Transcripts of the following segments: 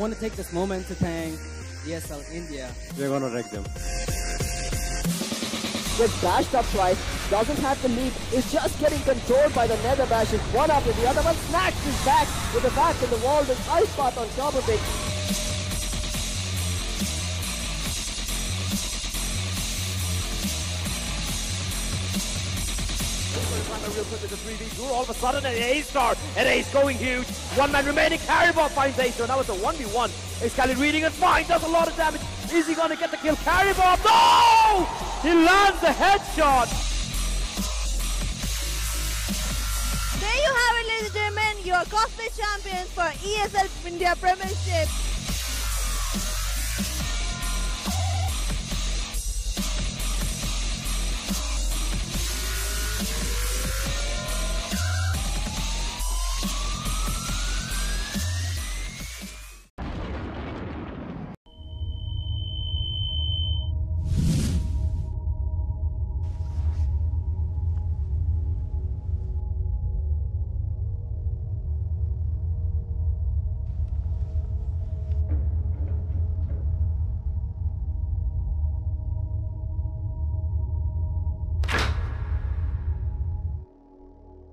want to take this moment to thank ESL India. We're going to wreck them. Gets bashed up twice, doesn't have the lead, is just getting controlled by the nether bashes one after the other. One snacks his back with the back in the wall, with ice path on top of it. Real quick with the 3v2, all of a sudden an ace star, an ace going huge. One man remaining, Caribou finds ace, so now it's a 1v1. Ace Kelly reading it fine, does a lot of damage. Is he going to get the kill? Caribou, no! He lands the headshot. There you have it, ladies and gentlemen, your cosplay champions for ESL India Premiership.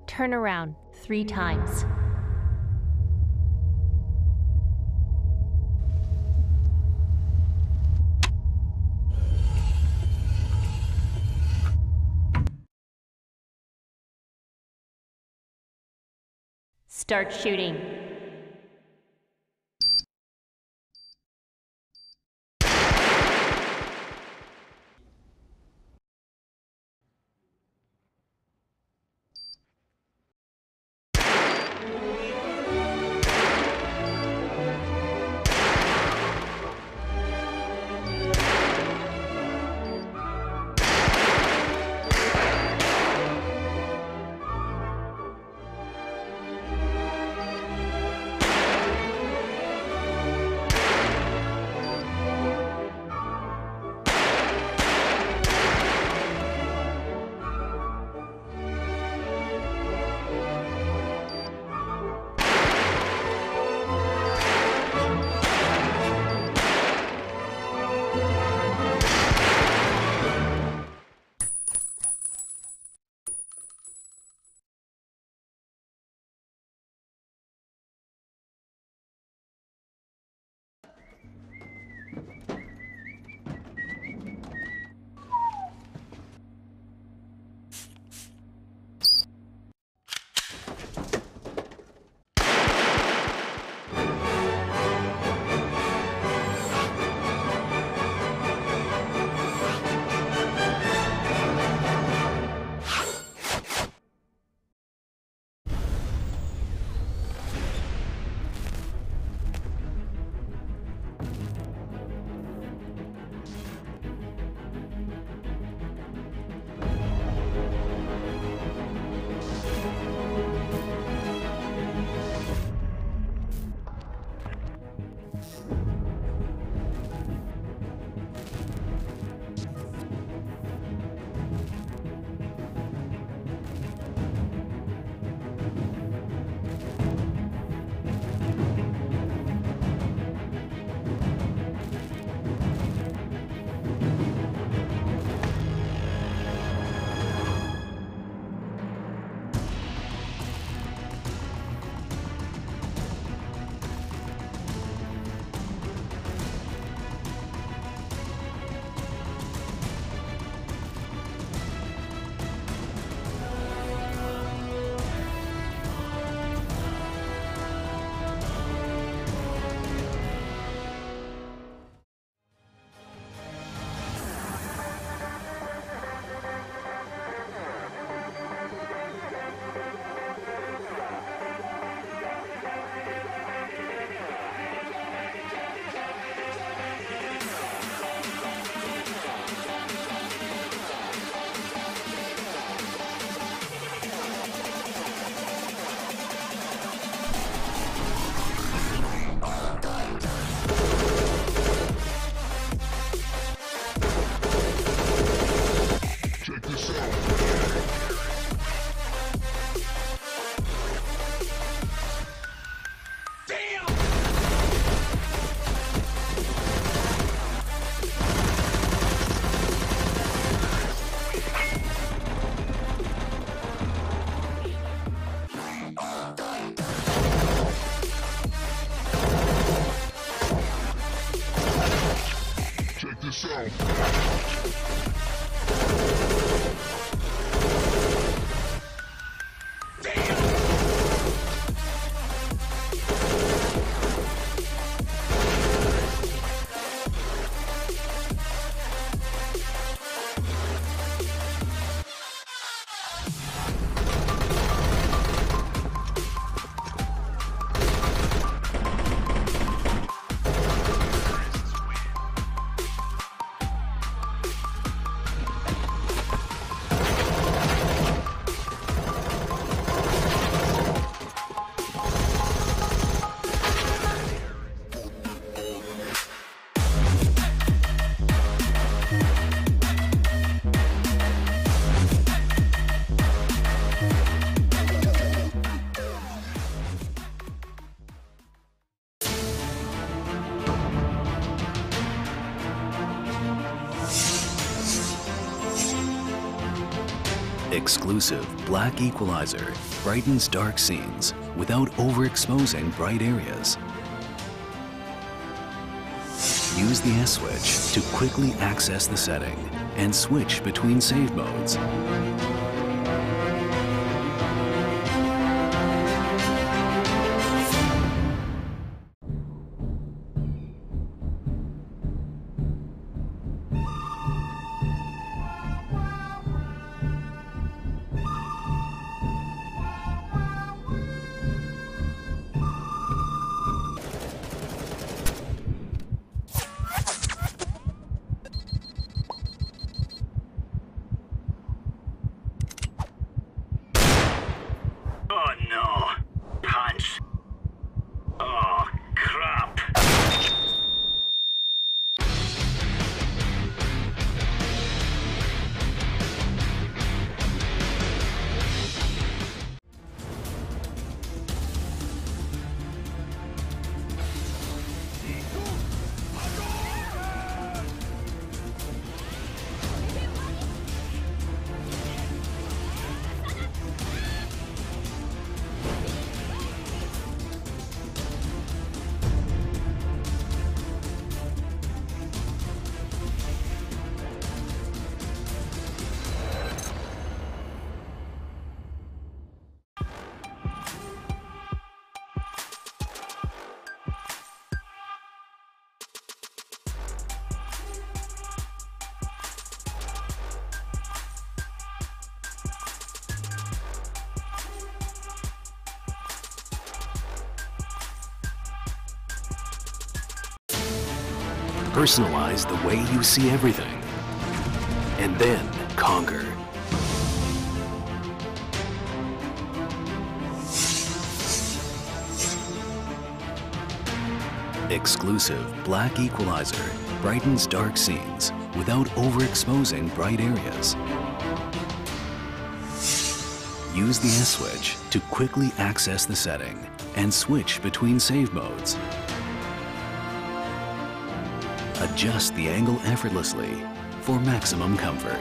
Turn around 3 times. Start shooting. Exclusive black equalizer brightens dark scenes without overexposing bright areas. Use the S switch to quickly access the setting and switch between save modes. Personalize the way you see everything, and then conquer. Exclusive black equalizer brightens dark scenes without overexposing bright areas. Use the S switch to quickly access the setting and switch between save modes. Adjust the angle effortlessly for maximum comfort.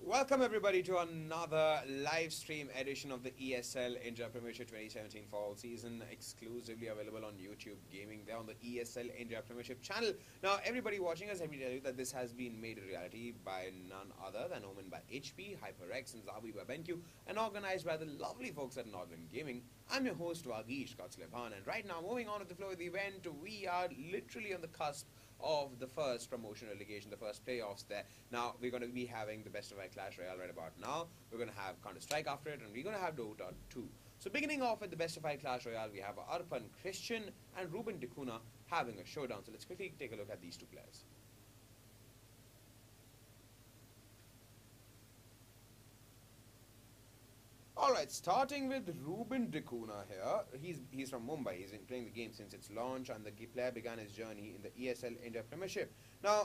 Welcome everybody to another live stream edition of the ESL India Premiership 2017 fall season, exclusively available on YouTube Gaming. There on the ESL India Premiership channel. Now everybody watching us, let me tell you that this has been made a reality by none other than Omen by HP, HyperX and Zawi by BenQ, and organized by the lovely folks at Northern Gaming. I'm your host Vagish Kotsleban, and right now moving on to the flow of the event, we are literally on the cusp of the first promotion relegation, the first playoffs there. Now, we're going to be having the best of our Clash Royale right about now. We're going to have Counter-Strike after it, and we're going to have Dota 2. So beginning off with the best of our Clash Royale, we have Arpan, Christian, and Reuben having a showdown. So let's quickly take a look at these two players. Alright, starting with Reuben here. He's from Mumbai. He's been playing the game since its launch, and the player began his journey in the ESL India Premiership. Now,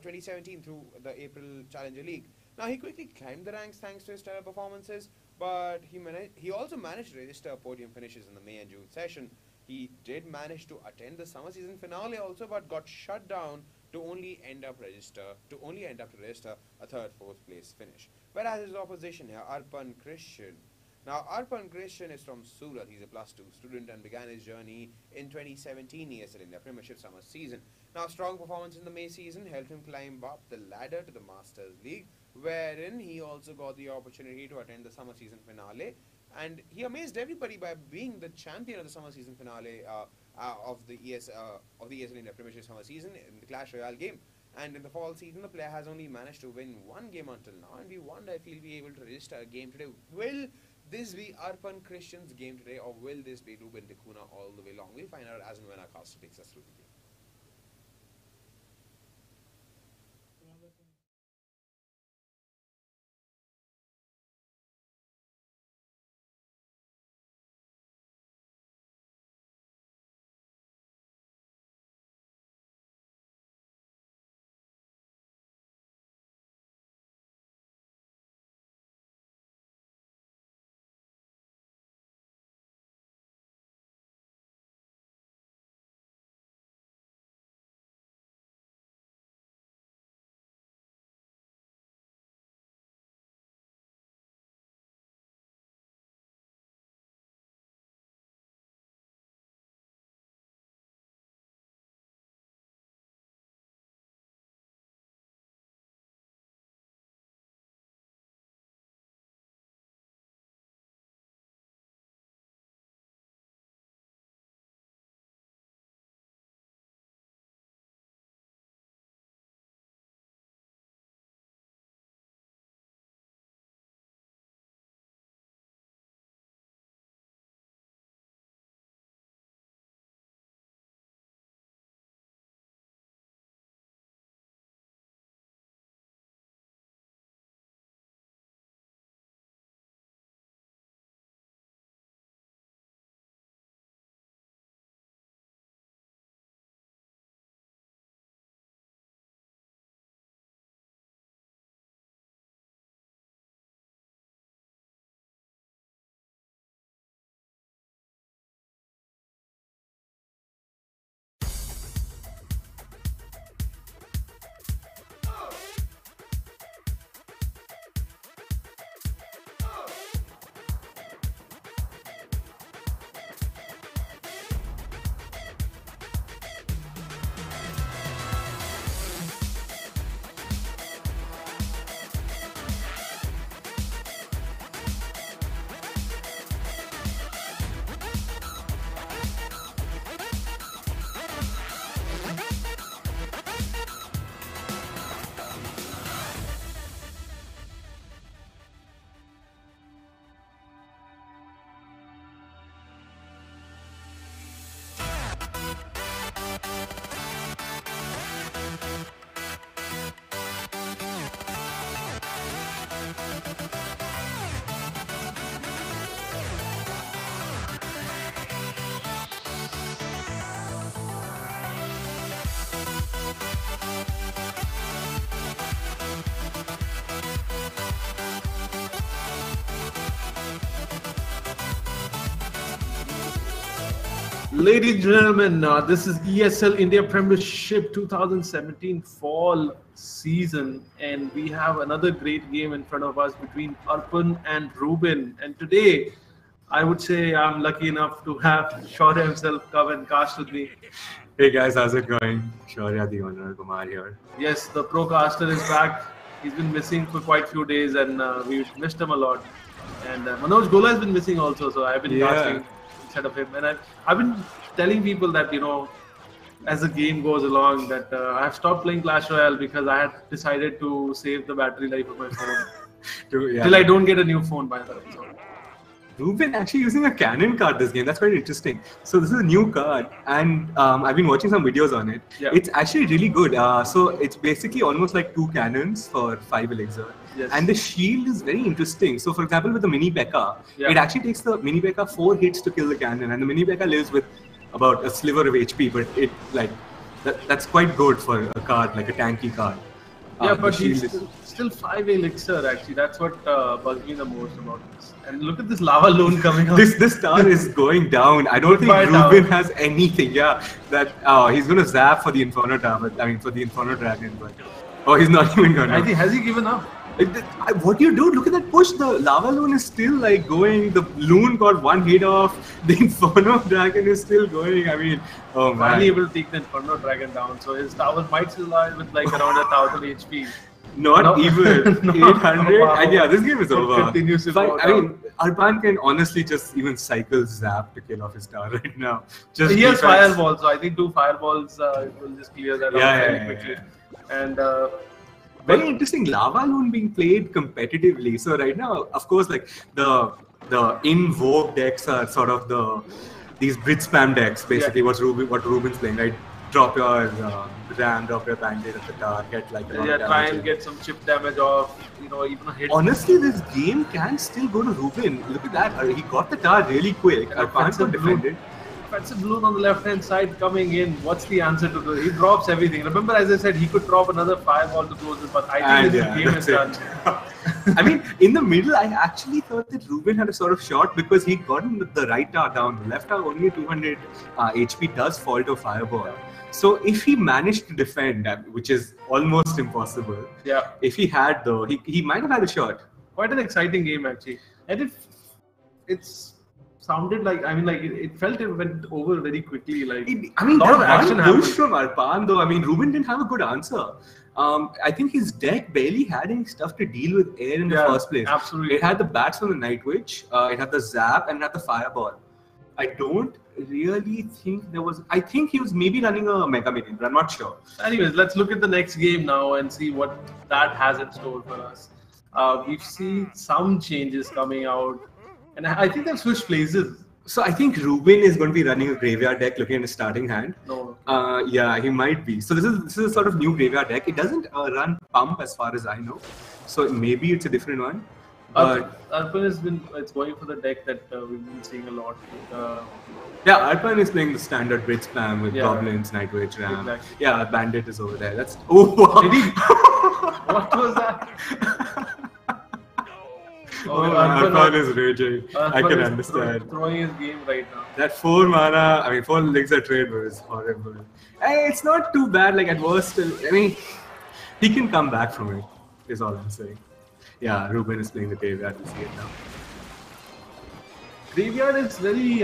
2017 through the April Challenger League. Now, he quickly climbed the ranks thanks to his stellar performances, but he also managed to register podium finishes in the May and June session. He did manage to attend the summer season finale also, but got shut down to only end up to register a third, fourth place finish. Whereas his opposition here, Arpan Christian. Now, Arpan Christian is from Surat. He's a +2 student and began his journey in 2017 ESL India Premiership summer season. Now, strong performance in the May season helped him climb up the ladder to the Masters League, wherein he also got the opportunity to attend the summer season finale. And he amazed everybody by being the champion of the summer season finale of the ESL India Premiership summer season in the Clash Royale game. And in the fall season, the player has only managed to win one game until now, and we wonder if he'll be able to register a game today. Will this be Arpan Christian's game today, or will this be Reuben all the way long? We'll find out as and when our caster takes us through the game. Ladies and gentlemen, this is ESL India Premiership 2017 fall season, and we have another great game in front of us between Arpan and Reuben. And today, I would say I'm lucky enough to have Shaurya himself come and cast with me. Hey guys, how's it going? Shaurya, the owner, Kumar here. Yes, the pro caster is back. He's been missing for quite a few days, and we've missed him a lot. And Manoj Gola has been missing also, so I've been casting instead of him. And I've been telling people that, you know, as the game goes along, that I've stopped playing Clash Royale because I had decided to save the battery life of my phone till I don't get a new phone by the way. So. Reuben actually using a cannon card this game. That's quite interesting. So this is a new card, and I've been watching some videos on it. Yeah. It's actually really good. So it's basically almost like 2 cannons for 5 elixir. Yes. And the shield is very interesting. So for example, with the mini P.E.K.K.A, it actually takes the mini P.E.K.K.A 4 hits to kill the cannon, and the mini P.E.K.K.A lives with about a sliver of HP, but it like that's quite good for a card, like a tanky card. Yeah, but he's still 5 elixir actually. That's what bugs me the most about this. And look at this lava loon coming out. This star is going down. I don't think Reuben has anything. Yeah, that he's gonna zap for the Inferno Tower. I mean, for the Inferno Dragon, but he's not even gonna. I think has he given up? What do you do? Look at that push. The lava loon is still like going. The loon got one hit off. The Inferno Dragon is still going. I mean, oh man. Finally able to take the Inferno Dragon down. So his tower might survive with like around 1,000 HP. Not even No. 800. And yeah, this game is over. Continues to But, go I mean, Arpan can honestly just even cycle zap to kill off his tower right now. Just he has fireballs, so I think 2 fireballs will just clear that out very quickly. And very interesting lava loon being played competitively. So right now, of course, like the in vogue decks are sort of these Brit spam decks, basically what Reuben's playing, right? Drop your ram, drop your bandit at the tower, get like try and get some chip damage off, even a hit. Honestly, this game can still go to Reuben. Look at that, he got the tower really quick. Arpan could defend it. Offensive balloon on the left hand side coming in. What's the answer to this? He drops everything. Remember, as I said, he could drop another fireball to close this, but I think this game is done. I mean, in the middle, I actually thought that Reuben had a sort of shot because he'd gotten the right tower down. The left tower only 200 HP does fall to a fireball. So if he managed to defend, which is almost impossible, if he had though, he might have had a shot. Quite an exciting game actually, and it's sounded like it felt it went over very quickly. Like a lot of action happened from Arpan though. I mean, Reuben didn't have a good answer. I think his deck barely had any stuff to deal with air in the first place. Absolutely, it had the bats from the Night Witch, it had the zap, and it had the fireball. I don't really think there was. I think he was maybe running a Mega Minion, but I'm not sure. Anyways, let's look at the next game now and see what that has in store for us. We've seen some changes coming out, and I think they've switched places. So I think Reuben is going to be running a graveyard deck, looking at his starting hand. No. Yeah, he might be. So this is a sort of new graveyard deck. It doesn't run pump as far as I know. So maybe it's a different one. Arpan has been going for the deck that we've been seeing a lot. Yeah, Arpan is playing the standard Brit spam with goblins, Night Witch, Ram. Exactly. Yeah, Bandit is over there. That's wow. Did he? What was that? Arpan is raging. I can understand. Throwing his game right now. That 4 mana, I mean 4 elixir trade was horrible. Hey, it's not too bad. Like at worst, I mean, he can come back from it. Is all I'm saying. Yeah, Reuben is playing the graveyard. We see it now. Graveyard is very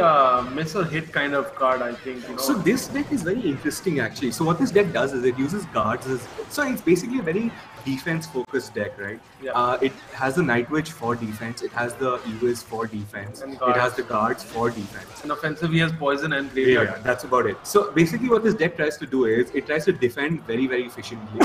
miss or hit kind of card, I think. So this deck is very interesting actually. So what this deck does is it uses guards so it's basically a very defense focused deck, right? Yeah. It has the Night Witch for defense, it has the Ewiz for defense, it has the guards for defense. And offensive he has poison and graveyard. Yeah, that's about it. So basically what this deck tries to do is it tries to defend very, very efficiently,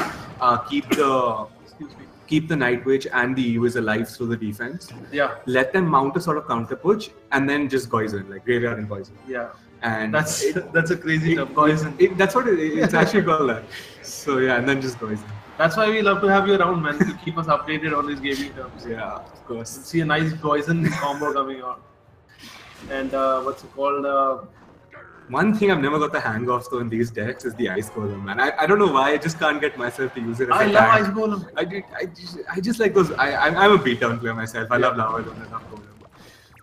keep the Night Witch and the Ewiz alive through the defense. Yeah. Let them mount a sort of counter push and then just Poison, like graveyard and Poison. Yeah. And that's a crazy term, Poison. That's what it's actually called that. So yeah, and then just Poison. That's why we love to have you around, man, to keep us updated on these gaming terms. Yeah, of course. See a nice Poison combo coming out. And what's it called? One thing I've never got the hang of though in these decks is the Ice Golem, man. I don't know why, I just can't get myself to use it as I a love tank. Ice Golem. I just like those. I'm a beatdown player myself. I love Lava Golem and love Golem.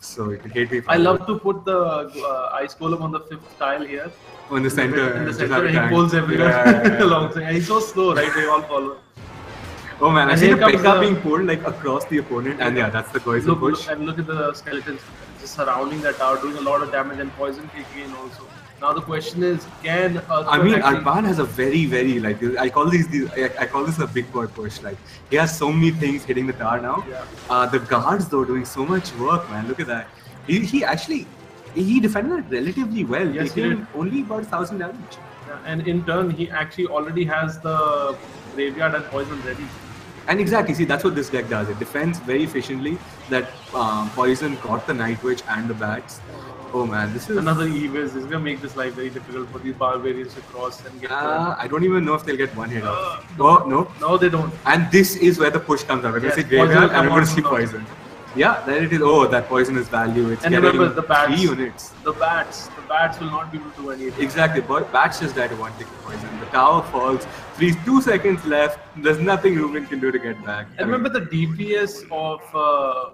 So you can hate me for I love to put the Ice Golem on the 5th tile here. in the center. In the center, he pulls everyone along. And he's so slow, right? They all follow. Oh man, I see the P.E.K.K.A being pulled like across the opponent, and yeah, that's the poison push. And look at the skeletons just surrounding that tower, doing a lot of damage, and poison kicking in also. Now the question is, can Arpan has a very, very I call this a big boy push. Like he has so many things hitting the tower now. Yeah. The guards though doing so much work, man. Look at that. He defended it relatively well. Yes, taking only about 1,000 damage. Yeah, and in turn, he actually already has the graveyard and poison ready. And exactly, see, that's what this deck does. It defends very efficiently. That poison got the Night Witch and the bats. Oh man, this is another Ewiz. This is gonna make this life very difficult for these barbarians to cross and get. I don't even know if they'll get one hit off. No, they don't. And this is where the push comes out. We're gonna see graveyard and we're gonna see poison. Yeah, there it is. Oh, that poison is value. It's and getting remember the bats. 3 units. The bats will not be able to do anything. Exactly. Bats just die to one tick of poison. The tower falls. 2 seconds left. There's nothing Reuben can do to get back. I remember the DPS of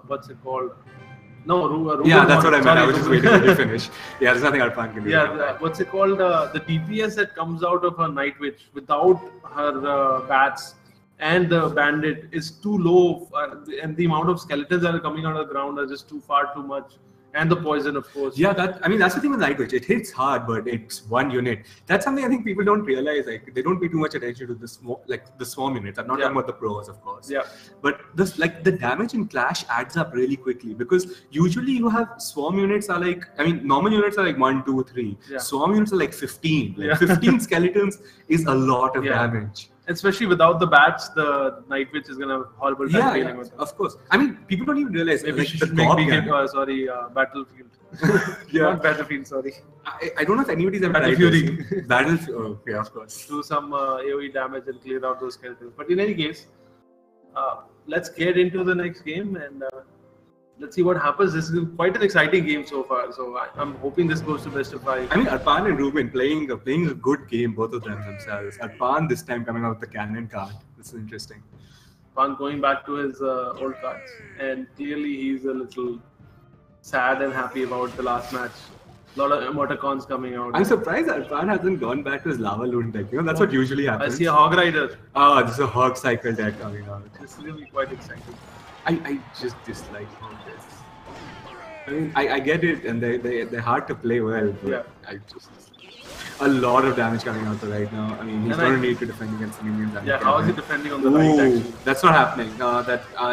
what's it called? No, Reuben. Yeah, that's what I meant. Sorry, I was just waiting for you to finish. Yeah, there's nothing Arpan can do. Yeah, what's it called? The DPS that comes out of her Night Witch without her bats and the bandit is too low, and the amount of skeletons that are coming out of the ground are just too much. And the poison, of course. Yeah, that's the thing with Night Witch. It hits hard, but it's one unit. That's something I think people don't realize. Like, they don't pay too much attention to the swarm units. I'm not talking about the pros, of course. Yeah. But this, like, the damage in Clash adds up really quickly, because usually you have swarm units are like, normal units are like 1, 2, 3. Yeah. Swarm units are like 15. Like 15 skeletons is a lot of damage. Especially without the bats, the Night Witch is gonna have horrible time dealing with them. Of course. People don't even realize. Maybe she should make Battlefield. Not Battlefield, sorry. I don't know if anybody's ever tried this. Battlefield. Oh, yeah, of course. Do some AoE damage and clear out those skeletons. But in any case, let's get into the next game and let's see what happens. This is quite an exciting game so far. So I'm hoping this goes to best of 5. Arpan and Reuben playing a good game, both of them themselves. Arpan this time coming out with the cannon card. This is interesting. Arpan going back to his old cards, and clearly he's a little sad and happy about the last match. A lot of emoticons coming out. I'm surprised Arpan hasn't gone back to his lava loon deck. That's what usually happens. I see a Hog Rider. Oh, this is a Hog Cycle deck coming out. This is going to be quite exciting. I just dislike all this. I get it, and they're hard to play well, but I just a lot of damage coming out right now. He's going to need to defend against the minions. Yeah, how is he defending on the right actually? That's not happening.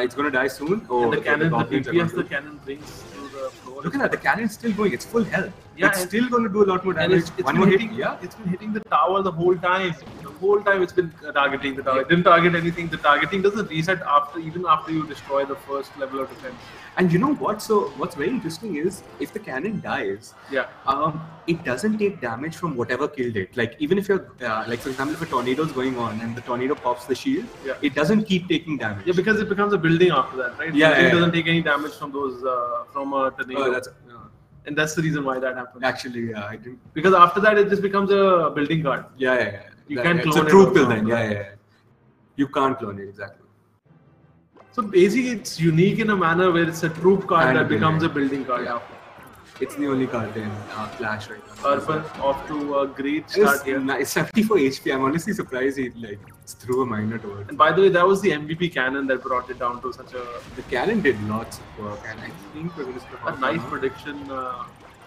It's going to die soon. And the cannon, the DPS the cannon brings to the floor. Look at that, the cannon's still going. It's full health. Yeah, it's still going to do a lot more damage. It's been hitting the tower the whole time. The whole time it's been targeting the tower. It didn't target anything. The targeting doesn't reset even after you destroy the first level of defense. And you know what? So what's very interesting is if the cannon dies, it doesn't take damage from whatever killed it. Like even if you're like for example, if a tornado is going on and the tornado pops the shield, it doesn't keep taking damage. Yeah, because it becomes a building after that, right? It doesn't take any damage from those from a tornado. And that's the reason why that happens. Actually, I didn't. Because after that, it just becomes a building card. You can't clone it. It's a troop building. You can't clone it exactly. So basically, it's unique in a manner where it's a troop card that becomes a building card. It's the only card in Clash right now. Arpan off to a great start here. It's 74 HP. I'm honestly surprised he threw a miner towards it. And by the way, that was the MVP cannon that brought it down to such a... The cannon did lots of work, and I think we're going to a nice prediction,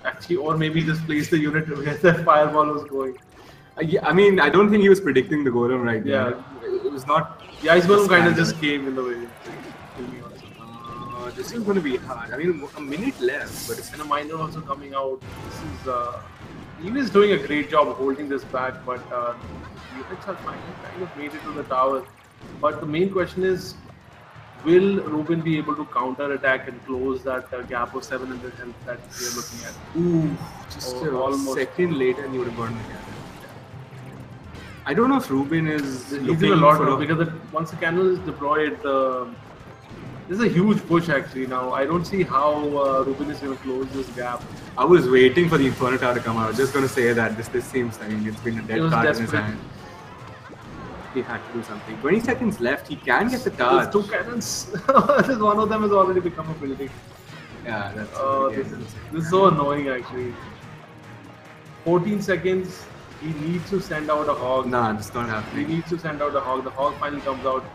actually, or maybe just place the unit where that fireball was going. I don't think he was predicting the golem right now. It was not... The ice golem kind of just came in the way. This is going to be hard. A minute left, but and a miner also coming out. This is he is doing a great job holding this back, but units are kind of made it to the tower. But the main question is, will Reuben be able to counter attack and close that gap of 700 health that we are looking at? Ooh, just almost a second later, and you would have gotten the cannon. I don't know if Reuben is looking a lot because once the cannon is deployed, this is a huge push actually now. I don't see how Reuben is going to close this gap. I was waiting for the Inferno Tower to come out. I was just going to say that this seems, it's been a dead card in his hand. He had to do something. 20 seconds left. He can get the tower. There's 2 cannons. One of them has already become a building. Yeah, that's this is so annoying actually. 14 seconds. He needs to send out a hog. Nah, that's not happening. He needs to send out a hog. The hog finally comes out.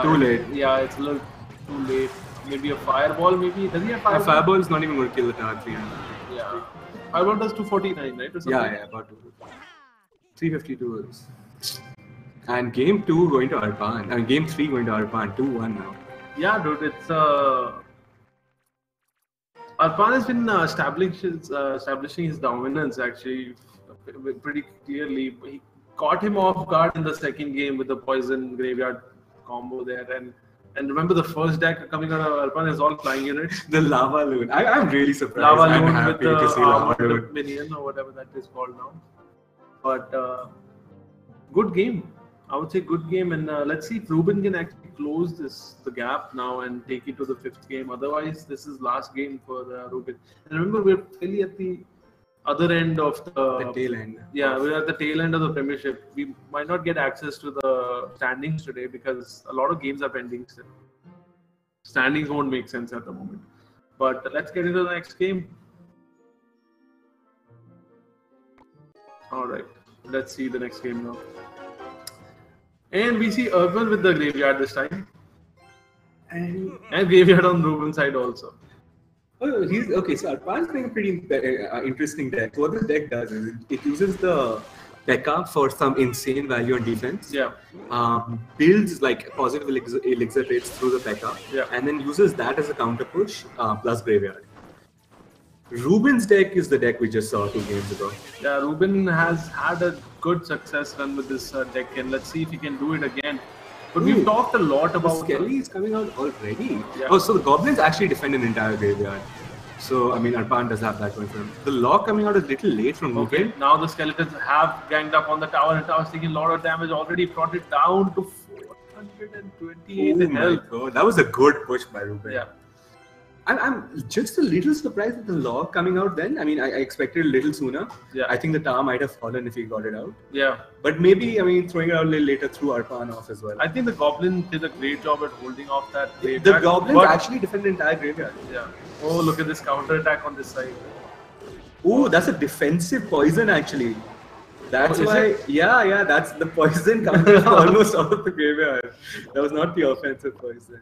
Too late. Yeah, it's a little too late. Maybe a fireball, maybe? Does he have fireball? A fireball is not even going to kill the tower 300. Yeah. Fireball does 249, right? Or something? Yeah, about 352 is. And game 2 going to Arpan. Game 3 going to Arpan. 2-1 now. Yeah, dude, it's Arpan has been establishing his dominance actually pretty clearly. He caught him off guard in the second game with the poison graveyard combo there, and remember the first deck coming out of Arpan is all flying units. The lava loon. I'm really surprised. Lava loon I'm with happy to see lava loon minion or whatever that is called now. But good game. I would say good game, and let's see if Reuben can actually close the gap now and take it to the 5th game. Otherwise, this is last game for Reuben. And remember, we're really at the other end of The tail end. Yeah, we're at the tail end of the Premiership. We might not get access to the standings today because a lot of games are pending still. Standings won't make sense at the moment. But let's get into the next game. Alright, let's see the next game now. And we see Arpan with the graveyard this time. And graveyard on Reuben's side also. Oh, he's okay. So Arpan's playing a pretty interesting deck. So what this deck does is it uses the P.E.K.K.A for some insane value on defense. Yeah. Builds like positive elixir rates through the P.E.K.K.A. Yeah. And then uses that as a counter push plus graveyard. Reuben's deck is the deck we just saw 2 games ago. Yeah, Reuben has had a good success run with this deck, and let's see if he can do it again. But we've talked a lot about... Skelly is coming out already. Yeah. Oh, so the goblins actually defend an entire graveyard. So, I mean, Arpan does have that going for him. The lock coming out is a little late from Reuben. Okay, now the skeletons have ganged up on the tower, and the tower's taking a lot of damage, already brought it down to 428 in health. Oh my god, that was a good push by Reuben. Yeah. I'm just a little surprised with the lock coming out then. I mean, I expected a little sooner. Yeah. I think the tower might have fallen if he got it out. Yeah. But maybe, I mean, throwing it out a little later threw Arpan off as well. I think the goblin did a great job at holding off that graveyard. The goblins actually defend the entire graveyard. Yeah. Oh, look at this counter attack on this side. Oh, that's a defensive poison actually. That's why, yeah, that's the poison coming almost out of the graveyard. That was not the offensive poison.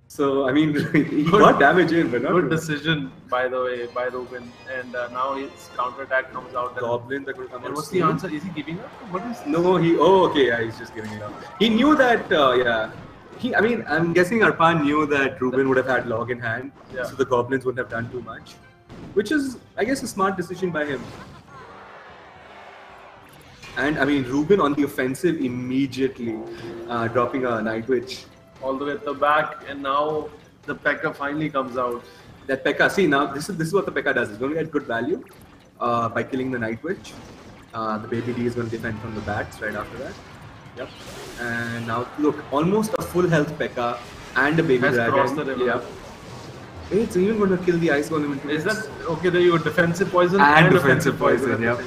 So, I mean, he got damage in, but not good decision, by the way, by Reuben. And now his counter attack comes out. Goblins are going to come out. And what's the answer? Is he giving up? What is this? No, he's just giving it up. He knew that, I mean, I'm guessing Arpan knew that Reuben would have had log in hand, so the goblins wouldn't have done too much. Which is, I guess, a smart decision by him. And, I mean, Reuben on the offensive immediately, dropping a Night Witch. All the way at the back, and now the P.E.K.K.A finally comes out. That P.E.K.K.A, see now this is what the P.E.K.K.A does. It's going to get good value by killing the Night Witch. The baby D is going to defend from the bats right after that. Yep. And now look, almost a full health P.E.K.K.A and a baby dragon. Crossed the river. Yep. It's even going to kill the ice golem. Is that okay? There you go, defensive poison and offensive poison. Yeah.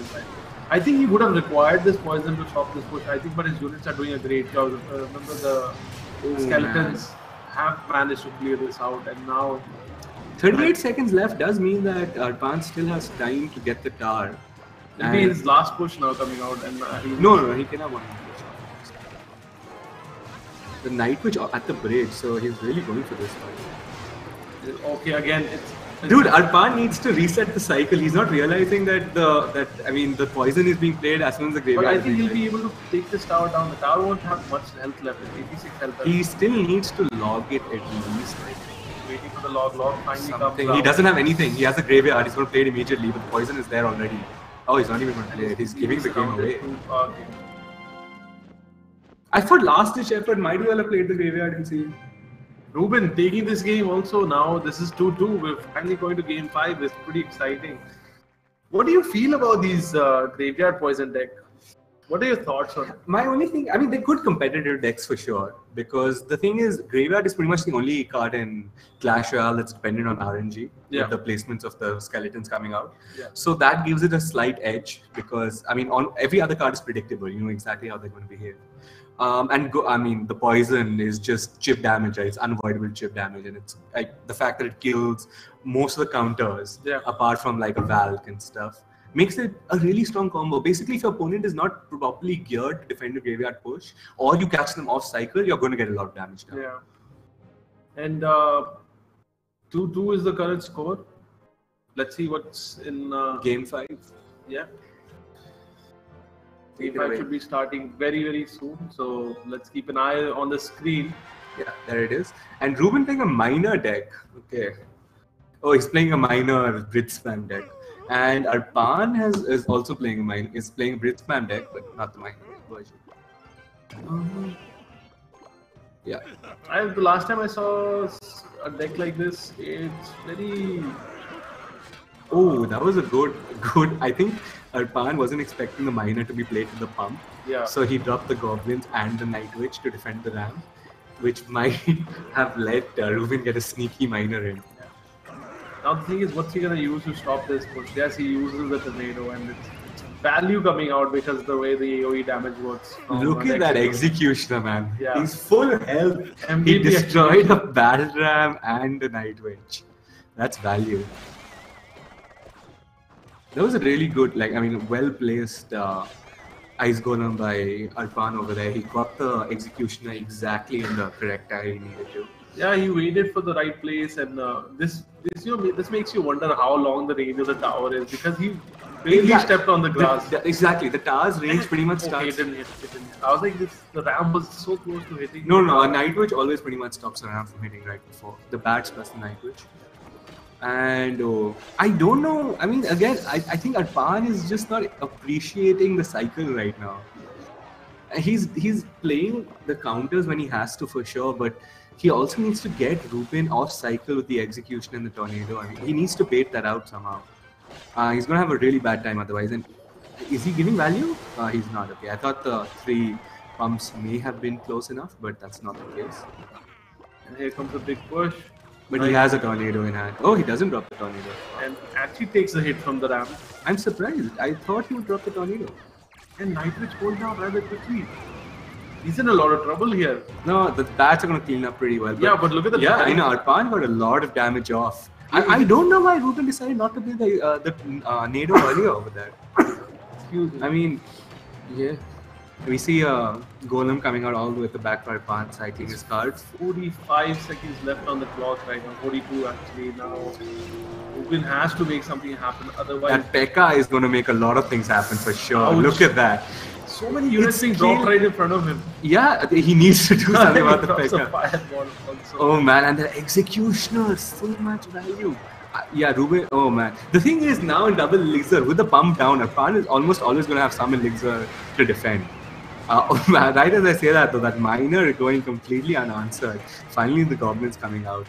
I think he would have required this poison to stop this push. I think, but his units are doing a great job. Remember the skeletons have managed to clear this out, and now 38 seconds left does mean that Arpan still has time to get the tower. It'll be his last push now coming out, and no, he can have one push. The Night Witch at the bridge, so he's really going for this fight. Okay, again, it's dude, Arpan needs to reset the cycle. He's not realizing that the poison is being played as soon as the graveyard. But I think he'll be able to take this tower down. The tower won't have much health left. 86 health left. He still needs to log it at least. Waiting for the log finally comes out. He doesn't have anything. He has a graveyard. He's going to play it immediately, but the poison is there already. Oh, he's not even going to play it. He's giving the game away. I thought last ditch effort might well have played the graveyard and see. Reuben taking this game also now. This is 2-2. We're finally going to game 5. It's pretty exciting. What do you feel about these graveyard poison deck? What are your thoughts on it? My only thing, I mean, they're good competitive decks for sure. Because the thing is, graveyard is pretty much the only card in Clash Royale that's dependent on RNG. With the placements of the skeletons coming out. Yeah. So that gives it a slight edge. Because, I mean, on every other card is predictable. You know exactly how they're going to behave. I mean, the poison is just chip damage, right? It's unavoidable chip damage, and it's like the fact that it kills most of the counters, apart from like a Valk and stuff, makes it a really strong combo. Basically, if your opponent is not properly geared to defend a graveyard push, or you catch them off cycle, you're going to get a lot of damage done. Yeah. And 2-2 is the current score. Let's see what's in game 5. Yeah. Game 5 should be starting very, very soon. So let's keep an eye on the screen. Yeah, there it is. And Reuben playing a minor deck. Okay. Oh, he's playing a minor Brit spam deck. And Arpan is also playing a minor. Is playing a Brit spam deck, but not the minor version. Yeah. The last time I saw a deck like this, it's very. Oh, that was a good. I think Arpan wasn't expecting the miner to be played to the pump. Yeah. So he dropped the goblins and the Night Witch to defend the ramp, which might have let Reuben get a sneaky miner in. Now the thing is, what's he gonna use to stop this push? Yes, he uses the tornado, and it's value coming out because the way the AOE damage works. Look at that executioner, man. Yeah. He's full health. MVP He destroyed a battle ram and a night witch. That's value. That was a really good, well placed ice golem by Arpan over there. He got the executioner exactly in the correct area he needed to. Yeah, he waited for the right place, and this makes you wonder how long the range of the tower is, because he really stepped on the grass. Exactly, the tower's range pretty much starts. Okay, it didn't hit. I was like, the ram was so close to hitting. No, a night witch always pretty much stops a ram from hitting right before the bats plus the night witch. And I don't know. I mean, again, I think Arpan is just not appreciating the cycle right now. He's playing the counters when he has to for sure, but he also needs to get Reuben off cycle with the execution and the tornado. I mean, he needs to bait that out somehow. He's gonna have a really bad time otherwise. And is he giving value? He's not. Okay, I thought the 3 pumps may have been close enough, but that's not the case. And here comes a big push. But he has a tornado in hand. Oh, he doesn't drop the tornado. And actually takes the hit from the ram. I'm surprised. I thought he would drop the tornado. And Night Witch pulled down rather quickly. He's in a lot of trouble here. No, the bats are going to clean up pretty well. But look at the... Yeah, I know. Arpan got a lot of damage off. I don't know why Reuben decided not to play the Nado earlier over there. Excuse me. I mean, yeah. We see a Golem coming out all the way at the back for Arpan cycling his cards. 45 seconds left on the clock right now. 42 actually now. Reuben has to make something happen, otherwise... That P.E.K.K.A. is going to make a lot of things happen for sure. Ouch. Look at that. So many units being dropped right in front of him. Yeah, he needs to do something about the P.E.K.K.A. Fireball also. Oh man, and the executioner, so much value. Yeah, Reuben, oh man. The thing is now in double elixir, with the pump down, Arpan is almost always going to have some elixir to defend. Oh man, right as I say that though, that miner going completely unanswered. Finally the goblins coming out.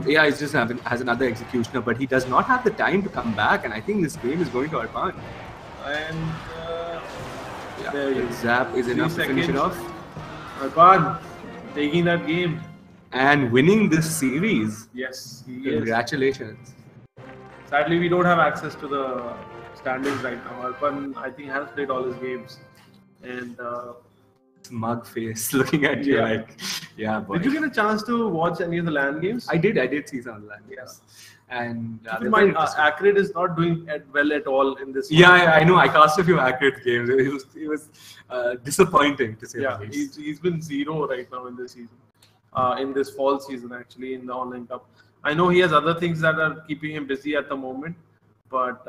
Yeah, he's just has another executioner, but he does not have the time to come back, and I think this game is going to Arpan. And there you go. Zap is enough to finish it off. Arpan taking that game. And winning this series. Yes, he Congratulations. Sadly, we don't have access to the standings right now. Arpan, I think, has played all his games. And smug face looking at you like, yeah, boy. Did you get a chance to watch any of the LAN games? I did see some of the LAN games. And keep in mind, Accurate is not doing well at all in this one. Yeah, I know. I cast a few Accurate games. It was disappointing to say the least. He's been 0 right now in this season. In this fall season, actually, in the online cup. I know he has other things that are keeping him busy at the moment, but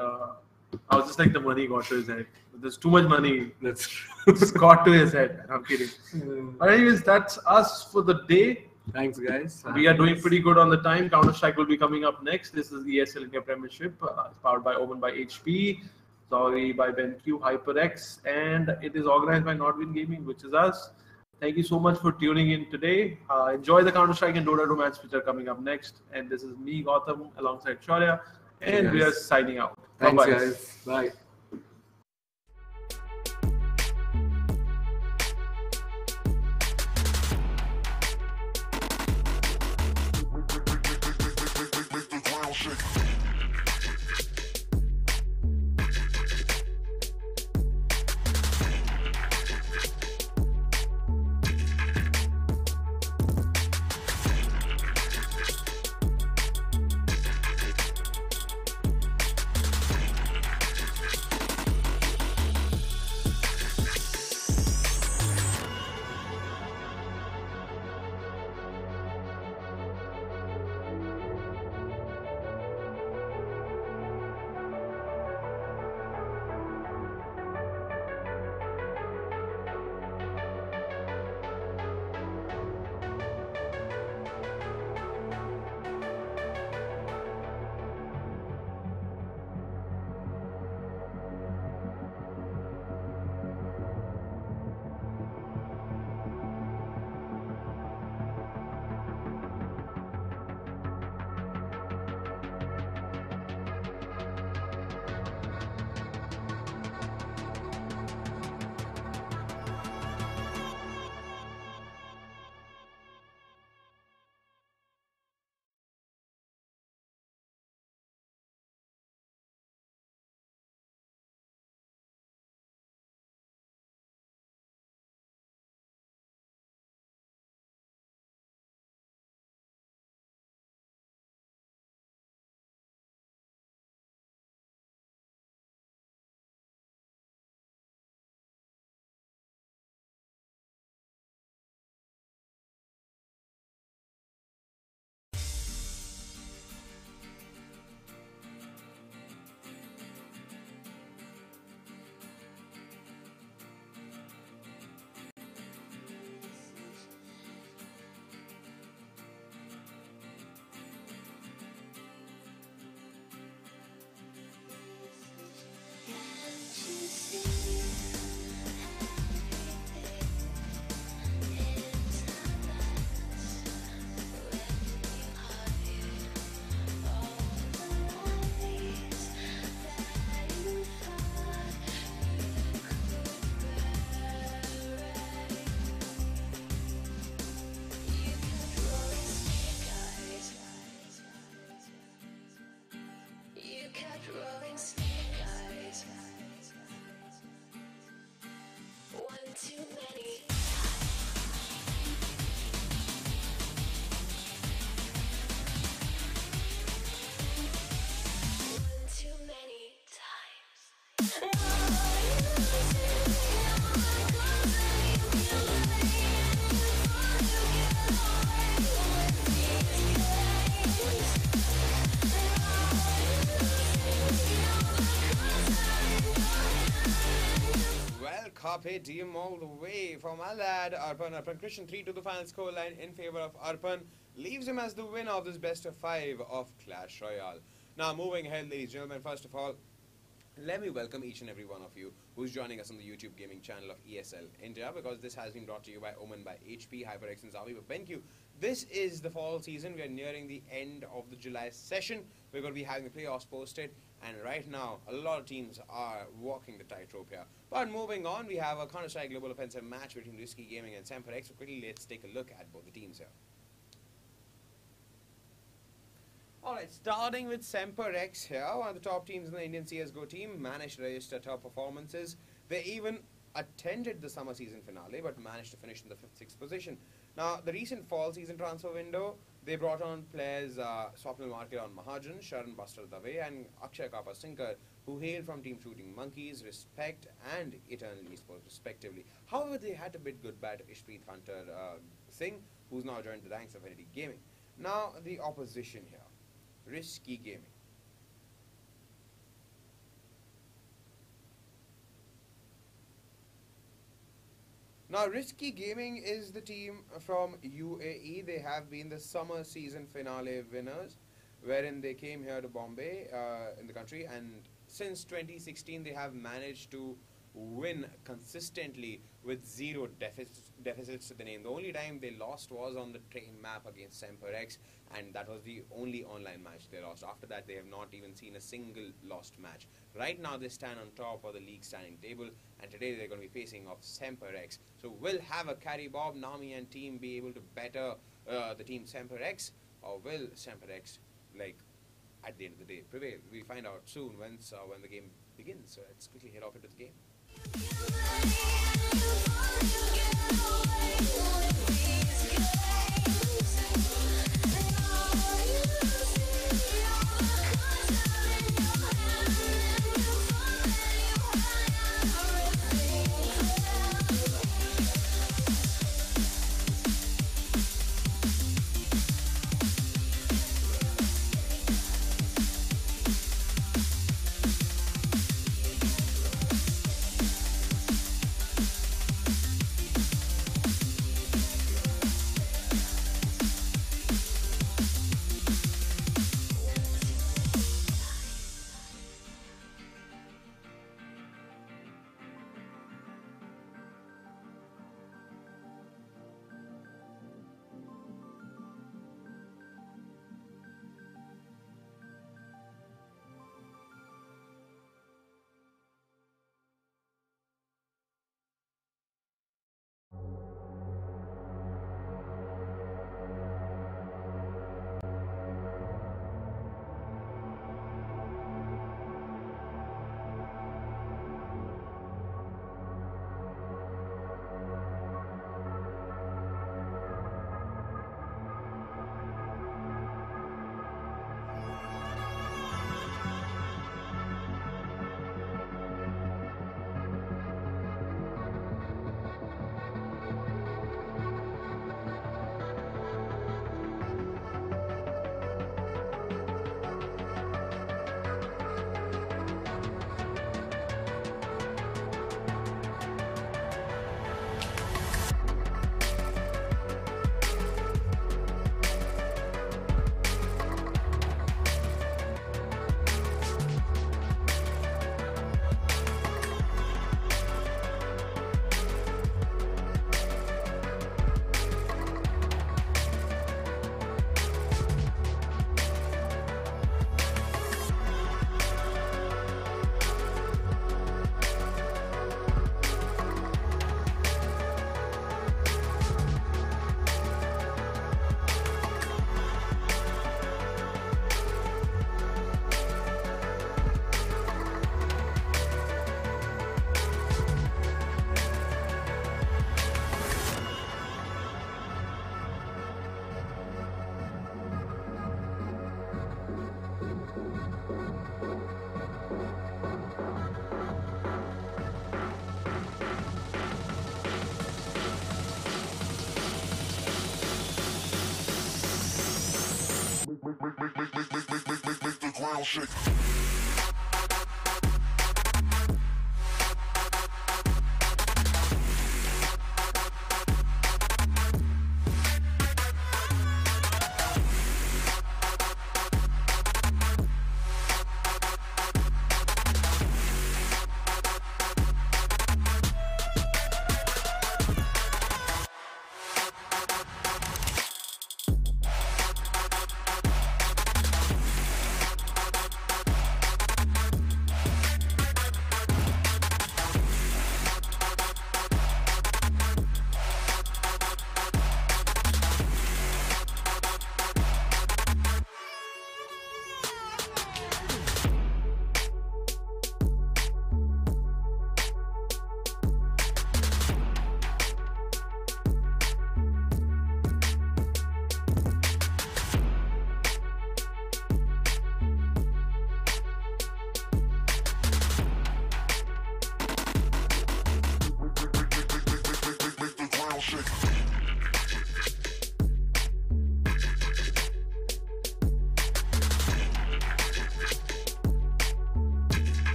I was just like, the money got to his head. There's too much money that's got to his head. I'm kidding. But anyways, that's us for the day. Thanks, guys. We are doing pretty good on the time. Counter-Strike will be coming up next. This is ESL India Premiership, powered by Omen by HP, Sorry by BenQ, HyperX, and it is organized by Nordwin Gaming, which is us. Thank you so much for tuning in today. Enjoy the Counter-Strike and Dota romance which are coming up next. And this is me, Gautam, alongside Shaurya, and we are signing out. Thanks, Bye-bye. guys. Bye. Carpe diem all the way from our lad Arpan. Arpan Christian 3 to the final scoreline in favor of Arpan leaves him as the winner of this best of 5 of Clash Royale. Now moving ahead, ladies and gentlemen, first of all, let me welcome each and every one of you who's joining us on the YouTube gaming channel of ESL India, because this has been brought to you by Omen by HP, HyperX and Zawi. But thank you. This is the fall season. We are nearing the end of the July session. We're going to be having the playoffs posted, and right now a lot of teams are walking the tightrope here. But moving on, we have a Counter-Strike Global Offensive match between Risky Gaming and Semperx. So quickly, let's take a look at both the teams here. Alright, starting with Semperx here, one of the top teams in the Indian CSGO team, managed to register top performances. They even attended the summer season finale, but managed to finish in the 5th, 6th position. Now, the recent fall season transfer window, they brought on players Swapnil Market on Mahajan, Sharan Buster Dave, and Akshay Kappa Sinkar, who hail from Team Shooting Monkeys, Respect, and Eternal Esports, respectively. However, they had to bid goodbye to Ishpreet Hunter Singh, who's now joined the ranks of Affinity Gaming. Now, the opposition here, Risky Gaming. Now, Risky Gaming is the team from UAE. They have been the summer season finale winners, wherein they came here to Bombay in the country, and since 2016 they have managed to win consistently with 0 deficits to the name. The only time they lost was on the train map against Semperx, and that was the only online match they lost. After that, they have not even seen a single lost match. Right now, they stand on top of the league standing table, and today they're going to be facing off Semperx. So will have a carry Bob, Nami and team be able to better the team Semperx, or will Semperx, like, at the end of the day, prevail? We'll find out soon when the game begins. So let's quickly head off into the game.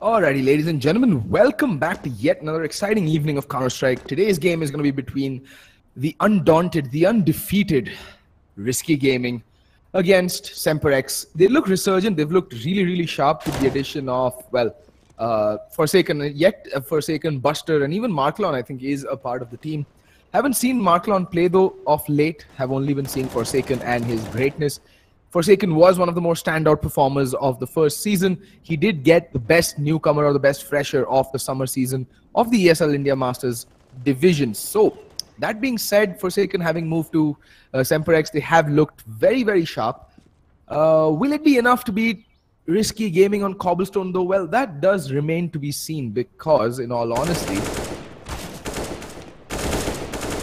Alrighty, ladies and gentlemen, welcome back to yet another exciting evening of Counter-Strike. Today's game is going to be between the undaunted, the undefeated Risky Gaming against Semperx. They look resurgent. They've looked really, really sharp with the addition of, well, Forsaken, Buster, and even Marklon, I think, is a part of the team. Haven't seen Marklon play, though, of late. Have only been seeing Forsaken and his greatness. Forsaken was one of the more standout performers of the first season. He did get the best newcomer or the best fresher of the summer season of the ESL India Masters division. So, that being said, Forsaken having moved to Semperx, they have looked very, very sharp. Will it be enough to beat Risky Gaming on Cobblestone, though? Well, that does remain to be seen because, in all honesty,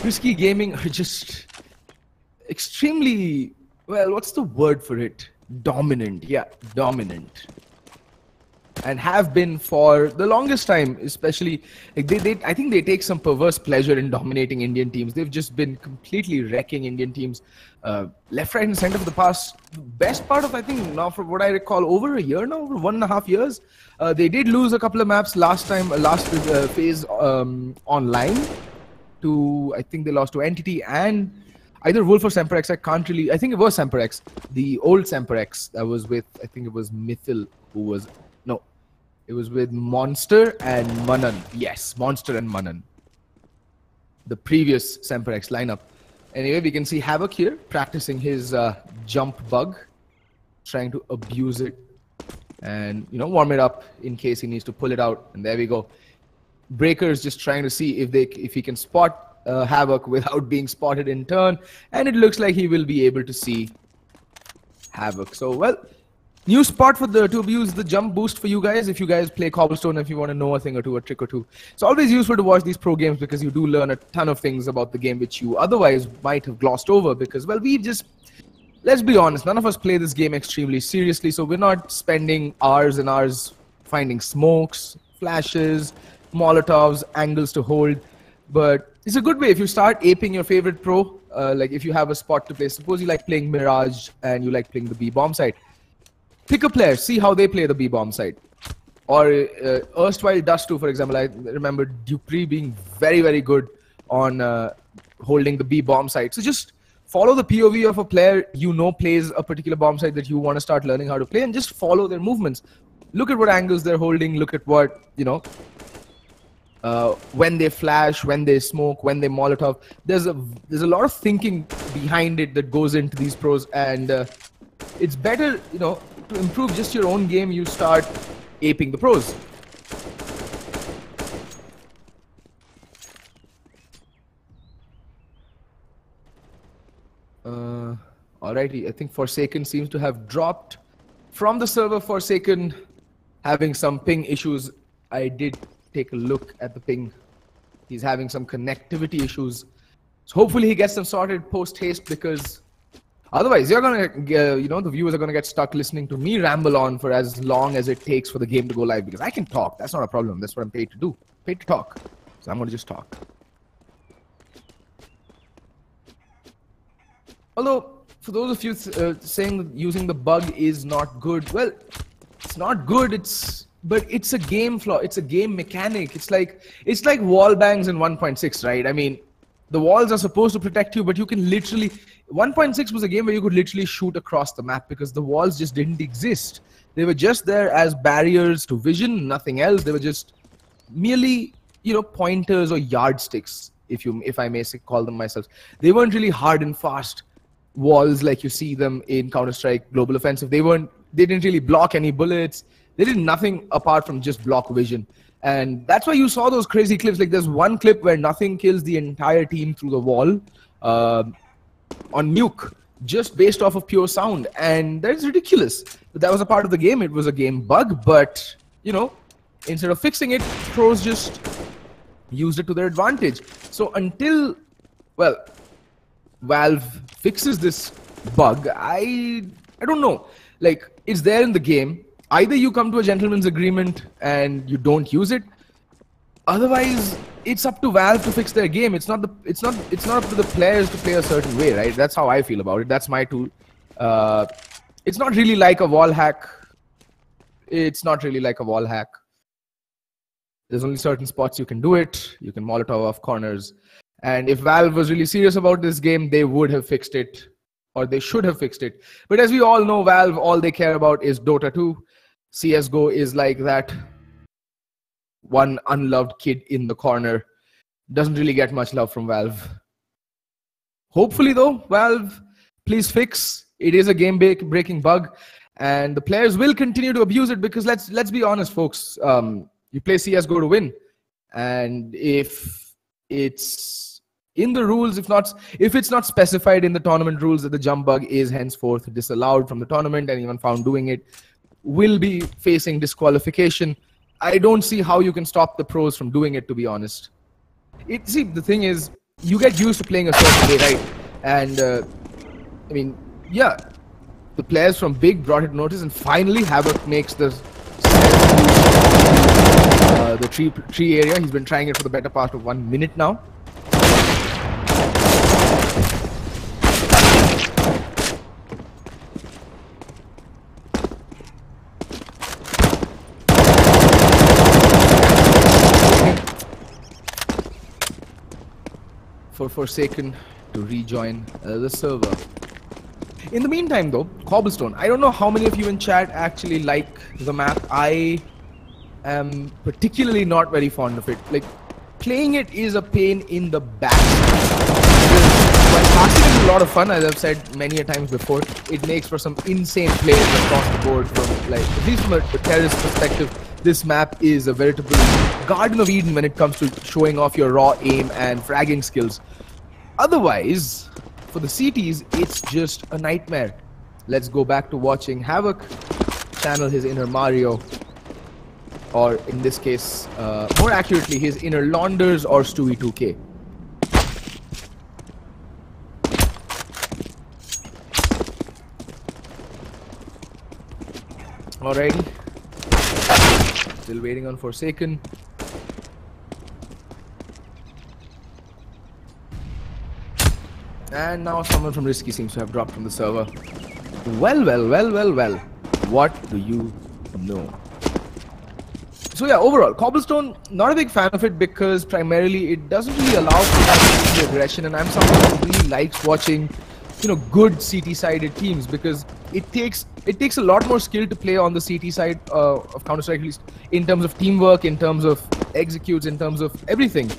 Risky Gaming are just extremely... well, what's the word for it? Dominant. Yeah, dominant. and have been for the longest time. Especially, like I think they take some perverse pleasure in dominating Indian teams. They've just been completely wrecking Indian teams, left, right, and center for the past best part of, I think, now from what I recall, over a year now, over 1.5 years. They did lose a couple of maps last phase online to, I think they lost to Entity and either Wolf or Semperx. I can't really. I think it was Semperx, the old Semperx that was with, I think it was Mithil, who was, no, it was with Monster and Manan. Yes, Monster and Manan, the previous Semperx lineup. Anyway, we can see Havoc here practicing his jump bug, trying to abuse it and, you know, warm it up in case he needs to pull it out. And there we go. Breaker is just trying to see if he can spot Havoc without being spotted in turn, and it looks like he will be able to see Havoc. So, well, new spot for to abuse the jump boost for you guys if you guys play Cobblestone, if you want to know a thing or two, a trick or two. It's always useful to watch these pro games because you do learn a ton of things about the game which you otherwise might have glossed over because, well, let's be honest, none of us play this game extremely seriously, so we're not spending hours and hours finding smokes, flashes, Molotovs, angles to hold. But it's a good way if you start aping your favorite pro, like if you have a spot to play. Suppose you like playing Mirage and you like playing the B-bomb side. Pick a player, see how they play the B-bomb side. Or erstwhile Dust2, for example, I remember Dupree being very, very good on holding the B-bomb side. So just follow the POV of a player you know plays a particular bomb side that you want to start learning how to play, and just follow their movements. Look at what angles they're holding, look at what, you know, when they flash, when they smoke, when they Molotov. There's a lot of thinking behind it that goes into these pros, and it's better, you know, to improve just your own game, you start aping the pros. Alrighty, I think Forsaken seems to have dropped from the server. Forsaken having some ping issues. I did take a look at the ping. He's having some connectivity issues. So hopefully he gets them sorted post-haste, because otherwise you're gonna, you know, the viewers are gonna get stuck listening to me ramble on for as long as it takes for the game to go live, because I can talk. That's not a problem. That's what I'm paid to do. Paid to talk. So I'm gonna just talk. Although, for those of you saying that using the bug is not good, well, it's not good. But it's a game flaw. It's a game mechanic. It's like wall bangs in 1.6, right? I mean, the walls are supposed to protect you, but you can literally... 1.6 was a game where you could literally shoot across the map because the walls just didn't exist. They were just there as barriers to vision, nothing else. They were just merely, you know, pointers or yardsticks, if I may call them myself. They weren't really hard and fast walls like you see them in Counter-Strike Global Offensive. They didn't really block any bullets. They did nothing apart from just block vision. And that's why you saw those crazy clips. Like there's one clip where nothing kills the entire team through the wall on Nuke, just based off of pure sound. And that's ridiculous. But that was a part of the game. It was a game bug. But, you know, instead of fixing it, pros just used it to their advantage. So until, well, Valve fixes this bug, I don't know. Like, it's there in the game. Either you come to a gentleman's agreement and you don't use it. Otherwise, it's up to Valve to fix their game. It's not up to the players to play a certain way, right? That's how I feel about it. That's my tool. It's not really like a wall hack. It's not really like a wall hack. There's only certain spots you can do it. You can Molotov off corners. And if Valve was really serious about this game, they would have fixed it. Or they should have fixed it. But as we all know, Valve, all they care about is Dota 2. CSGO is like that one unloved kid in the corner. Doesn't really get much love from Valve. Hopefully though, Valve, please fix. It is a game-breaking bug. And the players will continue to abuse it because let's be honest, folks. You play CSGO to win. And if it's in the rules, if it's not specified in the tournament rules that the jump bug is henceforth disallowed from the tournament, anyone found doing it will be facing disqualification. I don't see how you can stop the pros from doing it, to be honest. See, the thing is, you get used to playing a certain way, right? And, I mean, yeah, the players from Big brought it notice, and finally Havoc makes the the tree area. He's been trying it for the better part of 1 minute now. For Forsaken to rejoin the server. In the meantime though, Cobblestone, I don't know how many of you in chat actually like the map. I am particularly not very fond of it. Like, playing it is a pain in the back. While passing is a lot of fun, as I've said many a times before, it makes for some insane plays across the board. From, like, at least from a terrorist perspective, this map is a veritable Garden of Eden when it comes to showing off your raw aim and fragging skills. Otherwise, for the CTs, it's just a nightmare. Let's go back to watching Havoc channel his inner Mario, or in this case, more accurately, his inner Launders or Stewie 2K. Alrighty. Still waiting on Forsaken. And now someone from Risky seems to have dropped from the server. Well. What do you know? So yeah, overall, Cobblestone, not a big fan of it because primarily it doesn't really allow for that aggression, and I'm someone who really likes watching, you know, good CT-sided teams because it takes a lot more skill to play on the CT side of Counter-Strike, at least in terms of teamwork, in terms of executes, in terms of everything.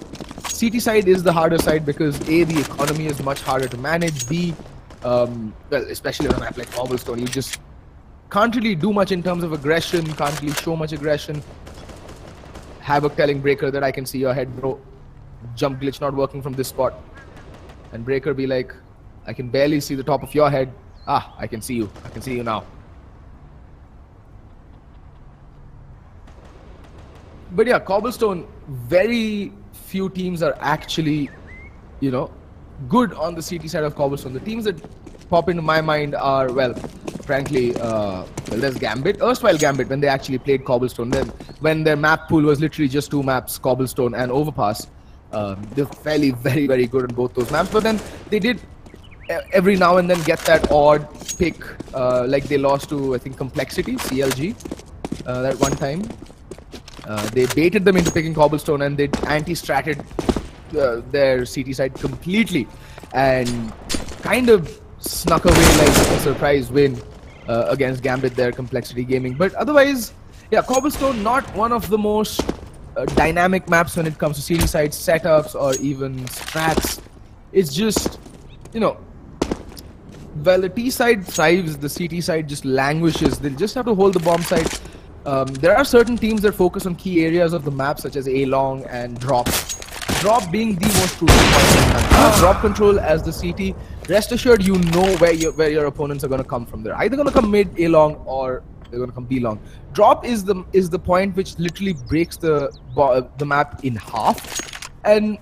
CT side is the harder side because A, the economy is much harder to manage, B, well, especially on a map like Cobblestone, you just can't really do much in terms of aggression, can't really show much aggression. Havoc telling Breaker that I can see your head, bro. Jump glitch not working from this spot. And Breaker be like, I can barely see the top of your head. Ah, I can see you. I can see you now. But yeah, Cobblestone, very few teams are actually, you know, good on the CT side of Cobblestone. The teams that pop into my mind are, well, frankly, well, there's Gambit, erstwhile Gambit, when they actually played Cobblestone. Then, when their map pool was literally just 2 maps, Cobblestone and Overpass, they're fairly, very good on both those maps. But then they did every now and then get that odd pick, like they lost to, I think, Complexity, CLG, that one time. They baited them into picking Cobblestone and they anti-stratted their CT side completely and kind of snuck away like a surprise win against Gambit, their Complexity Gaming. But otherwise, yeah, Cobblestone, not one of the most dynamic maps when it comes to CT side setups or even strats. It's just, you know, while the T side thrives, the CT side just languishes. They'll just have to hold the bomb side. There are certain teams that focus on key areas of the map, such as A-Long and Drop. Drop being the most crucial point. Drop control as the CT, rest assured you know where your opponents are going to come from. They're either going to come mid A-Long or they're going to come B-Long. Drop is the point which literally breaks the map in half. And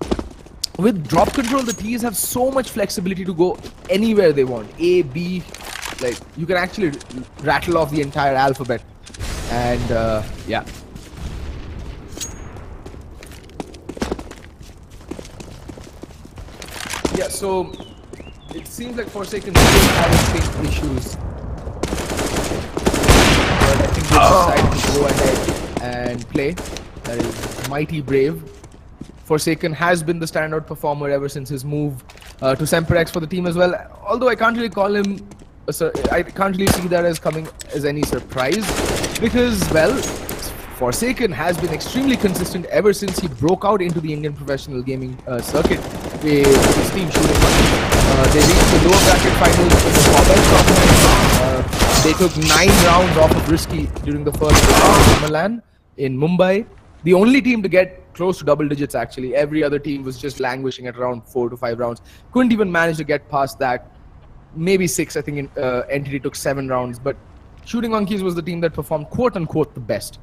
with drop control, the Ts have so much flexibility to go anywhere they want. A, B, like you can actually rattle off the entire alphabet. And yeah. Yeah, so it seems like Forsaken still having ping issues. But I think they decided to go ahead and play. That is mighty brave. Forsaken has been the standout performer ever since his move to Semperx for the team as well. Although I can't really call him, I can't really see that as coming as any surprise. Because, well, Forsaken has been extremely consistent ever since he broke out into the Indian professional gaming circuit with his team shooting. They reached the lower bracket finals in the Royale tournament. They took 9 rounds off of Risky during the first round of Milan in Mumbai. The only team to get close to double digits, actually. Every other team was just languishing at around 4 to 5 rounds. Couldn't even manage to get past that. Maybe 6, I think Entity took 7 rounds. But Shooting Monkeys was the team that performed quote-unquote the best.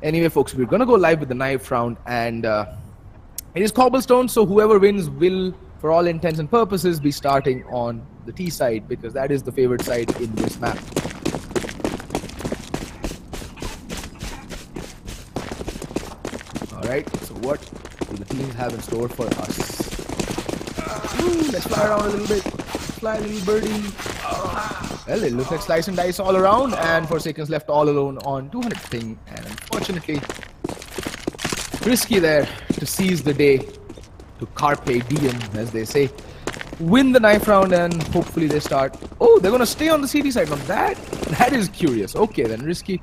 Anyway, folks, we're going to go live with the knife round. And it is Cobblestone, so whoever wins will, for all intents and purposes, be starting on the T side, because that is the favorite side in this map. Alright, so what do the teams have in store for us? Ooh, let's fly around a little bit. Fly, little birdie. Well, it looks like slice and dice all around, and Forsaken's left all alone on 200 ping, and unfortunately, risky there to seize the day, to carpe diem, as they say. Win the knife round, and hopefully they start. Oh, they're gonna stay on the CT side. Now that is curious. Okay, then risky.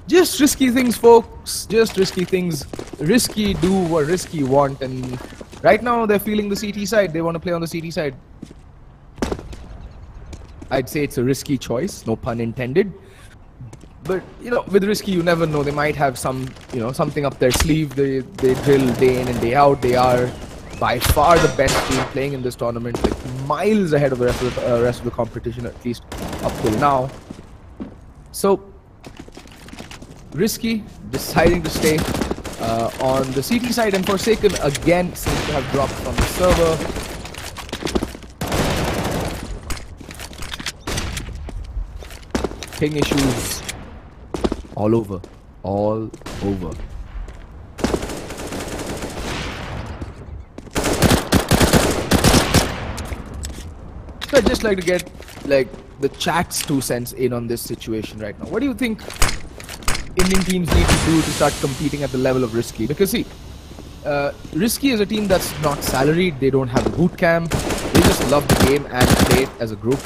Just risky things, folks. Just risky things. Risky do what risky want, and right now they're feeling the CT side. They want to play on the CT side. I'd say it's a risky choice, no pun intended. But you know, with risky, you never know. They might have some, you know, something up their sleeve. They drill day in and day out. They are by far the best team playing in this tournament, like miles ahead of the rest of the competition, at least up till now. So risky deciding to stay on the CT side, and Forsaken again seems to have dropped from the server. Ping issues all over, all over. So I'd just like to get like the chat's 2 cents in on this situation right now. What do you think Indian teams need to do to start competing at the level of Risky? Because see, Risky is a team that's not salaried. They don't have a boot camp. They just love the game and play it as a group.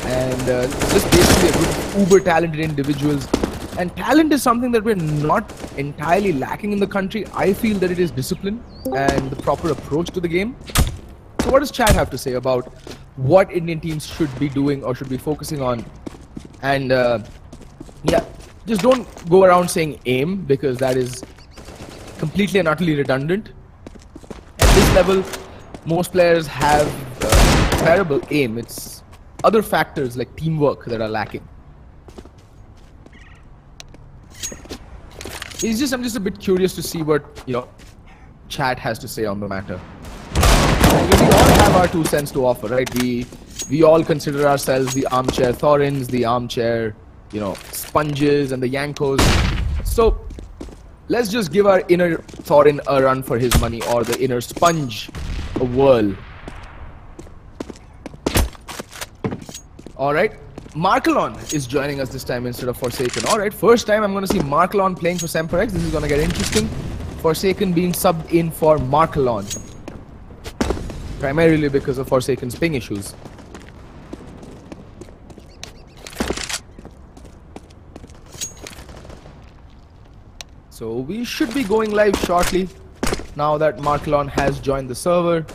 And it's just basically a group of uber talented individuals. And talent is something that we're not entirely lacking in the country. I feel that it is discipline and the proper approach to the game. So what does chat have to say about what Indian teams should be doing or should be focusing on? And yeah, just don't go around saying aim, because that is completely and utterly redundant. At this level, most players have terrible aim. It's other factors like teamwork that are lacking. I'm just a bit curious to see what, you know, chat has to say on the matter. Because we all have our 2 cents to offer, right? We all consider ourselves the armchair Thorins, the armchair, you know, Sponges and the Yankos. So let's just give our inner Thorin a run for his money, or the inner Sponge a whirl. Alright, Markelon is joining us this time instead of Forsaken. Alright, first time I'm going to see Markelon playing for Semperx. This is going to get interesting. Forsaken being subbed in for Markelon, primarily because of Forsaken's ping issues. So we should be going live shortly, now that Markelon has joined the server.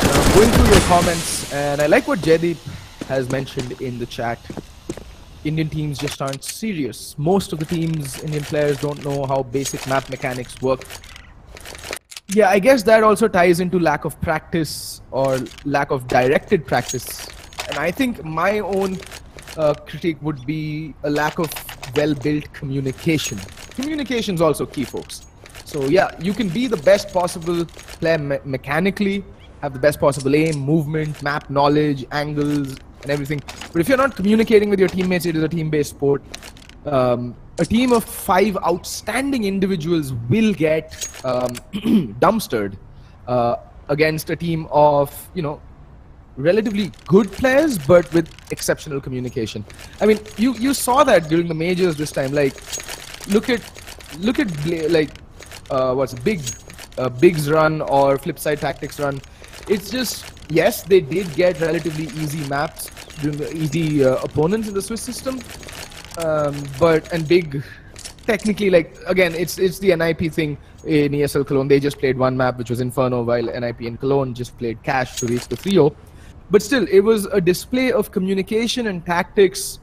Now, going through your comments, and I like what Jaideep has mentioned in the chat. Indian teams just aren't serious. Most of the teams, Indian players, don't know how basic map mechanics work. Yeah, I guess that also ties into lack of practice or lack of directed practice. And I think my own critique would be a lack of well-built communication. Communication is also key, folks. So yeah, you can be the best possible player mechanically, have the best possible aim, movement, map knowledge, angles, and everything. But if you're not communicating with your teammates, it is a team-based sport. A team of 5 outstanding individuals will get dumpstered against a team of, you know, relatively good players, but with exceptional communication. I mean, you saw that during the majors this time. Like, look at what's Big's run or Flipside Tactics run. It's just, yes, they did get relatively easy maps, easy opponents in the Swiss system. And Big, technically, like, again, it's the NIP thing in ESL Cologne. They just played one map, which was Inferno, while NIP in Cologne just played Cash to reach the 3-0. But still, it was a display of communication and tactics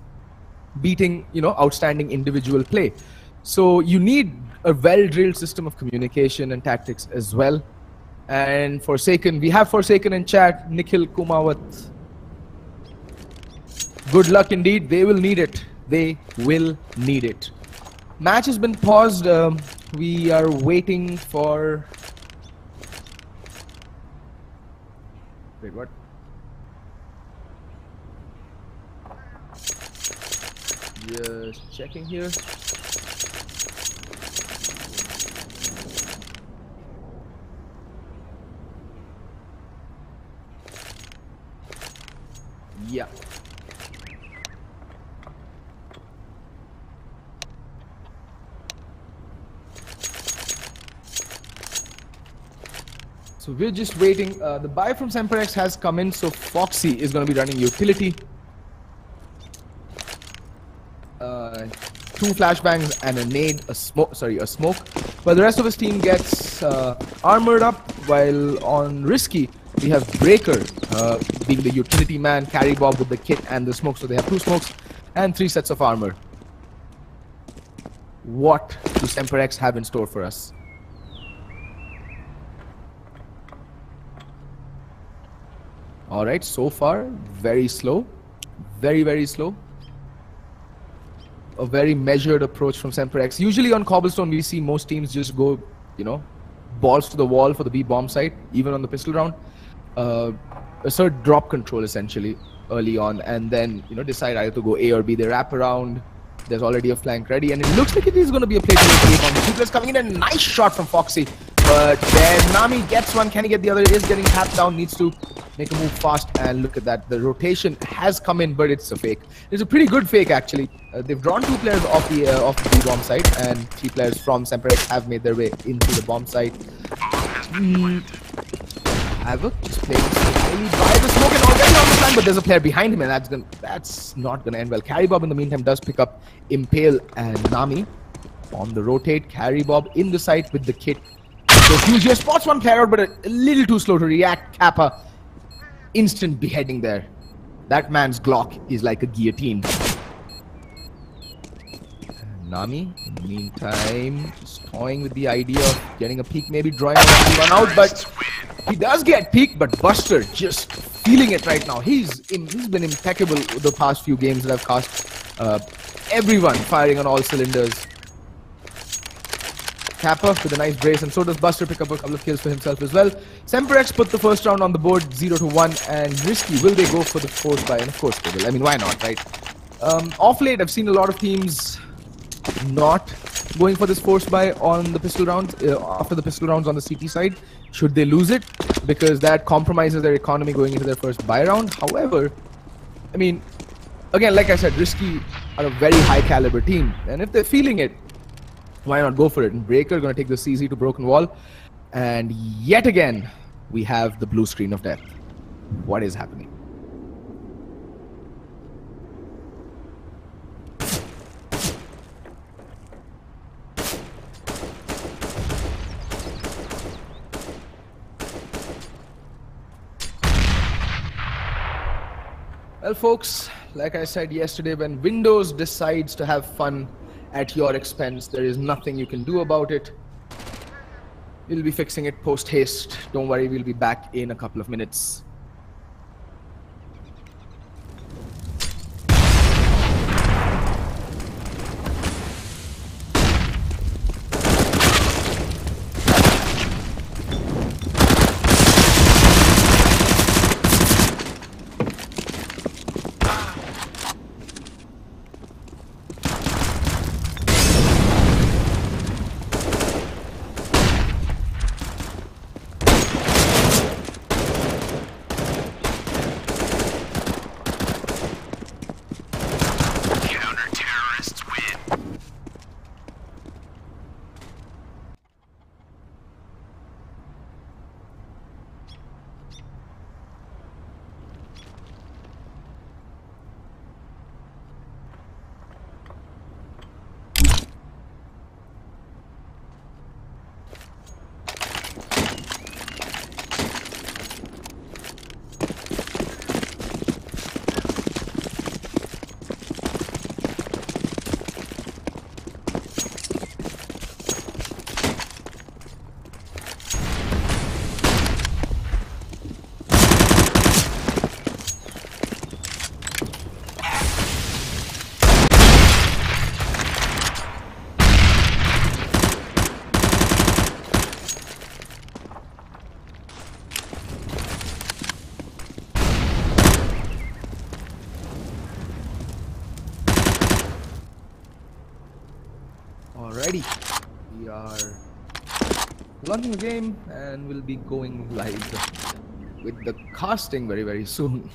beating, you know, outstanding individual play. So you need a well-drilled system of communication and tactics as well. And Forsaken, we have Forsaken in chat, Nikhil Kumawat. Good luck indeed. They will need it. They will need it. Match has been paused. We are waiting for... Wait, what? Just checking here. Yeah. So we're just waiting. The buy from Semperx has come in, so Foxy is going to be running utility. 2 flashbangs and a nade, a smoke. But the rest of his team gets armored up, while on Risky, we have Breaker being the utility man, Carry Bob with the kit and the smoke. So they have 2 smokes and 3 sets of armor. What do Semperx have in store for us? Alright, so far, very slow. Very slow. A very measured approach from Semperx. Usually on Cobblestone, we see most teams just go, you know, balls to the wall for the B bomb site, even on the pistol round. Assert drop control essentially early on, and then, you know, decide either to go A or B. They wrap around. There's already a flank ready, and it looks like it is going to be a play to game on the 2 players coming in. A nice shot from Foxy, but then Nami gets one. Can he get the other? It is getting tapped down. Needs to make a move fast, and look at that. The rotation has come in, but it's a fake. It's a pretty good fake actually. They've drawn 2 players off the bomb site, and 3 players from Semperx have made their way into the bomb site. Havoc just playing slightly by the smoke and already on the plan, but there's a player behind him, and that's not gonna end well. Carry Bob in the meantime does pick up Impale and Nami on the rotate. Carry Bob in the site with the kit. So Fugia spots one player out, but a little too slow to react. Kappa, instant beheading there. That man's Glock is like a guillotine. Nami, in the meantime, just toying with the idea of getting a peek, maybe drawing one out, but he does get peek, but Buster just feeling it right now. He's been impeccable the past few games that I've cast. Everyone firing on all cylinders. Kappa with a nice brace, and so does Buster pick up a couple of kills for himself as well. Semperx put the first round on the board, 0-1, and Risky, will they go for the force buy? And of course they will. I mean, why not, right? Off late, I've seen a lot of teams not going for this force buy on the pistol rounds, after the pistol rounds on the CT side, should they lose it, because that compromises their economy going into their first buy round. However, I mean, again, like I said, Risky are a very high caliber team, and if they're feeling it, why not go for it? And Breaker going to take the CZ to Broken Wall, and yet again we have the blue screen of death. What is happening? Well, folks, like I said yesterday, when Windows decides to have fun at your expense, there is nothing you can do about it. We'll be fixing it post-haste. Don't worry, we'll be back in a couple of minutes. Alrighty, we are launching the game and we'll be going live with the casting very soon.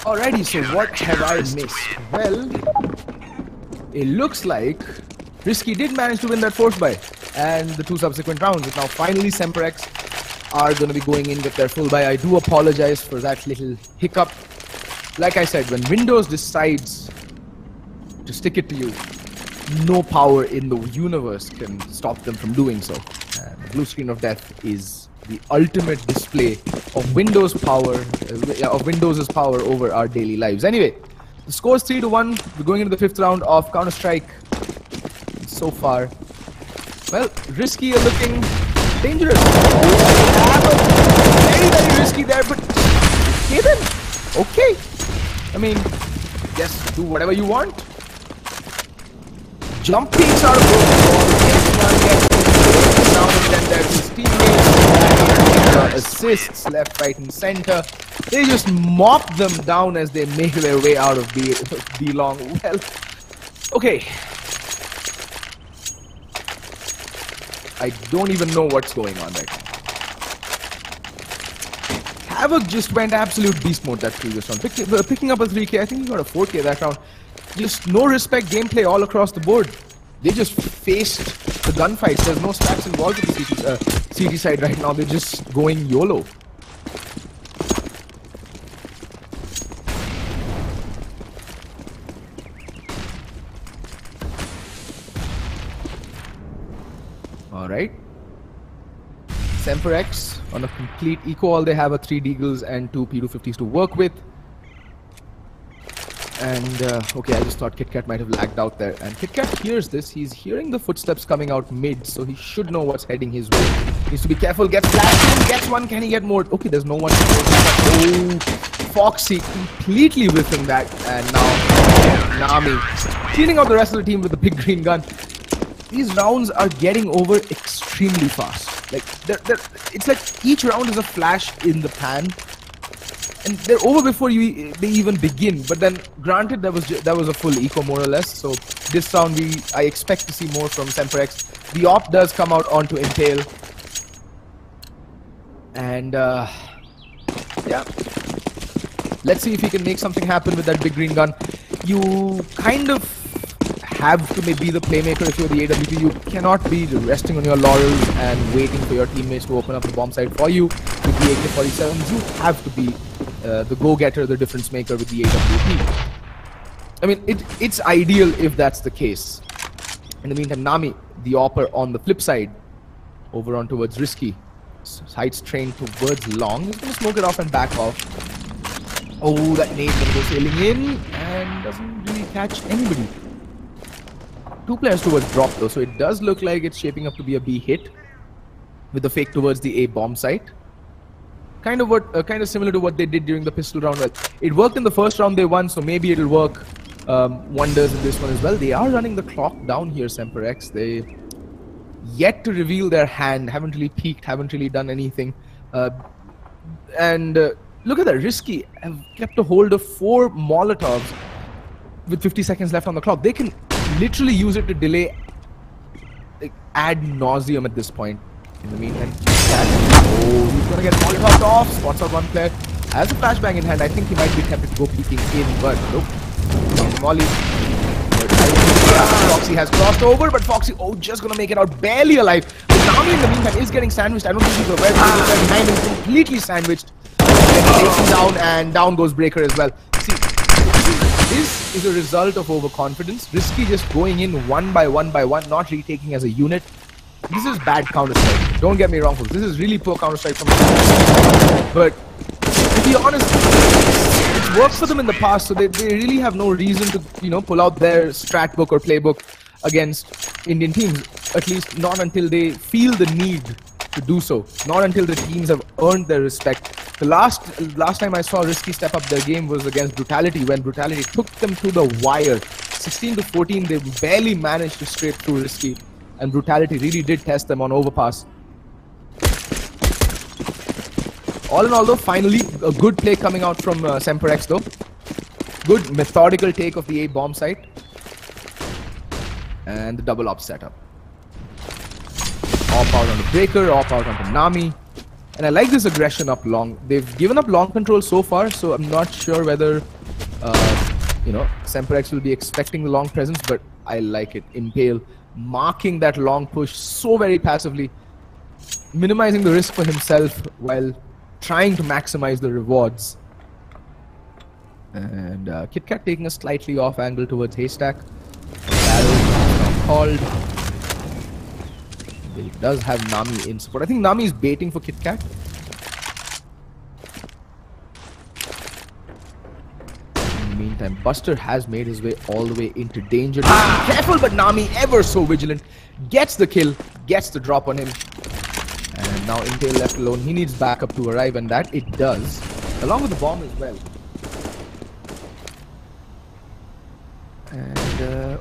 Alrighty, so what have I missed? Well, it looks like Risky did manage to win that fourth buy and the two subsequent rounds. Now finally Semperx are going to be going in with their full buy. I do apologize for that little hiccup. Like I said, when Windows decides to stick it to you, no power in the universe can stop them from doing so. And the blue screen of death is the ultimate display of Windows' power, over our daily lives. Anyway, the score is 3-1. We're going into the fifth round of Counter-Strike. So far, well, Risky are looking dangerous. Very risky there, but okay then. Okay. I mean, just do whatever you want. Jump peaks are good. Now and then there's his teammates, assists left, right, and center. They just mop them down as they make their way out of B-long. Well, okay. I don't even know what's going on right now. Havoc just went absolute beast mode that previous round. Picking up a 3K, I think he got a 4K that round. Just no respect gameplay all across the board. They just faced the gunfights. There's no stacks involved with the CT side right now. They're just going YOLO. Alright. Semperx on a complete eco. All they have are 3 Deagles and 2 P250s to work with. And okay, I just thought KitKat might have lagged out there. And KitKat hears this. He's hearing the footsteps coming out mid, so he should know what's heading his way. Needs to be careful. Gets flashed in, gets one. Can he get more? Okay, there's no one. Oh, Foxy completely whiffing that. And now Nami cleaning out the rest of the team with the big green gun. These rounds are getting over extremely fast. Like it's like each round is a flash in the pan. And they're over before they even begin. But then, granted, that was a full eco more or less. So this round, I expect to see more from Semperx. The op does come out onto Impale, and yeah, let's see if he can make something happen with that big green gun. You kind of have to be the playmaker if you're the AWP. You cannot be resting on your laurels and waiting for your teammates to open up the bomb site for you with the AK-47s. You have to be the go-getter, the difference maker with the AWP. I mean, it's ideal if that's the case. In the meantime, Nami, the opper on the flip side, over on towards Risky. Sights trained towards long. He's going to smoke it off and back off. Oh, that nade's going to go sailing in and doesn't really catch anybody. 2 players towards drop though, so it does look like it's shaping up to be a B hit with the fake towards the A bomb site. Kind of similar to what they did during the pistol round. Well, it worked in the first round they won, so maybe it'll work wonders in this one as well. They are running the clock down here, Semperx. They yet to reveal their hand, haven't really peeked, haven't really done anything. Look at that, Risky have kept a hold of 4 Molotovs with 50 seconds left on the clock. They can literally use it to delay like, ad nauseum at this point. In the meantime, oh, he's gonna get Molotoved off, spots out one player. Has a flashbang in hand. I think he might be tempted to go peeking in, but nope. Molly. Foxy has crossed over, but Foxy, just gonna make it out barely alive. Nami in the meantime is getting sandwiched. I don't think he's aware behind him, completely sandwiched. Takes him down, and down goes Breaker as well. See, this is a result of overconfidence. Risky just going in one by one, not retaking as a unit. This is bad Counter-Strike. Don't get me wrong, folks. This is really poor Counter-Strike from But to be honest, it's worked for them in the past, so they really have no reason to, pull out their strat book or playbook against Indian teams. At least not until they feel the need to do so. Not until the teams have earned their respect. The last time I saw Risky step up their game was against Brutality, when Brutality took them to the wire. 16-14, they barely managed to scrape through Risky. And Brutality really did test them on overpass. All in all though, finally a good play coming out from Semperx though. Good methodical take of the A bomb site. And the double op setup. Op out on the Breaker, op out onto Nami. And I like this aggression up long. They've given up long control so far, so I'm not sure whether Semperx will be expecting the long presence, but I like it. Impale marking that long push so very passively, minimizing the risk for himself while trying to maximize the rewards. And KitKat taking a slightly off angle towards Haystack. Barrel called. He does have Nami in support. I think Nami is baiting for KitKat. In the meantime, Buster has made his way all the way into danger. Careful, but Nami, ever so vigilant, gets the kill, gets the drop on him. And now Impale left alone. He needs backup to arrive, and that it does, along with the bomb as well. And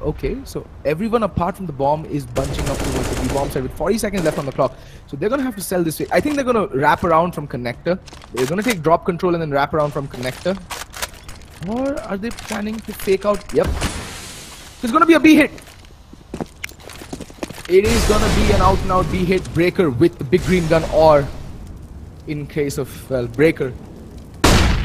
okay, so everyone apart from the bomb is bunching up towards the B-bomb side with 40 seconds left on the clock. So they're going to have to sell this way. I think they're going to wrap around from connector. They're going to take drop control and then wrap around from connector. Or are they planning to fake out? Yep. It's going to be a B hit. It is going to be an out-and-out B hit. Breaker with the big green gun, or in case of, well, Breaker,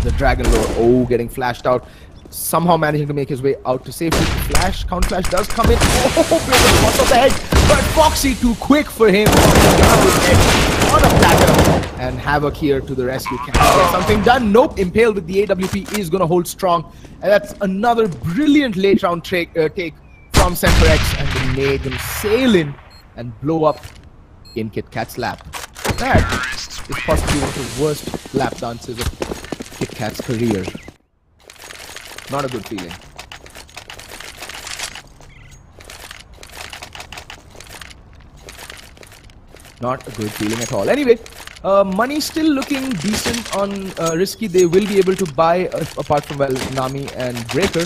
the Dragon Lore, getting flashed out. Somehow managing to make his way out to safety. Flash, counter flash does come in. Breaker spots off the head, but Foxy too quick for him. On a platter, and Havoc here to the rescue. Can get something done? Nope. Impale with the AWP is going to hold strong, and that's another brilliant late round take from Semperx, and they made them sail in and blow up in KitKat's lap. That is possibly one of the worst lap dances of KitKat's career. Not a good feeling. Not a good feeling at all. Anyway, money still looking decent on Risky. They will be able to buy, apart from, well, Nami and Breaker.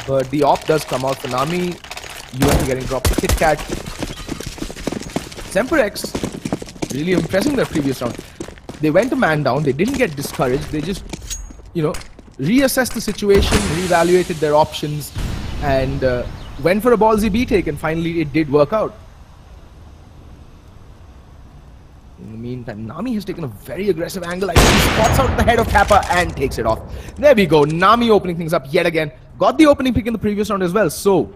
But the op does come out for Nami. UNT getting dropped to KitKat. Semperx really impressing their previous round. They went to man down. They didn't get discouraged. They just, reassessed the situation, reevaluated their options, and went for a ballsy B take, and finally it did work out. In the meantime, Nami has taken a very aggressive angle. I think he spots out the head of Kappa and takes it off. There we go. Nami opening things up yet again. Got the opening pick in the previous round as well. So,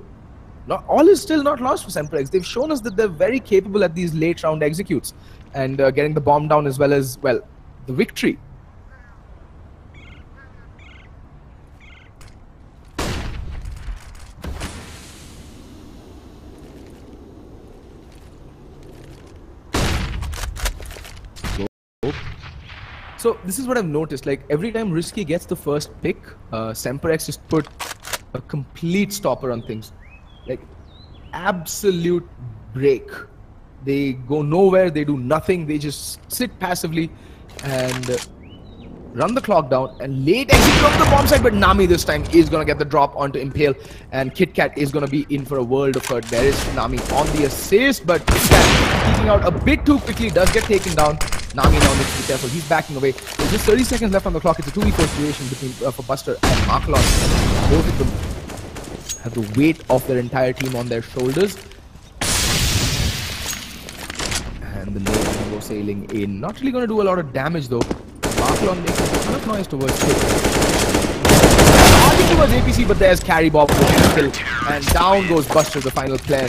all is still not lost for Semperx. They've shown us that they're very capable at these late round executes, and getting the bomb down as well as, well, the victory. So this is what I've noticed, like every time Risky gets the first pick, Semperx just put a complete stopper on things. Like absolute break. They go nowhere, they do nothing, they just sit passively and run the clock down, and late execute on the bomb side, but Nami this time is going to get the drop onto Impale, and KitKat is going to be in for a world of hurt. There is Nami on the assist, but KitKat peeking out a bit too quickly, does get taken down. Nami now needs to be careful, he's backing away. There's just 30 seconds left on the clock. It's a 2v4 situation between for Buster and Marklon. Both of them have the weight of their entire team on their shoulders. And the nade can go sailing in. Not really going to do a lot of damage though. Marklon makes a ton of noise towards Kit. Targeting towards APC, but there's Carry Bob for the kill. And down goes Buster, the final player.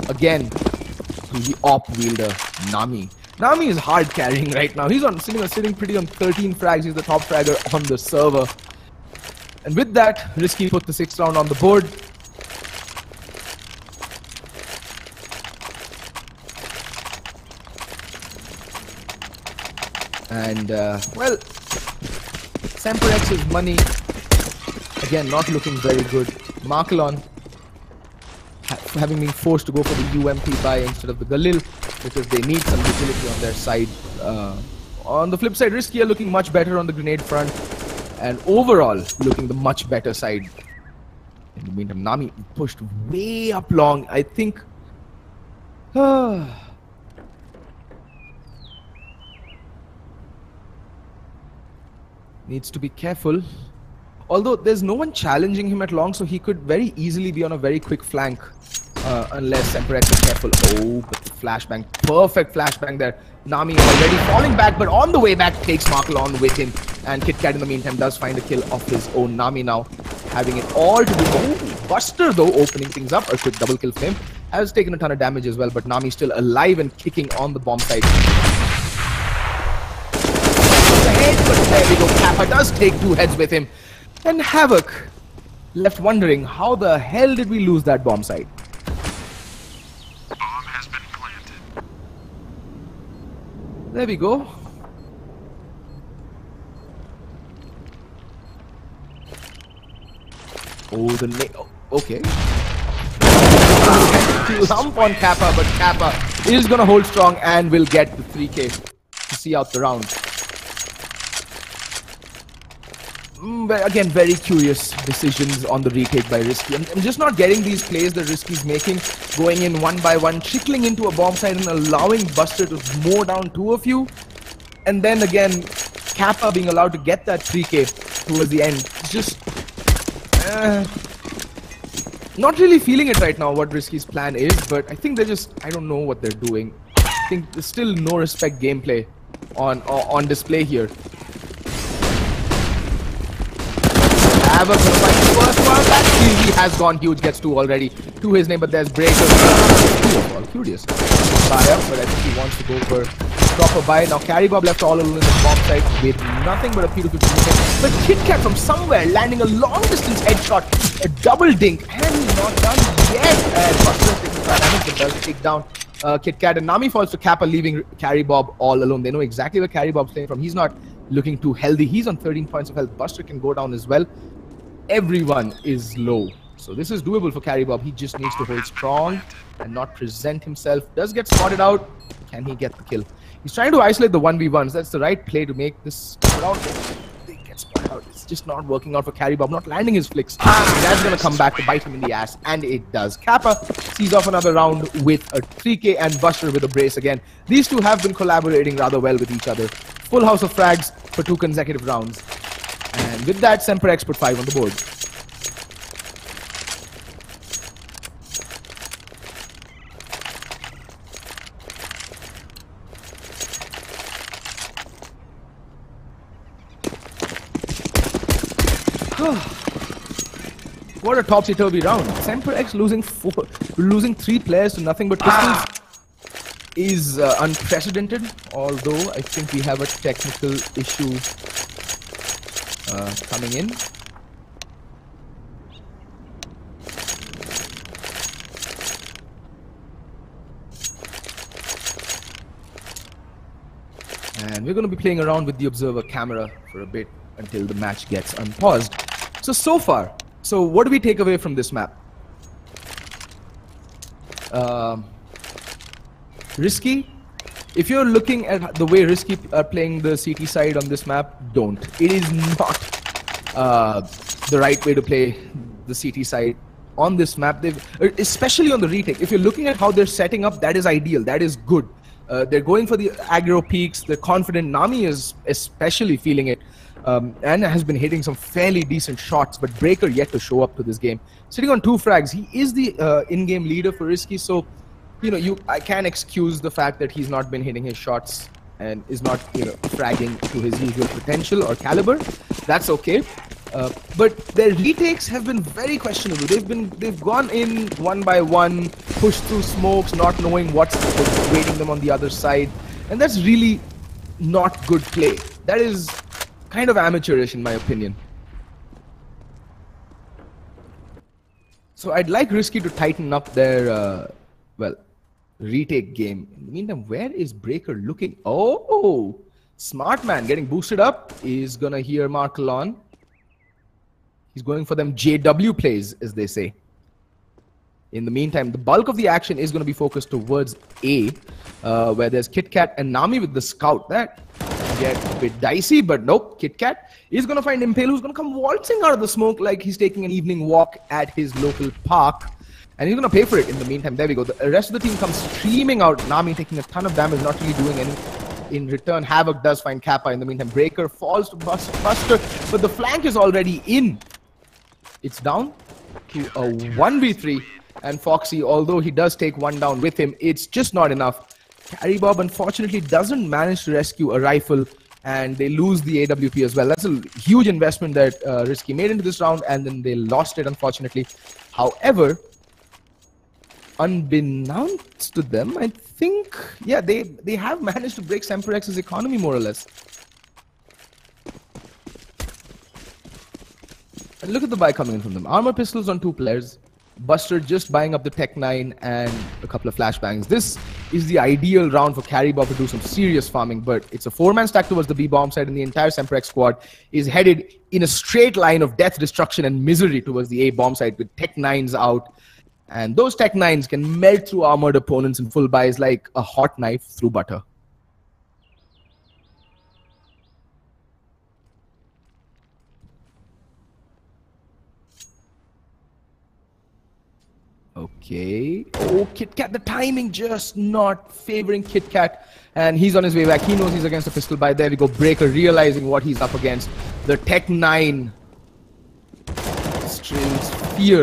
Again, to the op wielder, Nami. Nami is hard carrying right now. He's sitting pretty on 13 frags. He's the top fragger on the server. And with that, Risky put the 6th round on the board. And, well, Semperx's money, again, not looking very good. Marklon, having been forced to go for the UMP buy instead of the Galil, because they need some utility on their side. On the flip side, Risky are looking much better on the grenade front, and overall, looking the much better side. In the meantime, Nami pushed way up long, I think. Needs to be careful. Although there's no one challenging him at long, so he could very easily be on a very quick flank. Unless Semperx is careful. Oh, but the flashbang. Perfect flashbang there. Nami already falling back, but on the way back takes Marklon with him. And KitKat in the meantime does find a kill of his own. Nami now having it all to do. Oh, Buster though opening things up. A quick double kill for him. Has taken a ton of damage as well, but Nami still alive and kicking on the bomb side. But there we go, Kappa does take 2 heads with him. And Havoc left wondering, how the hell did we lose that bomb site? Bomb has been planted. There we go. Oh, the okay. Lump on Kappa, but Kappa is gonna hold strong and will get the 3K to see out the round. But again, very curious decisions on the retake by Risky. I'm just not getting these plays that Risky's making, going in one by one, trickling into a bomb site and allowing Buster to mow down 2 of you. And then again, Kappa being allowed to get that 3K towards the end. It's just... not really feeling it right now, what Risky's plan is, but I think they're just... I don't know what they're doing. I think there's still no respect gameplay on display here. Havoc gonna find the first one. That he has gone huge, gets 2 already to his name, but there's Breaker. Curious. Fire, but I think he wants to go for proper buy. Now Carry Bob left all alone in the bomb site with nothing but a P250 hit. But KitKat from somewhere landing a long distance headshot, a double dink, and he's not done yet. And Buster taking damage, but does take down KitKat, and Nami falls to Kappa, leaving Carry Bob all alone. They know exactly where Carry Bob's playing from. He's not looking too healthy. He's on 13 points of health. Buster can go down as well. Everyone is low. So this is doable for Carry Bob. He just needs to hold strong and not present himself. Does get spotted out. Can he get the kill? He's trying to isolate the 1v1s. That's the right play to make this round. They get spotted out. It's just not working out for Carry Bob. Not landing his flicks. That's going to come back to bite him in the ass. And it does. Kappa sees off another round with a 3K and Buster with a brace again. These two have been collaborating rather well with each other. Full house of frags for 2 consecutive rounds. And with that, Semperx put 5 on the board. What a topsy-turvy round. Semperx losing 3 players to nothing but pistols is unprecedented, although I think we have a technical issue coming in. And we're going to be playing around with the observer camera for a bit until the match gets unpaused. So far, so what do we take away from this map? Risky, if you're looking at the way Risky are playing the CT side on this map, don't. It is not the right way to play the CT side on this map. Especially on the retake. If you're looking at how they're setting up, that is ideal. That is good. They're going for the aggro peaks. They're confident. Nami is especially feeling it. And has been hitting some fairly decent shots, but Breaker yet to show up to this game. Sitting on 2 frags, he is the in-game leader for Risky, so I can excuse the fact that he's not been hitting his shots and is not fragging to his usual potential or caliber. That's okay. But their retakes have been very questionable. They've gone in one by one, pushed through smokes, not knowing what's waiting them on the other side, and that's really not good play. That is kind of amateurish in my opinion. So I'd like Risky to tighten up their retake game. In the meantime, where is Breaker looking? Oh, smart man getting boosted up. Is gonna hear Markle on. He's going for them JW plays, as they say. In the meantime, the bulk of the action is going to be focused towards A, where there's KitKat and Nami with the scout. That get a bit dicey, but nope. KitKat is going to find Impale, who's going to come waltzing out of the smoke like he's taking an evening walk at his local park. And he's going to pay for it in the meantime. There we go. The rest of the team comes streaming out. Nami taking a ton of damage, not really doing any. In return, Havoc does find Kappa. In the meantime, Breaker falls to Buster, but the flank is already in. It's down to a 1v3. And Foxy, although he does take one down with him, it's just not enough. Carrybob, unfortunately, doesn't manage to rescue a rifle, and they lose the AWP as well. That's a huge investment that Risky made into this round, and then they lost it, unfortunately. However, unbeknownst to them, I think, yeah, they have managed to break Semperx's economy, more or less. And look at the buy coming in from them. Armor pistols on 2 players. Buster just buying up the Tech 9 and a couple of flashbangs. This is the ideal round for Carrybob to do some serious farming, but it's a 4-man stack towards the B bomb side, and the entire Semperx squad is headed in a straight line of death, destruction, and misery towards the A bomb side with Tech 9s out. And those Tech 9s can melt through armored opponents in full buys like a hot knife through butter. Okay. Oh, KitKat, the timing just not favoring KitKat. And he's on his way back. He knows he's against a pistol buy. There we go. Breaker realizing what he's up against. The Tech 9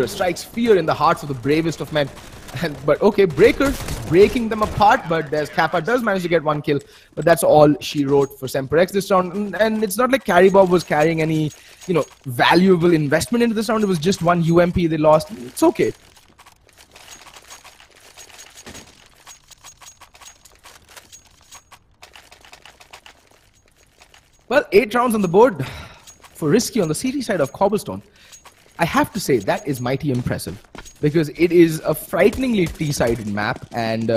strikes fear in the hearts of the bravest of men. But okay, Breaker breaking them apart, but there's Kappa does manage to get 1 kill. But that's all she wrote for Semperx this round. And it's not like Carrybob was carrying any, valuable investment into this round. It was just 1 UMP they lost. It's okay. Well, 8 rounds on the board for Risky on the CT side of Cobblestone. I have to say, that is mighty impressive, because it is a frighteningly T-sided map, and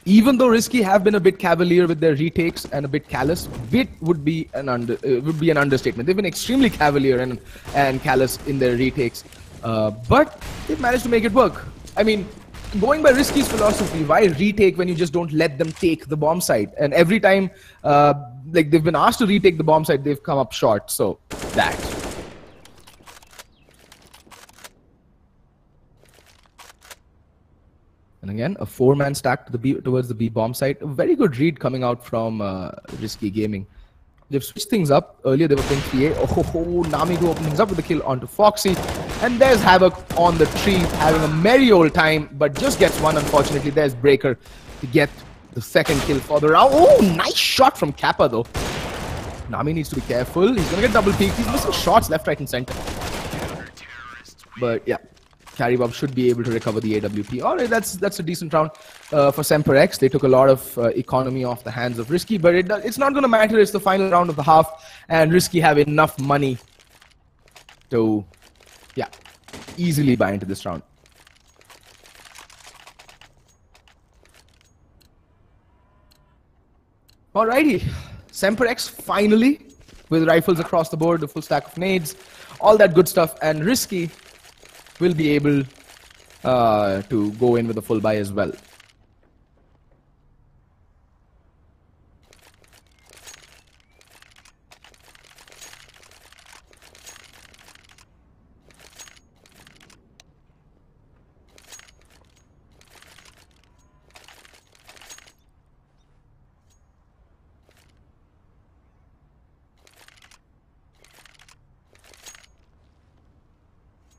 even though Risky have been a bit cavalier with their retakes and a bit callous, bit would be an understatement. They've been extremely cavalier and callous in their retakes, but they've managed to make it work. I mean, going by Risky's philosophy, why retake when you just don't let them take the bomb site? And every time they've been asked to retake the bomb site, they've come up short. So that. And again, a 4-man stack towards the B bomb site. A very good read coming out from Risky Gaming. They've switched things up. Earlier they were playing 3A. Oh, Nami to open things up with the kill onto Foxy. And there's Havoc on the tree having a merry old time, but just gets 1, unfortunately. There's Breaker to get the 2nd kill for the round. Oh, nice shot from Kappa though. Nami needs to be careful. He's going to get double peeked. He's missing shots left, right and center. But yeah, Carrybob should be able to recover the AWP. Alright, that's a decent round for Semperx. They took a lot of economy off the hands of Risky, but it's not going to matter. It's the final round of the half, and Risky have enough money to, yeah, easily buy into this round. Alrighty, Semperx finally with rifles across the board, the full stack of nades, all that good stuff, and Risky will be able to go in with a full buy as well.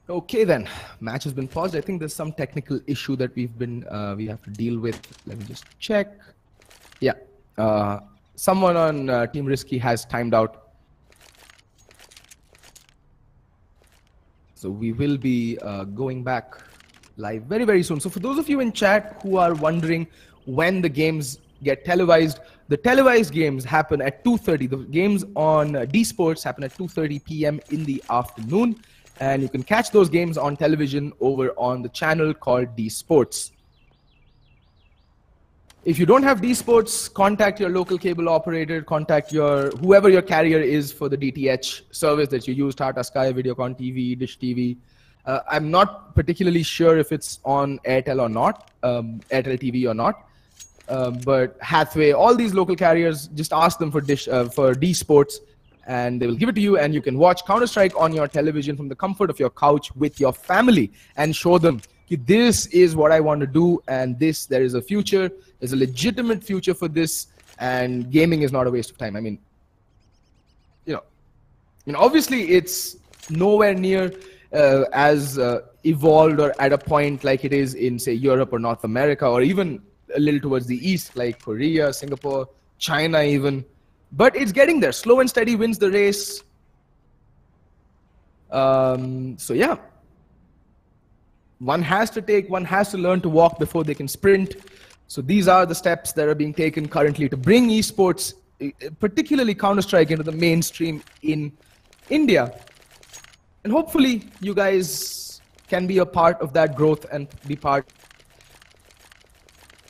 Okay then, match has been paused. I think there's some technical issue that we have to deal with. Let me just check. Yeah, someone on Team Risky has timed out. So we will be going back live very, very soon. So for those of you in chat who are wondering when the games get televised, the televised games happen at 2:30. The games on D Sports happen at 2:30 p.m. in the afternoon. And you can catch those games on television over on the channel called D Sports. If you don't have D Sports, contact your local cable operator, contact whoever your carrier is for the DTH service that you use, Tata Sky, Videocon TV, Dish TV. I'm not particularly sure if it's on Airtel or not, Airtel TV or not. But Hathway, all these local carriers, just ask them for D Sports, and they will give it to you, and you can watch Counter-Strike on your television from the comfort of your couch with your family and show them, this is what I want to do, and there is a future, there's a legitimate future for this, and gaming is not a waste of time. I mean, obviously it's nowhere near as evolved or at a point like it is in, say, Europe or North America, or even a little towards the east, like Korea, Singapore, China even. But it's getting there. Slow and steady wins the race. So yeah. One has to learn to walk before they can sprint. So these are the steps that are being taken currently to bring esports, particularly Counter-Strike, into the mainstream in India. And hopefully you guys can be a part of that growth and be part,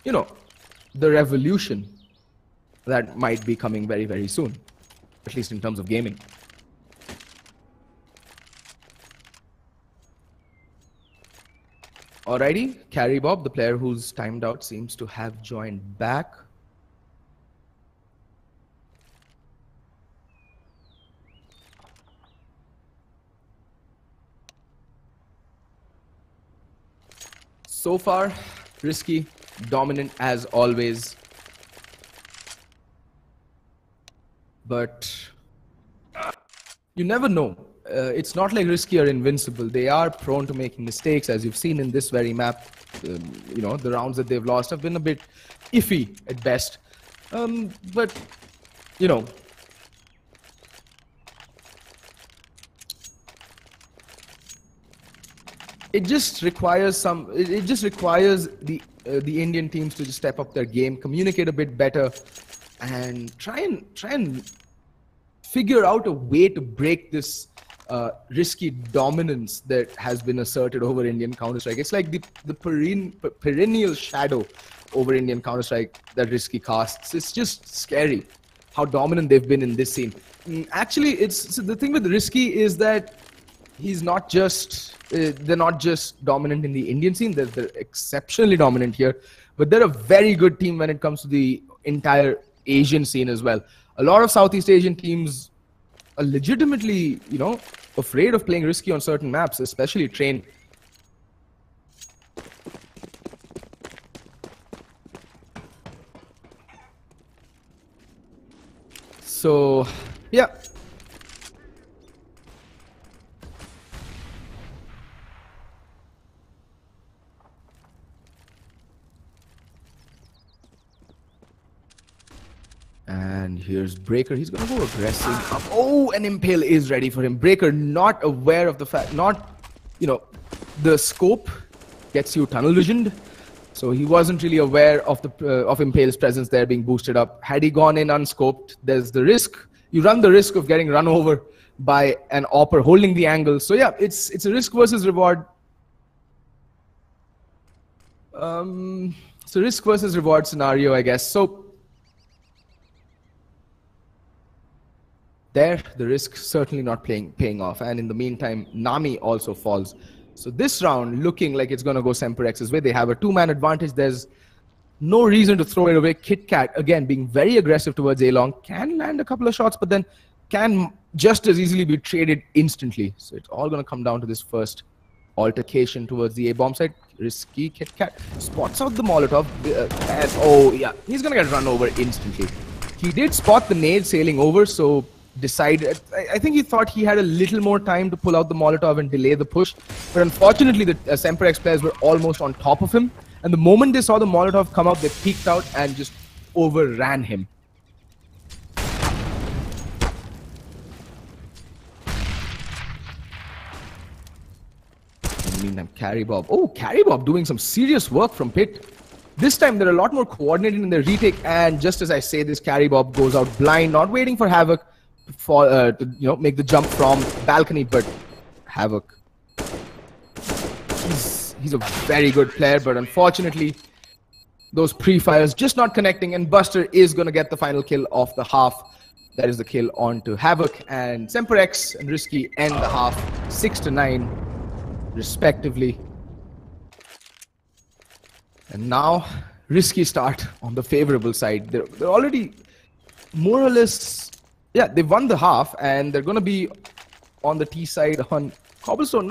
the revolution that might be coming very, very soon, at least in terms of gaming. Alrighty, Carry Bob, the player who's timed out, seems to have joined back. So far, Risky, dominant as always. But you never know. It's not like Risky are invincible. They are prone to making mistakes, as you've seen in this very map. The rounds that they've lost have been a bit iffy at best. But it just requires the Indian teams to just step up their game, communicate a bit better, and try and figure out a way to break this Risky dominance that has been asserted over Indian Counter-Strike. It's like the perennial shadow over Indian Counter-Strike that Risky casts. It's just scary how dominant they've been in this scene. Actually, the thing with Risky is that they're not just dominant in the Indian scene, they're exceptionally dominant here, but they're a very good team when it comes to the entire Asian scene as well. A lot of Southeast Asian teams are legitimately, afraid of playing Risky on certain maps, especially Train. So, yeah. And here's Breaker. He's going to go aggressive. Oh, an Impale is ready for him. Breaker not aware of the fact, the scope gets you tunnel visioned. So he wasn't really aware of of Impale's presence there being boosted up. Had he gone in unscoped, there's the risk. You run the risk of getting run over by an AWPer holding the angle. So yeah, it's a risk versus reward. It's a risk versus reward scenario, I guess. So there, the risk certainly not paying off. And in the meantime, Nami also falls. So this round looking like it's going to go Semperx's way. They have a 2-man advantage. There's no reason to throw it away. KitKat, again, being very aggressive towards A-Long. Can land a couple of shots, but then can just as easily be traded instantly. So it's all going to come down to this first altercation towards the A-bomb side. Risky. KitKat spots out the Molotov. Oh, yeah. He's going to get run over instantly. He did spot the nade sailing over, so decided, I think he thought he had a little more time to pull out the Molotov and delay the push. But unfortunately, the Semperx players were almost on top of him. And the moment they saw the Molotov come up, they peeked out and just overran him. In the meantime, Carrybob. Oh, Carrybob doing some serious work from pit. This time, they're a lot more coordinated in their retake. And just as I say this, Carrybob goes out blind, not waiting for Havoc to make the jump from balcony, but Havoc. He's a very good player, but unfortunately, those pre-fires just not connecting, and Buster is going to get the final kill of the half. That is the kill onto Havoc, and Semperx and Risky end the half 6-9, respectively. And now, Risky start on the favorable side. They're already more or less, yeah, they've won the half, and they're going to be on the T side on Cobblestone.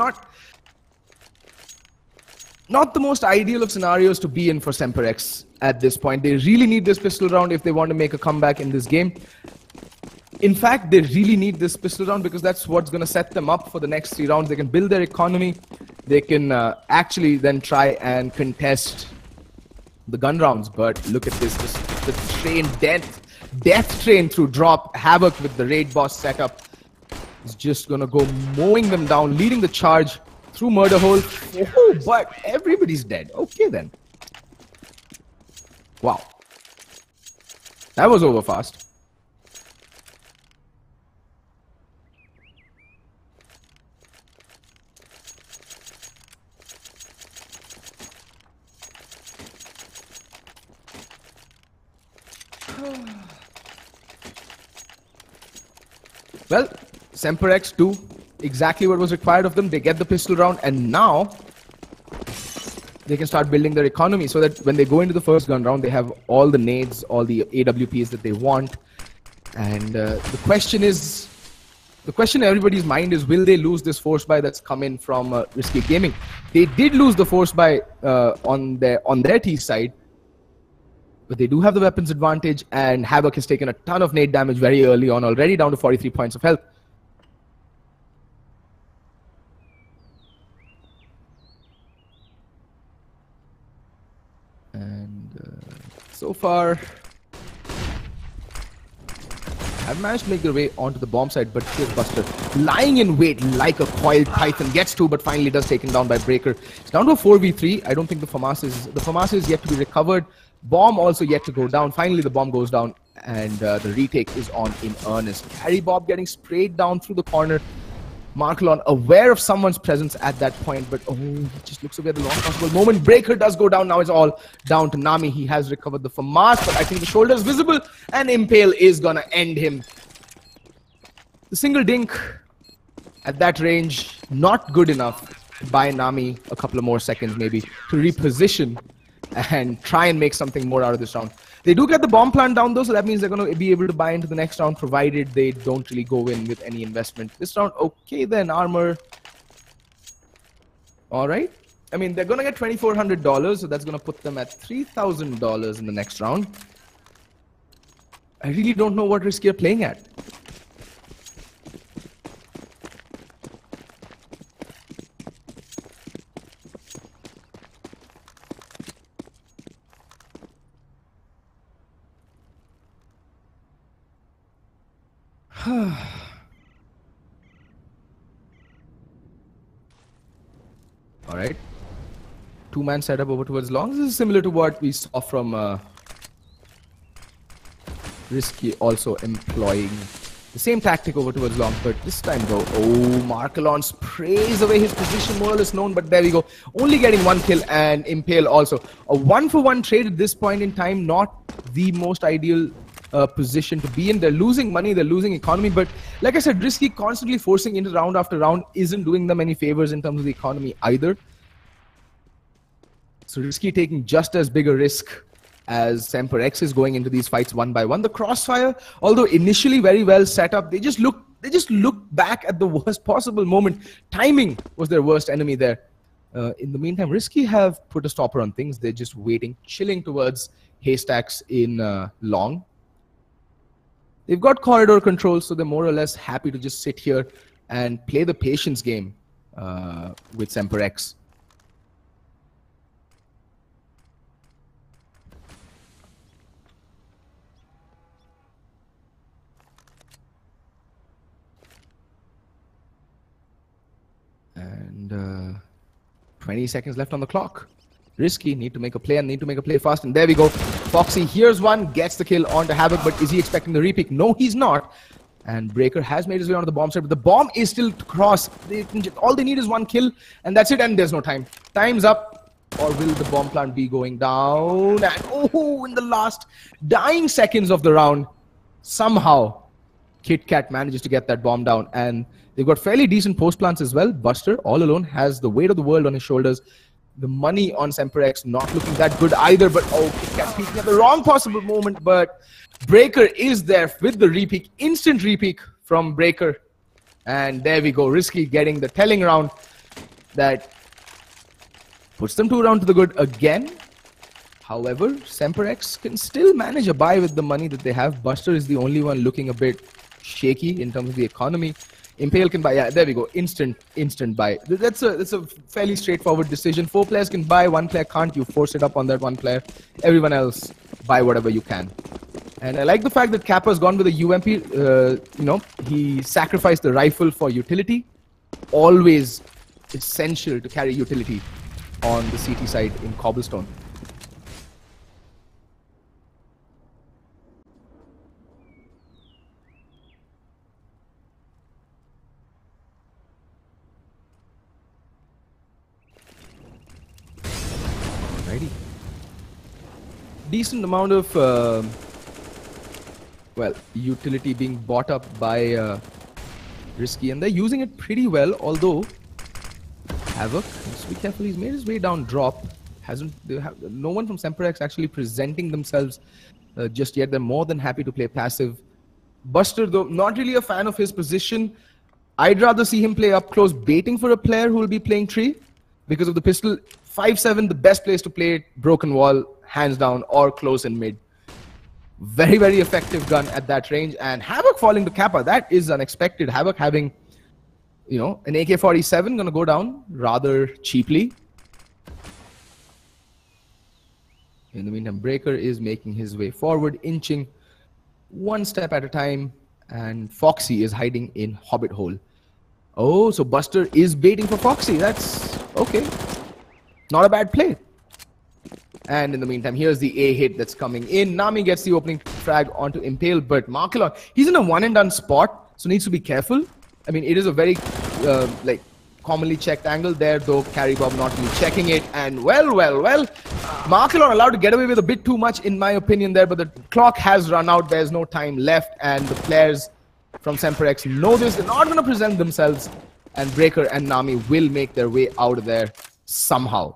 Not the most ideal of scenarios to be in for Semperx at this point. They really need this pistol round if they want to make a comeback in this game. In fact, they really need this pistol round because that's what's going to set them up for the next 3 rounds. They can build their economy. They can actually then try and contest the gun rounds. But look at this. The train, death train through drop. Havoc with the raid boss setup is just going to go mowing them down, leading the charge through murder hole. Oh, but everybody's dead. Okay then. Wow. That was over fast. Well, Semperx do exactly what was required of them. They get the pistol round, and now they can start building their economy so that when they go into the first gun round, they have all the nades, all the AWPs that they want. And the question in everybody's mind is, will they lose this force buy that's come in from Risky Gaming? They did lose the force buy on their T side, but they do have the weapons advantage, and Havoc has taken a ton of nade damage very early on, already down to 43 points of health. And so far, I've managed to make their way onto the bomb side, but here's Buster lying in wait like a coiled python. Gets to, but finally does taken down by Breaker. It's down to a 4v3. I don't think the FAMAS is yet to be recovered. Bomb also yet to go down. Finally, the bomb goes down, and the retake is on in earnest. Carrybob getting sprayed down through the corner. Marklon aware of someone's presence at that point, but he just looks away at the last possible moment. Breaker does go down. Now it's all down to Nami. He has recovered the FAMAS, but I think the shoulder is visible, and Impale is gonna end him. The single dink at that range, not good enough to buy Nami a couple of more seconds maybe to reposition and try and make something more out of this round. They do get the bomb plant down though, so that means they're going to be able to buy into the next round, provided they don't really go in with any investment. This round, okay then, armor. Alright. I mean, they're going to get $2,400, so that's going to put them at $3,000 in the next round. I really don't know what Risky are playing at. Alright. 2-man setup over towards long. This is similar to what we saw from Risky also employing the same tactic over towards long, but this time though, Markelon sprays away his position, more or less known, but there we go. Only getting 1 kill, and Impale also. A 1-for-1 trade at this point in time, not the most ideal position to be in. They're losing money, they're losing economy, but like I said, Risky constantly forcing into round after round isn't doing them any favors in terms of the economy either. So Risky taking just as big a risk as Semperx is going into these fights one by one. The crossfire, although initially very well set up, they just look back at the worst possible moment. Timing was their worst enemy there. In the meantime, Risky have put a stopper on things. They're just waiting, chilling towards haystacks in long. They've got corridor control, so they're more or less happy to just sit here and play the patience game with Semperx. And 20 seconds left on the clock. Risky need to make a play and need to make a play fast. And there we go. Foxy, here's one, gets the kill onto Havoc, but is he expecting the repick? No, he's not. And Breaker has made his way onto the bomb site, but the bomb is still to cross. All they need is one kill, and that's it, and there's no time. Time's up, or will the bomb plant be going down? And oh, in the last dying seconds of the round, somehow Kit Kat manages to get that bomb down, and they've got fairly decent post plants as well. Buster, all alone, has the weight of the world on his shoulders. The money on Semperx not looking that good either, but oh, Kit Kat peeking at the wrong possible moment, but Breaker is there with the repeat, instant repeat from Breaker. And there we go, Risky getting the telling round that puts them 2 round to the good again. However, Semperx can still manage a buy with the money that they have. Buster is the only one looking a bit shaky in terms of the economy. Impale can buy, yeah, there we go, instant buy. That's a fairly straightforward decision. 4 players can buy, 1 player can't. You force it up on that 1 player. Everyone else, buy whatever you can. And I like the fact that Kappa's gone with a UMP. You know, he sacrificed the rifle for utility. Always essential to carry utility on the CT side in Cobblestone. Alrighty. Decent amount of well, utility being bought up by Risky, and they're using it pretty well, although Havoc, just be careful, he's made his way down drop. No one from Semperx actually presenting themselves just yet. They're more than happy to play passive. Buster, though, not really a fan of his position. I'd rather see him play up close, baiting for a player who will be playing tree because of the pistol. 5-7, the best place to play it, broken wall, hands down, or close and mid. Very, very effective gun at that range. And Havoc falling to Kappa, that is unexpected. Havoc having, you know, an AK-47 gonna go down rather cheaply. In the meantime, Breaker is making his way forward, inching 1 step at a time. And Foxy is hiding in Hobbit Hole. Oh, so Buster is baiting for Foxy. That's okay. Not a bad play. And in the meantime, here's the A hit that's coming in. Nami gets the opening frag onto Impale, but Markelon, he's in a one and done spot, so needs to be careful. I mean, it is a very like commonly checked angle there, though Carry Bob not really checking it. And well, Markelon allowed to get away with a bit too much, in my opinion, there, but the clock has run out. There's no time left, and the players from Semperx know this. They're not going to present themselves, and Breaker and Nami will make their way out of there somehow.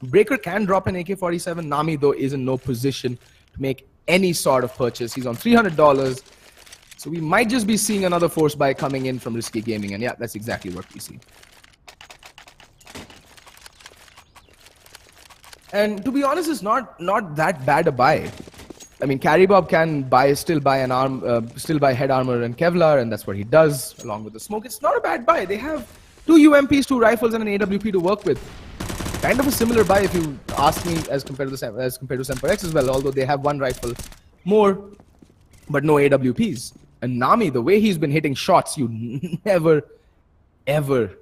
Breaker can drop an AK-47. Nami, though, is in no position to make any sort of purchase. He's on $300. So we might just be seeing another force buy coming in from Risky Gaming. And yeah, that's exactly what we see. And to be honest, it's not that bad a buy. I mean, Carry Bob can still buy head armor and Kevlar, and that's what he does, along with the smoke. It's not a bad buy. They have 2 UMPs, 2 rifles, and an AWP to work with. Kind of a similar buy, if you ask me, as compared to Semperx as well, although they have 1 rifle more, but no AWPs. And Nami, the way he's been hitting shots, you never, ever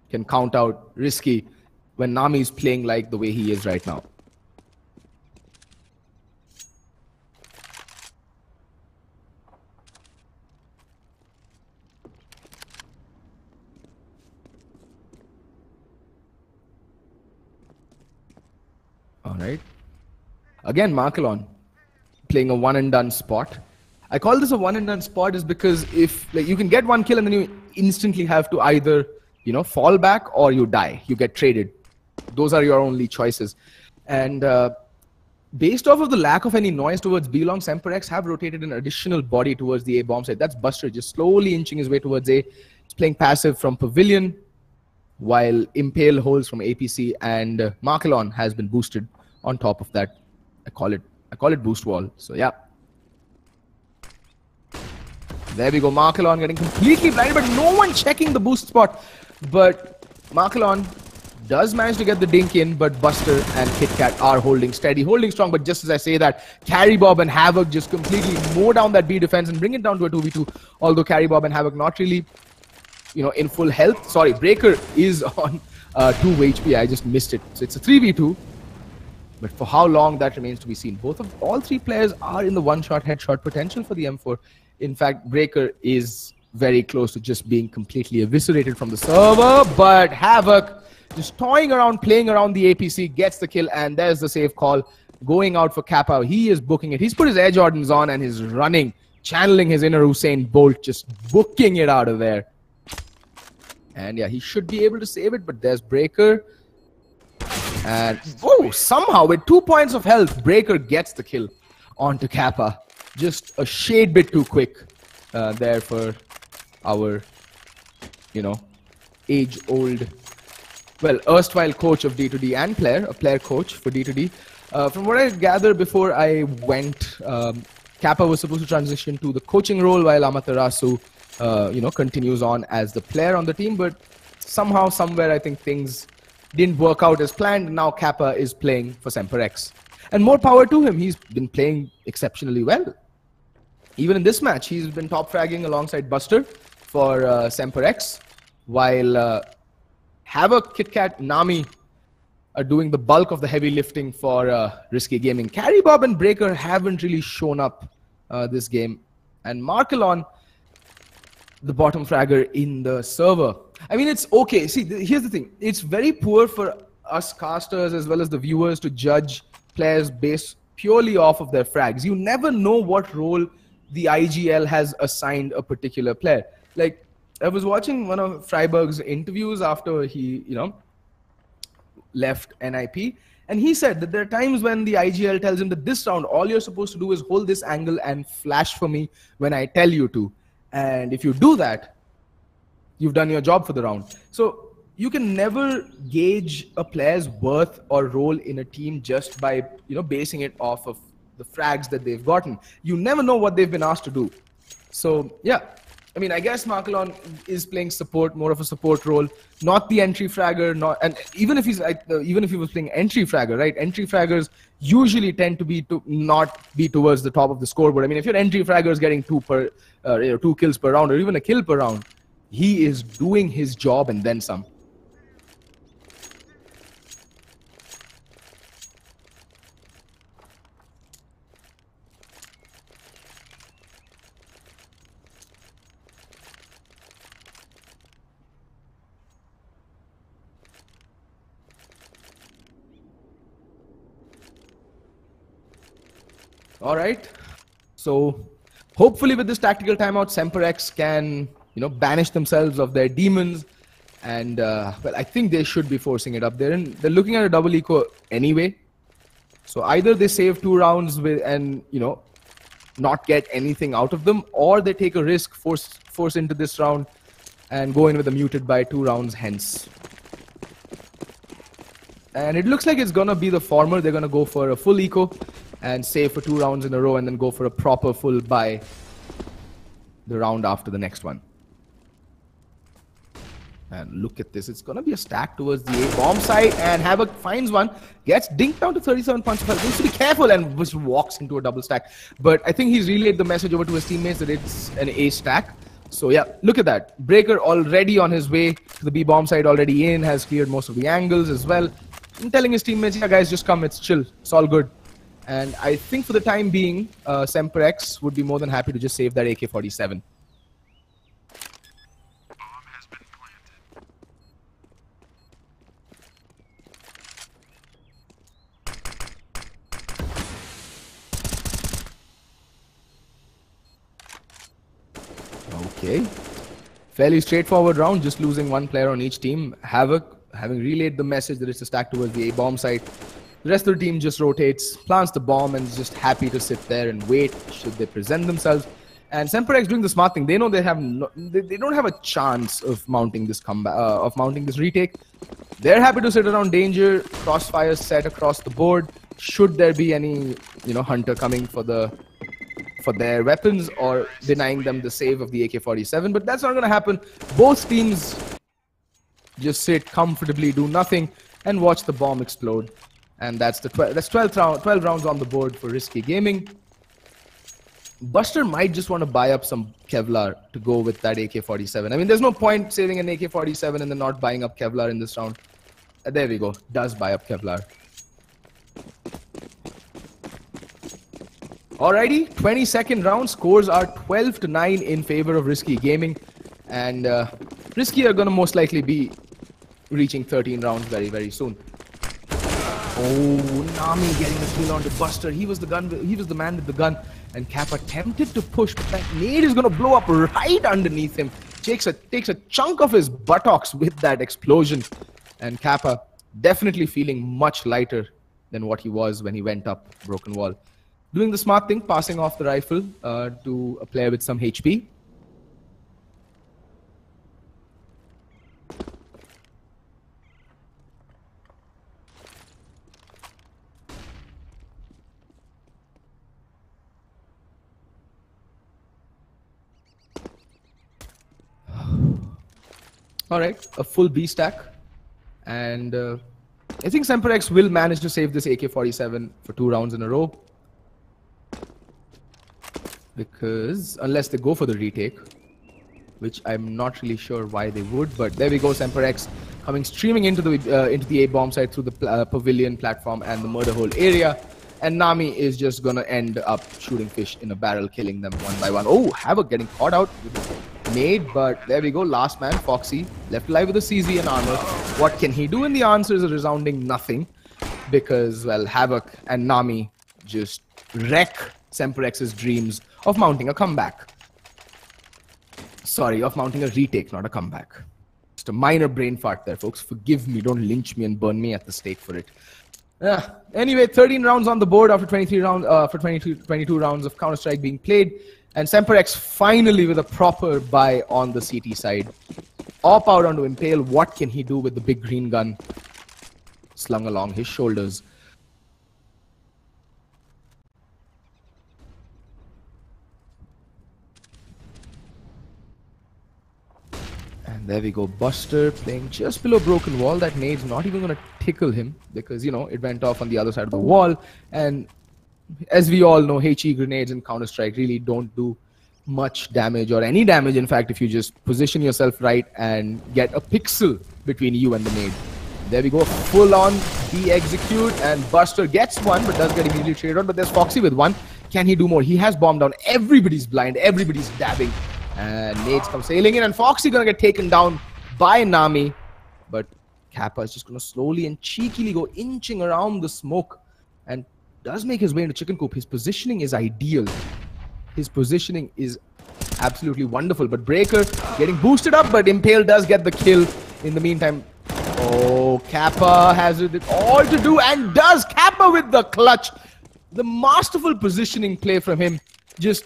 can count out Risky when Nami's playing like the way he is right now. All right. Again, Markelon playing a one and done spot. I call this a one and done spot is because if like you can get one kill and then you instantly have to either, you know, fall back or you die. You get traded. Those are your only choices. And based off of the lack of any noise towards B long, Semperx have rotated an additional body towards the A bomb side. That's Buster just slowly inching his way towards A. He's playing passive from Pavilion, while Impale holds from APC, and Markelon has been boosted on top of that. I call it boost wall. So yeah. There we go. Markelon getting completely blinded, but no one checking the boost spot. But Markelon does manage to get the dink in, but Buster and KitKat are holding steady, holding strong. But just as I say that, Carry Bob and Havoc just completely mow down that B defense and bring it down to a 2v2. Although Carry Bob and Havoc not really, you know, in full health. Sorry, Breaker is on 2 HP. I just missed it. So it's a 3v2. But for how long, that remains to be seen. All three players are in the one-shot headshot potential for the M4. In fact, Breaker is very close to just being completely eviscerated from the server. But Havoc just toying around, playing around the APC, gets the kill, and there's the safe call. Going out for Kappa. He is booking it. He's put his Air Jordans on and he's running, channeling his inner Usain Bolt, just booking it out of there. And yeah, he should be able to save it, but there's Breaker. And oh, somehow with 2 points of health, Breaker gets the kill onto Kappa. Just a shade bit too quick there for our, you know, age-old, well, erstwhile coach of D2D and a player coach for D2D. From what I gathered before I went, Kappa was supposed to transition to the coaching role while Amaterasu, you know, continues on as the player on the team. But somehow, somewhere, I think things didn't work out as planned. Now Kappa is playing for Semperx. And more power to him. He's been playing exceptionally well. Even in this match, he's been top fragging alongside Buster for Semperx, while Havoc, KitKat, Nami are doing the bulk of the heavy lifting for Risky Gaming. Carry Bob and Breaker haven't really shown up this game. And Markelon, the bottom fragger in the server. I mean, it's okay. See, here's the thing. It's very poor for us casters as well as the viewers to judge players based purely off of their frags. You never know what role the IGL has assigned a particular player. Like, I was watching one of Freiberg's interviews after he, you know, left NIP, and he said that there are times when the IGL tells him that this round, all you're supposed to do is hold this angle and flash for me when I tell you to. And if you do that, you've done your job for the round. So you can never gauge a player's worth or role in a team just by, you know, basing it off of the frags that they've gotten. You never know what they've been asked to do. So yeah, I mean, I guess Markelon is playing support, more of a support role, not the entry fragger. And even if he's like, even if he was playing entry fragger, right? Entry fraggers usually tend to not be towards the top of the scoreboard. I mean, if your entry fragger is getting 2 kills per round or even a kill per round, he is doing his job and then some. All right, so hopefully with this tactical timeout, Semperx can, you know, banish themselves of their demons, and well, I think they should be forcing it up. They're looking at a double eco anyway, so either they save 2 rounds with and, you know, not get anything out of them, or they take a risk, force into this round, and go in with a muted by 2 rounds hence. And it looks like it's gonna be the former. They're gonna go for a full eco and save for 2 rounds in a row and then go for a proper full buy the round after the next one. And look at this. It's going to be a stack towards the A bomb site, and Havoc finds one, gets dinked down to 37 points of health. Needs to be careful and just walks into a double stack. But I think he's relayed the message over to his teammates that it's an A stack. So yeah, look at that. Breaker already on his way to the B bomb site, already in, has cleared most of the angles as well. And telling his teammates, yeah guys, just come, it's chill, it's all good. And I think for the time being, Semperx would be more than happy to just save that AK-47. Okay. Fairly straightforward round, just losing one player on each team. Havoc, having relayed the message that it's a stack towards the A-bomb site. The rest of the team just rotates, plants the bomb, and is just happy to sit there and wait should they present themselves. And Semperx doing the smart thing. They know they have they don't have a chance of mounting this comeback, of mounting this retake. They're happy to sit around danger, crossfires set across the board. Should there be any, hunter coming for their weapons or denying them the save of the AK-47, but that's not going to happen. Both teams just sit comfortably, do nothing, and watch the bomb explode. And that's 12 rounds on the board for Risky Gaming. Buster might just want to buy up some Kevlar to go with that AK-47. I mean, there's no point saving an AK-47 and then not buying up Kevlar in this round. There we go. Does buy up Kevlar. Alrighty, 22nd round. Scores are 12-9 in favor of Risky Gaming. And Risky are going to most likely be reaching 13 rounds very, very soon. Oh, Nami getting the kill onto Buster. He was the man with the gun. And Kappa tempted to push, but that nade is going to blow up right underneath him. Takes a chunk of his buttocks with that explosion. And Kappa definitely feeling much lighter than what he was when he went up Broken Wall. Doing the smart thing, passing off the rifle to a player with some HP. Alright, a full B stack. And I think Semperx will manage to save this AK-47 for 2 rounds in a row. Because unless they go for the retake, which I'm not really sure why they would, but there we go, Semperx coming streaming into the A-bomb site through the pavilion platform and the murder hole area. And Nami is just gonna end up shooting fish in a barrel, killing them one by one. Oh, Havoc getting caught out with nade, but there we go, last man, Foxy, left alive with a CZ and armor. What can he do? And the answer is a resounding nothing, because, well, Havoc and Nami just wreck Semperx's dreams of mounting a comeback. Sorry, of mounting a retake, not a comeback. Just a minor brain fart there, folks. Forgive me, don't lynch me and burn me at the stake for it. Anyway, 13 rounds on the board after 22 rounds of Counter-Strike being played. And Semperx finally with a proper buy on the CT side. Op out onto Impale. What can he do with the big green gun slung along his shoulders? And there we go. Buster playing just below Broken Wall. That nade's not even going to tickle him because, it went off on the other side of the wall. And as we all know, HE grenades in Counter-Strike really don't do much damage or any damage, in fact, if you just position yourself right and get a pixel between you and the nade. There we go, full on de-execute, and Buster gets one, but does get immediately traded out. But there's Foxy with one. Can he do more? He has bombed down. Everybody's blind. Everybody's dabbing. And nades come sailing in, and Foxy gonna get taken down by Nami. But Kappa is just gonna slowly and cheekily go inching around the smoke and does make his way into Chicken Coop. His positioning is ideal. His positioning is absolutely wonderful. But Breaker getting boosted up, but Impale does get the kill in the meantime. Oh, Kappa has it all to do and does. Kappa with the clutch. The masterful positioning play from him. Just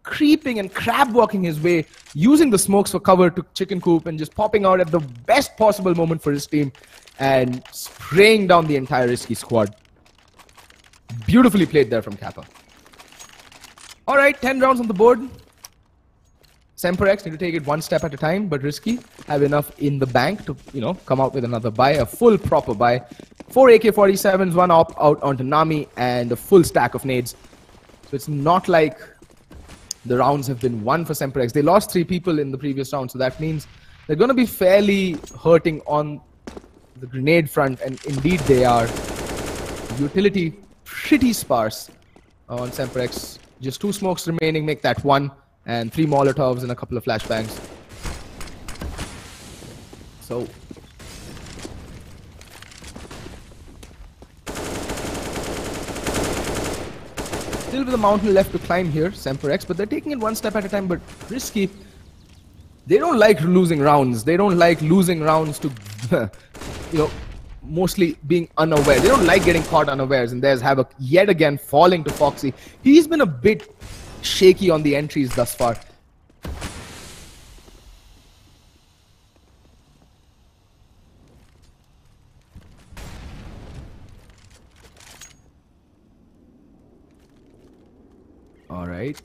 creeping and crab walking his way, using the smokes for cover to Chicken Coop and just popping out at the best possible moment for his team and spraying down the entire Risky squad. Beautifully played there from Kappa. Alright, 10 rounds on the board. Semperx need to take it one step at a time, but Risky have enough in the bank to, come out with another buy, a full proper buy. 4 AK-47s, 1 op out onto Nami, and a full stack of nades. So it's not like the rounds have been won for Semperx. They lost 3 people in the previous round, so that means they're going to be fairly hurting on the grenade front, and indeed they are. Utility pretty sparse on Semperx. Just 2 smokes remaining, make that 1, and 3 Molotovs and a couple of flashbangs. So still with a mountain left to climb here, Semperx, but they're taking it one step at a time. But Risky They don't like losing rounds. They don't like losing rounds to, you know, mostly being unaware. They don't like getting caught unawares. And there's Havoc yet again falling to Foxy. He's been a bit shaky on the entries thus far. All right.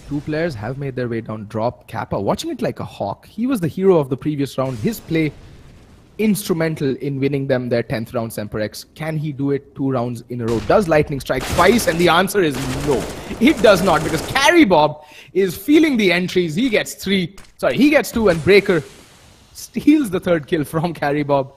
Two players have made their way down. Drop. Kappa watching it like a hawk. He was the hero of the previous round. His play instrumental in winning them their 10th round Semperx. Can he do it 2 rounds in a row? Does Lightning strike twice? And the answer is no. It does not, because Carry Bob is feeling the entries. He gets 3. Sorry, he gets 2, and Breaker steals the 3rd kill from Carry Bob.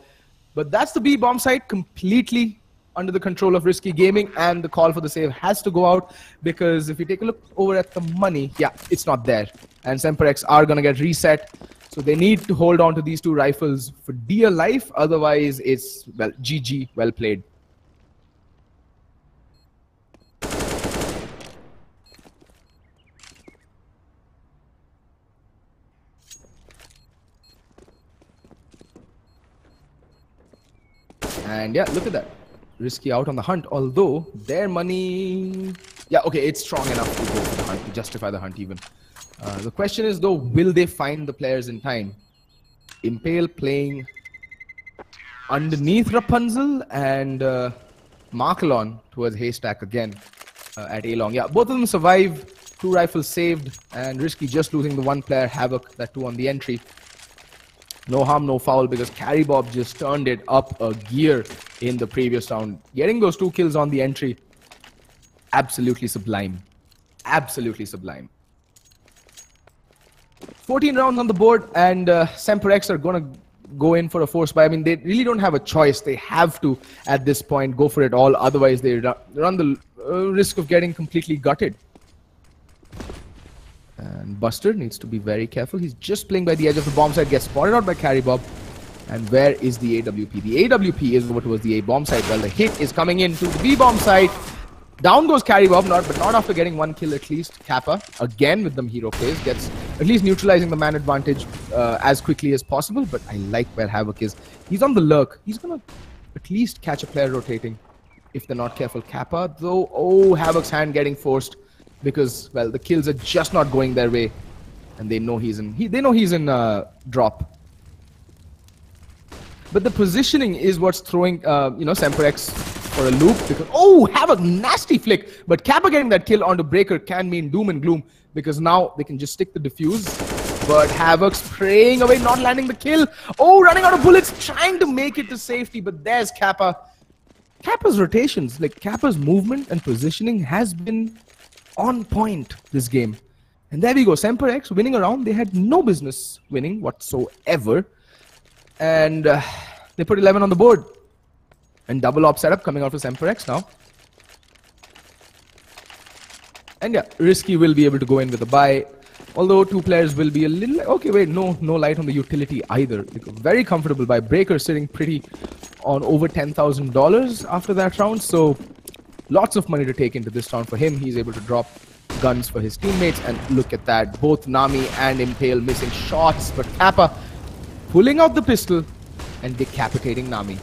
But that's the B bomb site, completely under the control of Risky Gaming, and the call for the save has to go out, because if you take a look over at the money, yeah, it's not there. And Semperx are going to get reset. So they need to hold on to these 2 rifles for dear life. Otherwise, it's, well, GG, well played. And yeah, look at that. Risky out on the hunt, although their money... Yeah, okay, it's strong enough to go for the hunt, to justify the hunt even. The question is, though, will they find the players in time? Impale playing underneath Rapunzel, and Markelon towards Haystack again at A-Long. Yeah, both of them survive. 2 rifles saved, and Risky just losing the 1 player, Havoc, that 2 on the entry. No harm, no foul, because Carry Bob just turned it up a gear in the previous round. Getting those 2 kills on the entry, absolutely sublime. Absolutely sublime. 14 rounds on the board, and Semperx are going to go in for a force buy. I mean, they really don't have a choice. They have to, at this point, go for it all. Otherwise, they run the risk of getting completely gutted. And Buster needs to be very careful. He's just playing by the edge of the bomb site, gets spotted out by Carry Bob. And where is the AWP? The AWP is over towards the A bomb site. Well, the hit is coming in to the B bomb site. Down goes Carry Bob, but not after getting 1 kill at least. Kappa, again with them hero plays, gets at least neutralizing the man advantage as quickly as possible. But I like where Havoc is. He's on the lurk. He's going to at least catch a player rotating if they're not careful. Kappa, though, oh, Havoc's hand getting forced, because, well, the kills are just not going their way, and they know he's in. They know he's in drop. But the positioning is what's throwing, Semperx for a loop. Because, oh, Havoc, nasty flick. But Kappa getting that kill onto Breaker can mean doom and gloom, because now they can just stick the defuse. But Havoc's spraying away, not landing the kill. Oh, running out of bullets, trying to make it to safety. But there's Kappa. Kappa's rotations, like Kappa's movement and positioning has been on point this game. And there we go, Semperx winning a round they had no business winning whatsoever. And they put 11 on the board. And double op setup coming out for Semperx now. And yeah, Risky will be able to go in with a buy. Although 2 players will be a little... Okay, wait, no light on the utility either. Very comfortable by Breaker, sitting pretty on over $10,000 after that round. So lots of money to take into this round for him. He's able to drop guns for his teammates. And look at that. Both Nami and Impale missing shots. But Kappa pulling out the pistol and decapitating Nami.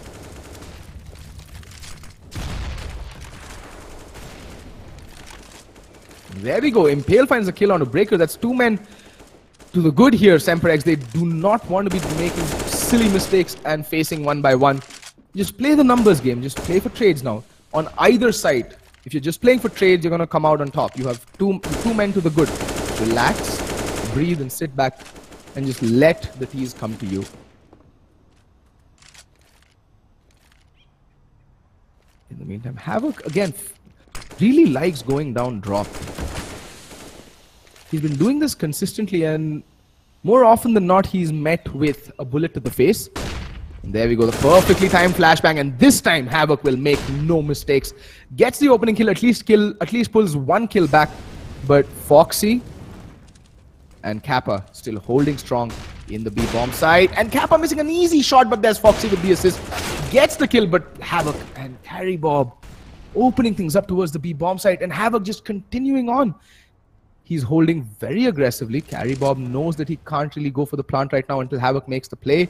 There we go. Impale finds a kill on a Breaker. That's 2 men to the good here, Semperx. They do not want to be making silly mistakes and facing 1 by 1. Just play the numbers game. Just play for trades now. On either side, if you're just playing for trades, you're going to come out on top. You have two men to the good. Relax, breathe, and sit back, and just let the teas come to you. In the meantime, Havoc, again, really likes going down drop. He's been doing this consistently, and more often than not, he's met with a bullet to the face. And there we go, the perfectly timed flashbang, and this time Havoc will make no mistakes. Gets the opening kill, at least pulls 1 kill back. But Foxy and Kappa still holding strong in the B bomb side. And Kappa missing an easy shot, but there's Foxy with the assist. Gets the kill, but Havoc and Carry Bob opening things up towards the B bomb site, and Havoc just continuing on. He's holding very aggressively. Carry Bob knows that he can't really go for the plant right now until Havoc makes the play.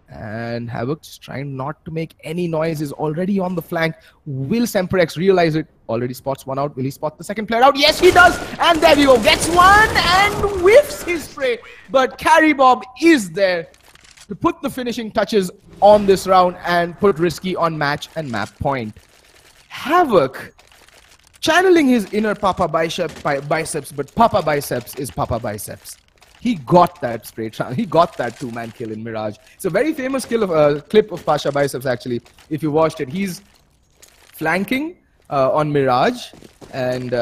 And Havoc just trying not to make any noise, is already on the flank. Will Semperx realize it? Already spots one out. Will he spot the second player out? Yes, he does. And there we go. Gets one and whiffs his spray. But Carry Bob is there to put the finishing touches on this round and put Risky on match and map point. Havoc channeling his inner Papa Biceps, but Papa Biceps is Papa Biceps. He got that spray. He got that two-man kill in Mirage. It's a very famous clip of Pasha Biceps, actually, if you watched it. He's flanking on Mirage and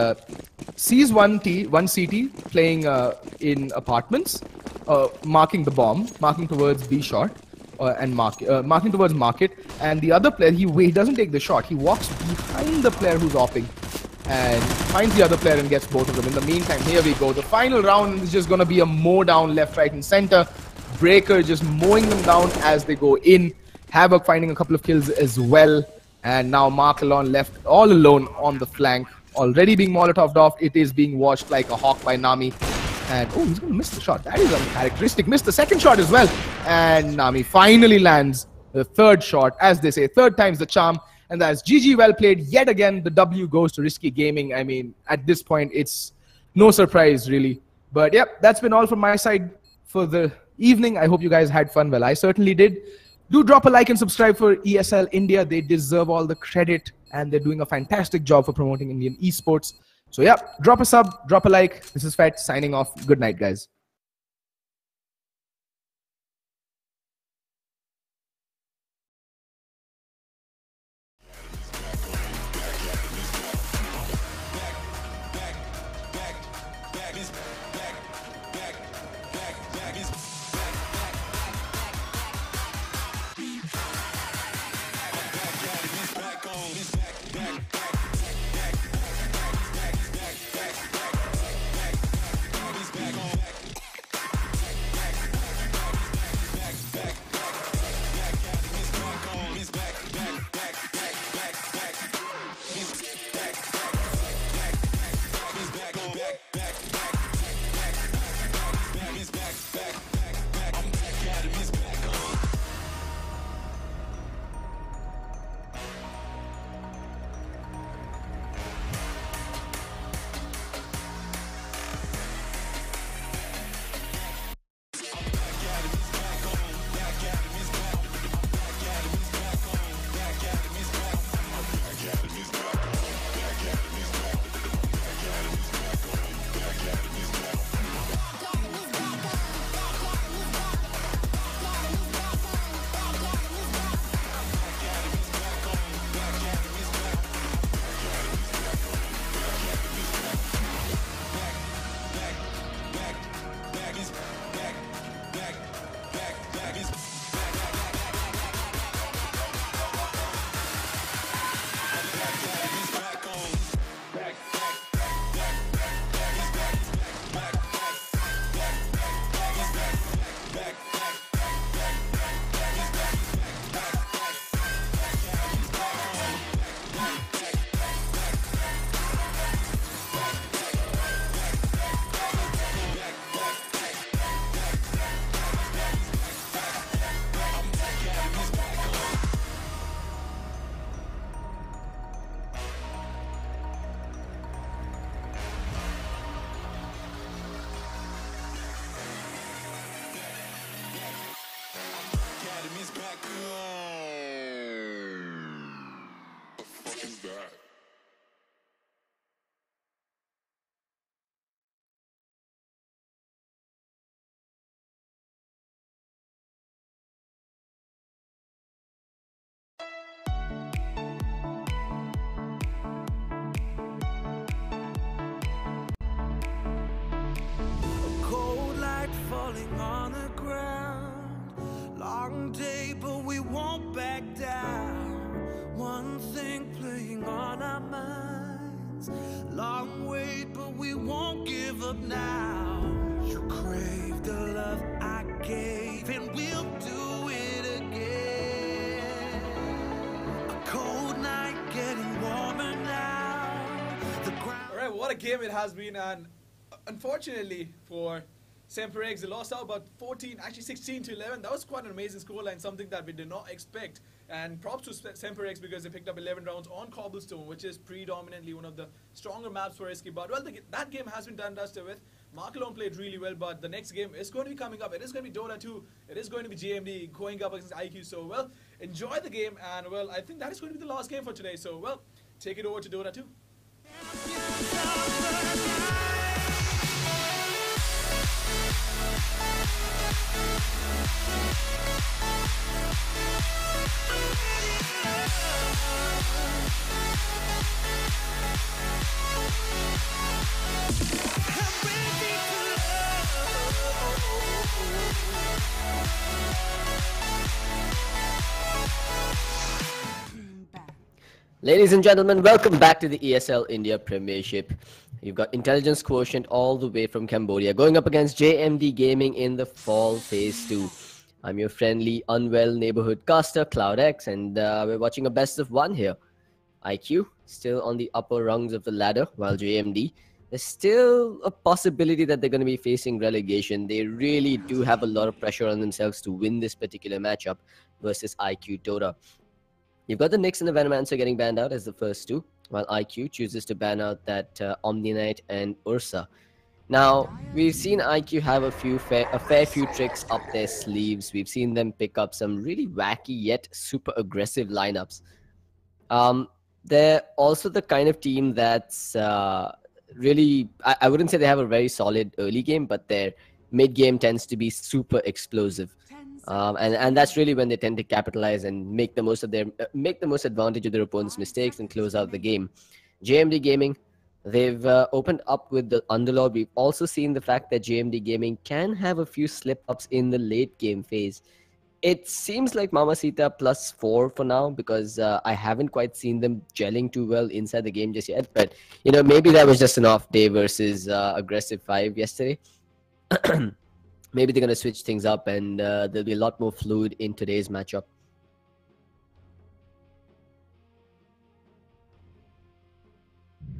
sees one CT playing in apartments, marking the bomb, marking towards B short. And marking towards market, and the other player, he doesn't take the shot. He walks behind the player who's offing and finds the other player and gets both of them. In the meantime, here we go. The final round is just going to be a mow down left, right, and center. Breaker just mowing them down as they go in. Havoc finding a couple of kills as well. And now Markelon left all alone on the flank. Already being Molotoved off. It is being watched like a hawk by Nami. And oh, he's going to miss the shot. That is uncharacteristic. Missed the second shot as well. And Nami finally lands the third shot. As they say, third time's the charm. And that's GG, well played. Yet again, the W goes to Risky Gaming. I mean, at this point, it's no surprise, really. But yep, that's been all from my side for the evening. I hope you guys had fun. Well, I certainly did. Do drop a like and subscribe for ESL India. They deserve all the credit. And they're doing a fantastic job for promoting Indian esports. So yeah, drop a sub, drop a like. This is Fet signing off. Good night, guys. Falling on the ground, long day but we won't back down. One thing playing on our minds, long wait but we won't give up now. You crave the love I gave and we'll do it again. A cold night getting warmer now. a game it has been, and unfortunately for Semperx, they lost out about 14, actually 16 to 11. That was quite an amazing scoreline, something that we did not expect. And props to Semperx because they picked up 11 rounds on Cobblestone, which is predominantly one of the stronger maps for SK. But well, that game has been done dusted with. Markelon played really well, but the next game is going to be coming up. It is going to be Dota 2. It is going to be JMD going up against IQ. So well, enjoy the game, and well, I think that is going to be the last game for today. So well, take it over to Dota 2. Ladies and gentlemen, welcome back to the ESL India Premiership. You've got Intelligence Quotient all the way from Cambodia going up against JMD Gaming in the Fall Phase 2. I'm your friendly, unwell neighborhood caster, CloudX, and we're watching a best of one here. IQ still on the upper rungs of the ladder, while JMD, there's still a possibility that they're going to be facing relegation. They really do have a lot of pressure on themselves to win this particular matchup versus IQ Dota. You've got the Nyx and the Venomancer getting banned out as the first two, while IQ chooses to ban out that Omni Knight and Ursa. Now, we've seen IQ have a fair few tricks up their sleeves. We've seen them pick up some really wacky yet super aggressive lineups. They're also the kind of team that's really, I wouldn't say they have a very solid early game, but their mid game tends to be super explosive. And that's really when they tend to capitalize and make the most advantage of their opponent's mistakes and close out the game. JMD Gaming, they've opened up with the Underlord. We've also seen the fact that JMD Gaming can have a few slip-ups in the late game phase. It seems like Mamacita +4 for now, because I haven't quite seen them gelling too well inside the game just yet. But, you know, maybe that was just an off day versus Aggressive 5 yesterday. Maybe they're going to switch things up, and there'll be a lot more fluid in today's matchup.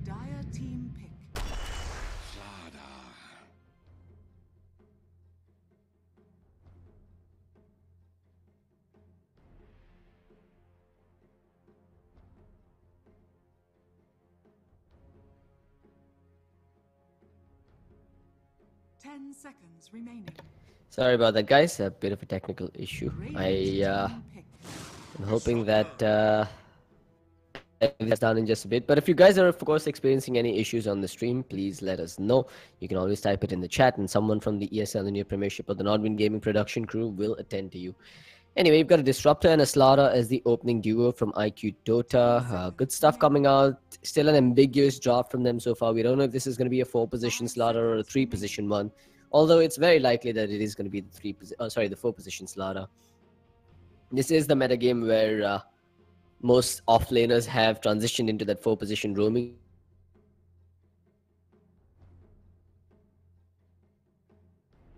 Dire team pick. 10 seconds remaining. Sorry about that, guys. A bit of a technical issue. I'm hoping that that's done in just a bit. But if you guys are, of course, experiencing any issues on the stream, please let us know. You can always type it in the chat, and someone from the ESL India Premiership or the Nodwin Gaming production crew will attend to you. Anyway, you've got a Disruptor and a Slaughter as the opening duo from IQ Dota. Good stuff coming out. Still an ambiguous draft from them so far. We don't know if this is going to be a 4-position Slaughter or a 3-position one. Although it's very likely that it is going to be the 4-position Slaughter. This is the metagame where most off-laners have transitioned into that 4-position roaming.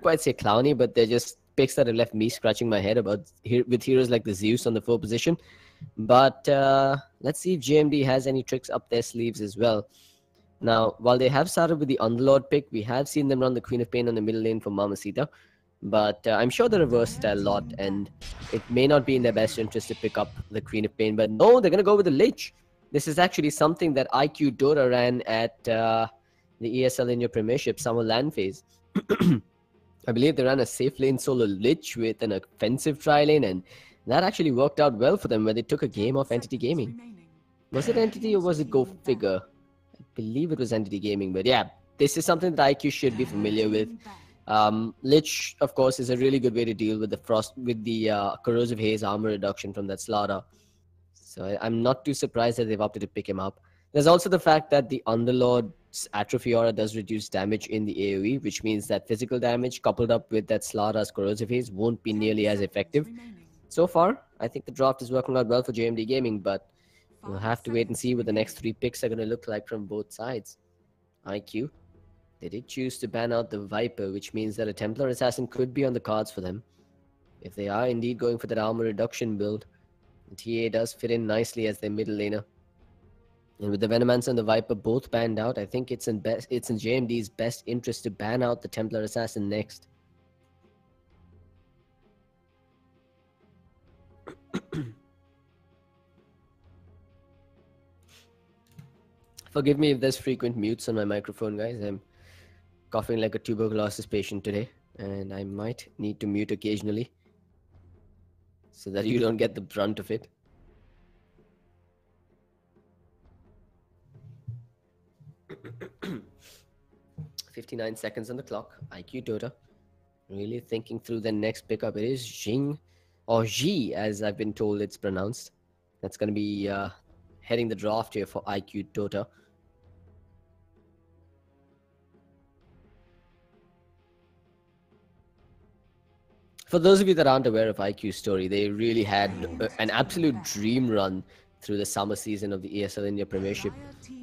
Quite say clowny, but they're just picks that have left me scratching my head about with heroes like the Zeus on the 4-position. But let's see if JMD has any tricks up their sleeves as well. Now, while they have started with the Underlord pick, we have seen them run the Queen of Pain on the middle lane for Mamacita. But I'm sure they're a versatile lot, and it may not be in their best interest to pick up the Queen of Pain. But no, they're going to go with the Lich. This is actually something that IQ Dota ran at the ESL India Premiership Summer LAN phase. I believe they ran a safe lane solo Lich with an offensive tri-lane, and that actually worked out well for them when they took a game off Entity Gaming. Was it Entity or was it Go Figure? I believe it was Entity Gaming, but yeah, this is something that IQ should be familiar with. Lich, of course, is a really good way to deal with the corrosive haze armor reduction from that Slaughter. So I'm not too surprised that they've opted to pick him up. There's also the fact that the Underlord's Atrophy Aura does reduce damage in the AoE, which means that physical damage coupled up with that Slaughter's corrosive haze won't be nearly as effective. So far, I think the draft is working out well for JMD Gaming, but we'll have to wait and see what the next 3 picks are going to look like from both sides. IQ, they did choose to ban out the Viper, which means that a Templar Assassin could be on the cards for them. If they are indeed going for that armor reduction build, the TA does fit in nicely as their middle laner. And with the Venomancer and the Viper both banned out, I think it's in JMD's best interest to ban out the Templar Assassin next. Forgive me if there's frequent mutes on my microphone, guys. I'm coughing like a tuberculosis patient today, and I might need to mute occasionally so that you don't get the brunt of it. "59 seconds on the clock. IQ Dota really thinking through the next pickup. It is Jing, or Ji, as I've been told it's pronounced. That's going to be heading the draft here for IQ Dota. For those of you that aren't aware of IQ's story, they really had an absolute dream run through the summer season of the ESL India Premiership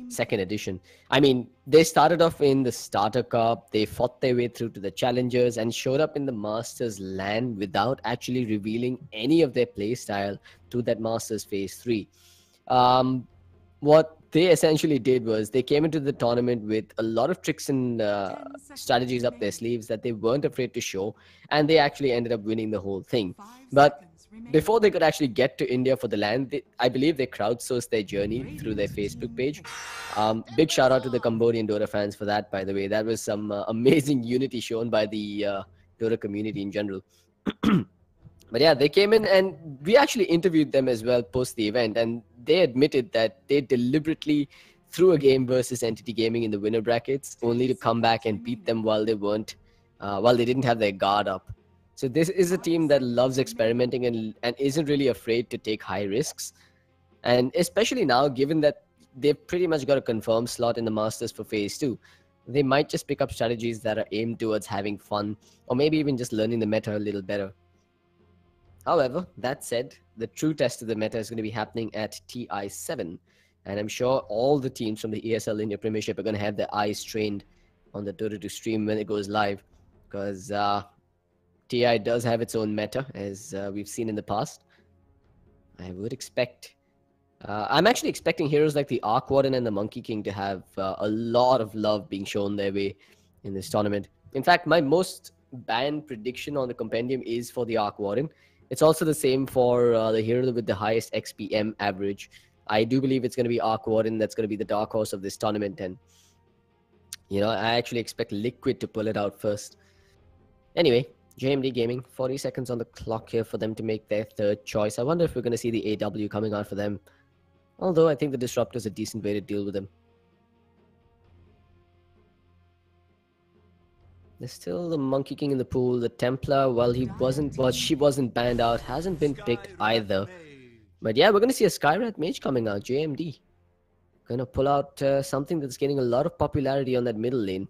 second edition. I mean, they started off in the Starter Cup, they fought their way through to the Challengers and showed up in the Masters LAN without actually revealing any of their play style to that Masters Phase 3. What they essentially did was they came into the tournament with a lot of tricks and strategies up their sleeves that they weren't afraid to show, and they actually ended up winning the whole thing. But before they could actually get to India for the LAN, I believe they crowdsourced their journey through their Facebook page. Big shout out to the Cambodian Dota fans for that, by the way. That was some amazing unity shown by the Dota community in general. But yeah, they came in and we actually interviewed them as well post the event, and they admitted that they deliberately threw a game versus Entity Gaming in the winner brackets only to come back and beat them while they didn't have their guard up. So this is a team that loves experimenting and isn't really afraid to take high risks. And especially now, given that they've pretty much got a confirmed slot in the Masters for Phase 2, they might just pick up strategies that are aimed towards having fun, or maybe even just learning the meta a little better. However, that said, the true test of the meta is going to be happening at TI7. And I'm sure all the teams from the ESL India Premiership are going to have their eyes trained on the Dota 2 stream when it goes live. Because TI does have its own meta, as we've seen in the past. I would expect... I'm actually expecting heroes like the Arc Warden and the Monkey King to have a lot of love being shown their way in this tournament. In fact, my most banned prediction on the compendium is for the Arc Warden. It's also the same for the hero with the highest XPM average. I do believe it's going to be Arc Warden that's going to be the dark horse of this tournament. And, you know, I actually expect Liquid to pull it out first. Anyway, JMD Gaming, 40 seconds on the clock here for them to make their third choice. I wonder if we're going to see the AW coming out for them. Although I think the Disruptor is a decent way to deal with them. There's still the Monkey King in the pool. The Templar, she wasn't banned out, hasn't been picked either. But yeah, we're going to see a Skyrat Mage coming out, JMD. Going to pull out something that's gaining a lot of popularity on that middle lane.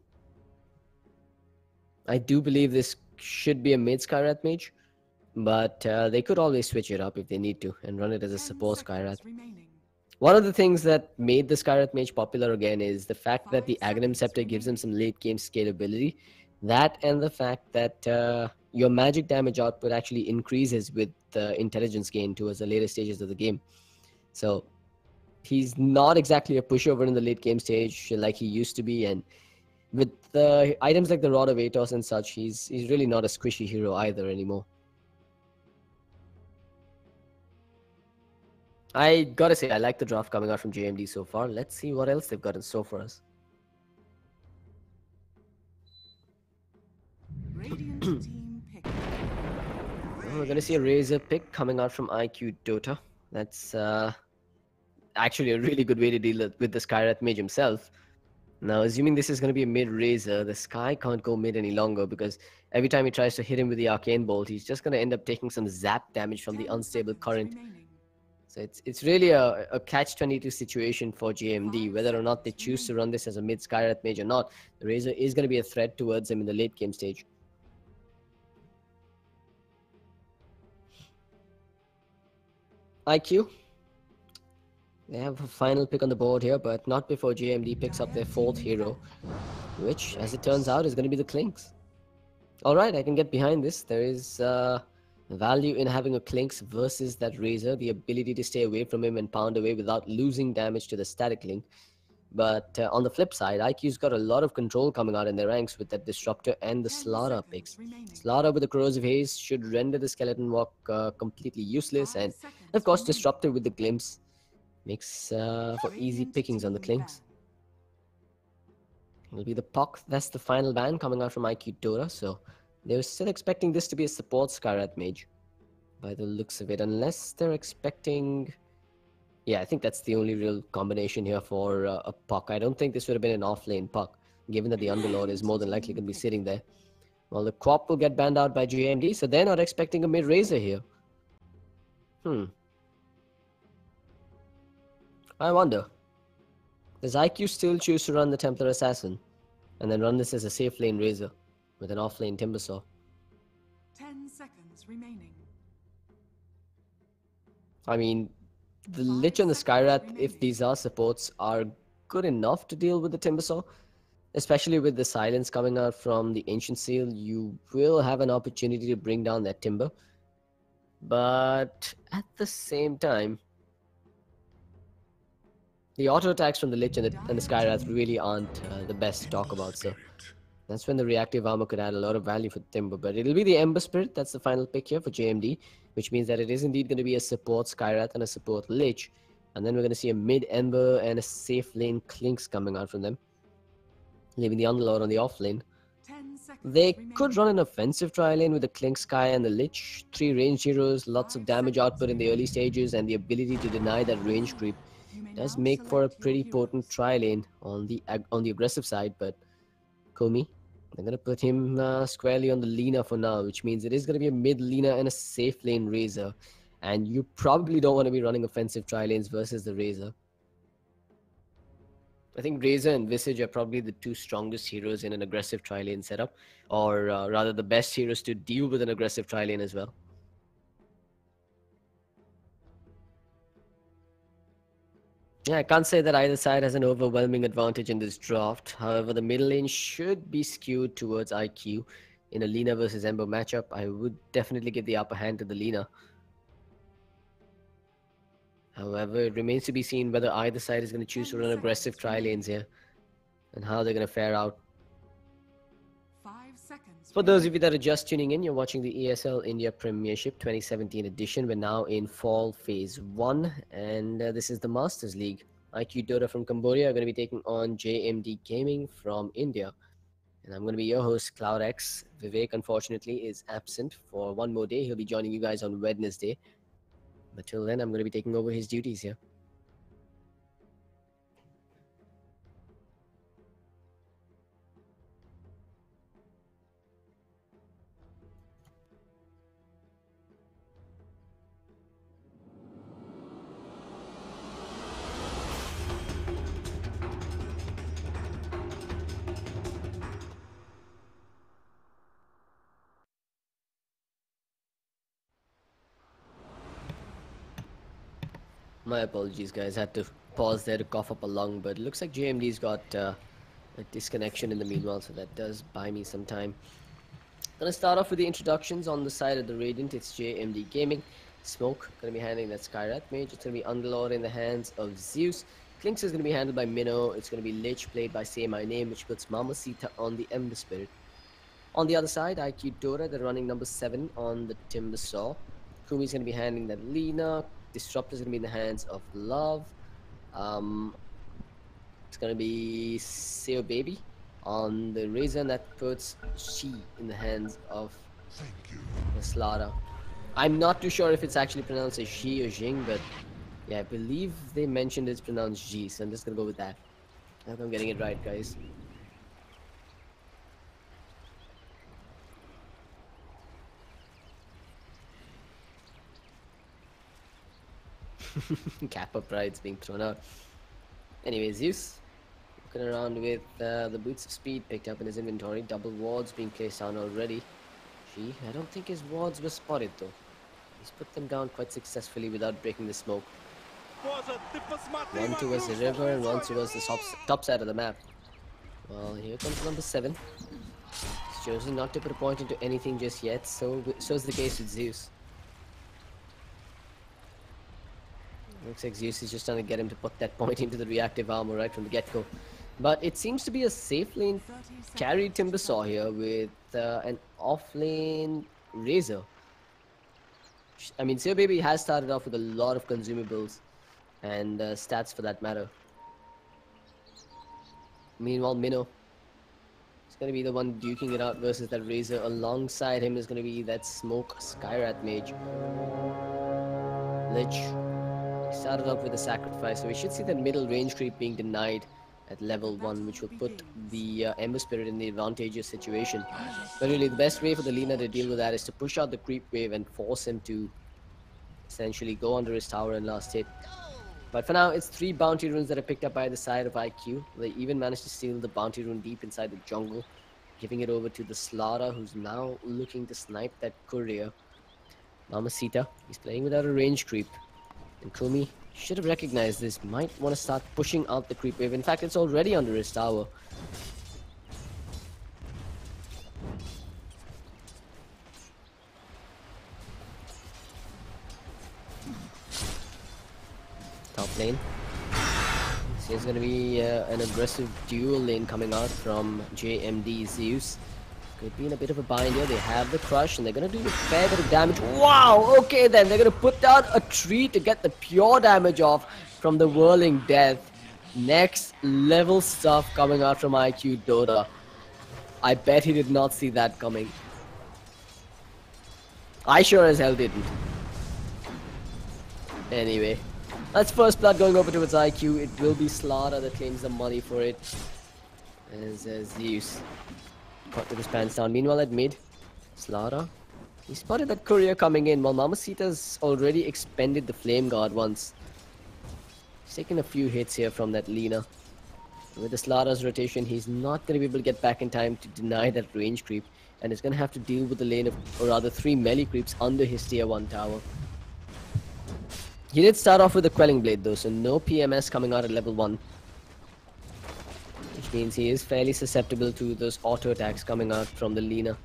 I do believe this should be a mid Skyrat Mage, but they could always switch it up if they need to and run it as a support Skyrat. One of the things that made the Skyrat Mage popular again is the fact that the Aghanim Scepter gives them some late game scalability. That and the fact that your magic damage output actually increases with the intelligence gain towards the later stages of the game. So he's not exactly a pushover in the late game stage like he used to be, and with the items like the Rod of Atos and such, he's really not a squishy hero either anymore. I gotta say, I like the draft coming out from JMD so far. Let's see what else they've got in store for us. We're going to see a Razor pick coming out from IQ Dota. That's actually a really good way to deal with the Skyrat Mage himself. Now, assuming this is going to be a mid Razor, the Sky can't go mid any longer because every time he tries to hit him with the Arcane Bolt, he's just going to end up taking some zap damage from the unstable current. So it's really a catch-22 situation for JMD. Whether or not they choose to run this as a mid Skyrat Mage or not, the Razor is going to be a threat towards him in the late game stage. IQ, they have a final pick on the board here, but not before JMD picks up their fourth hero, which, as it turns out, is going to be the Clinks. Alright, I can get behind this. There is a The value in having a Clinks versus that Razor, the ability to stay away from him and pound away without losing damage to the static link. But on the flip side, IQ's got a lot of control coming out in their ranks with that Disruptor and the Slaughter picks. Slaughter with the Corrosive Haze should render the Skeleton Walk completely useless, and of course Disruptor with the Glimpse makes for easy pickings on the Clinks. It'll be the Puck, that's the final ban coming out from IQ Dota, so they were still expecting this to be a support Skyrath Mage by the looks of it, unless they're expecting... Yeah, I think that's the only real combination here for a Puck. I don't think this would have been an off-lane Puck, given that the Underlord is more than likely going to be sitting there. Well, the Quap will get banned out by JMD, so they're not expecting a mid-Razor here. I wonder, does IQ still choose to run the Templar Assassin, and then run this as a safe lane Razor, with an off-lane Timbersaw? 10 seconds remaining. I mean, the Lich and the Skyrath, if these are supports, are good enough to deal with the Timbersaw. Especially with the silence coming out from the Ancient Seal, you will have an opportunity to bring down that Timber. But at the same time, the auto attacks from the Lich and the Skyrath really aren't the best to talk about. So that's when the reactive armor could add a lot of value for Timber. But it'll be the Ember Spirit, that's the final pick here for JMD. Which means that it is indeed going to be a support Skyrath and a support Lich. And then we're going to see a mid-Ember and a safe lane Clinks coming out from them, leaving the Underlord on the off lane. They could run an offensive tri lane with the Clink Sky and the Lich. 3 range heroes, lots of damage output in the early stages, and the ability to deny that range creep does make for a pretty potent tri lane on the aggressive side. But Komi, they're going to put him squarely on the Lina for now, which means it is going to be a mid Lina and a safe lane Razor. And you probably don't want to be running offensive tri lanes versus the Razor. I think Razor and Visage are probably the 2 strongest heroes in an aggressive tri lane setup, or rather the best heroes to deal with an aggressive tri lane as well. Yeah, I can't say that either side has an overwhelming advantage in this draft. However, the middle lane should be skewed towards IQ. In a Lina versus Ember matchup, I would definitely give the upper hand to the Lina. However, it remains to be seen whether either side is going to choose to run aggressive tri lanes here, and how they're going to fare out. 5 seconds. For those of you that are just tuning in, you're watching the ESL India Premiership 2017 edition. We're now in Fall Phase 1, and this is the Masters League. IQ Dota from Cambodia are going to be taking on JMD Gaming from India. And I'm going to be your host, CloudX. Vivek, unfortunately, is absent for one more day. He'll be joining you guys on Wednesday. But till then, I'm going to be taking over his duties here. My apologies, guys. I had to pause there to cough up a lung, but it looks like JMD's got a disconnection in the meanwhile, so that does buy me some time. Gonna start off with the introductions. On the side of the Radiant, it's JMD Gaming. Smoke, gonna be handling that Skyrath Mage. It's gonna be Underlord in the hands of Zeus. Clinks is gonna be handled by Minnow. It's gonna be Lich, played by Say My Name, which puts Mamacita on the Ember Spirit. On the other side, IQ Dota, they're running number 7 on the Timbersaw. Kumi's gonna be handling that Lina. Disruptor is going to be in the hands of Love. It's going to be Seo Baby on the Razor, and that puts She in the hands of the Slaughter. I'm not too sure if it's actually pronounced as She or Jing, but yeah, I believe they mentioned it's pronounced Ji, so I'm just going to go with that. I hope I'm getting it right, guys. Kappa Pride's being thrown out. Anyway, Zeus looking around with the Boots of Speed picked up in his inventory. Double wards being placed down already. I don't think his wards were spotted though. He's put them down quite successfully without breaking the smoke. One towards the river and one towards the top side of the map. Well, here comes number 7. He's chosen not to put a point into anything just yet, so is the case with Zeus. Looks like Zeus is just trying to get him to put that point into the reactive armor right from the get-go. But it seems to be a safe lane carry Timbersaw here with an off-lane Razor. I mean, Seo Baby has started off with a lot of consumables and stats for that matter. Meanwhile, Minnow is going to be the one duking it out versus that Razor. Alongside him is going to be that Smoke Skyrath Mage. Lich started off with a sacrifice, so we should see that middle range creep being denied at level 1, which will put the Ember Spirit in the advantageous situation. But really, the best way for the Lina to deal with that is to push out the creep wave and force him to essentially go under his tower and last hit. But for now, it's 3 bounty runes that are picked up by the side of IQ. They even managed to steal the bounty rune deep inside the jungle, giving it over to the Slaughter, who's now looking to snipe that courier. Mamacita, he's playing without a range creep. And Kumi should have recognized this, might want to start pushing out the creep wave. In fact, it's already under his tower. Top lane. So there's going to be an aggressive dual lane coming out from JMD Zeus. Could be in a bit of a bind here. They have the crush and they're going to do a fair bit of damage. Wow, okay then. They're going to put down a tree to get the pure damage off from the Whirling Death. Next level stuff coming out from IQ Dota. I bet he did not see that coming. I sure as hell didn't. Anyway, that's first blood going over towards IQ. It will be Slaughter that claims the money for it. As Zeus got to his pants down. Meanwhile at mid, Slaughter, he spotted that courier coming in while Mamacita's already expended the Flame Guard once. He's taken a few hits here from that Lina. With the Slaughter's rotation, he's not going to be able to get back in time to deny that range creep, and is going to have to deal with the lane of, or rather 3 melee creeps under his tier 1 tower. He did start off with a Quelling Blade though, so no PMS coming out at level 1. Which means he is fairly susceptible to those auto attacks coming out from the Lina.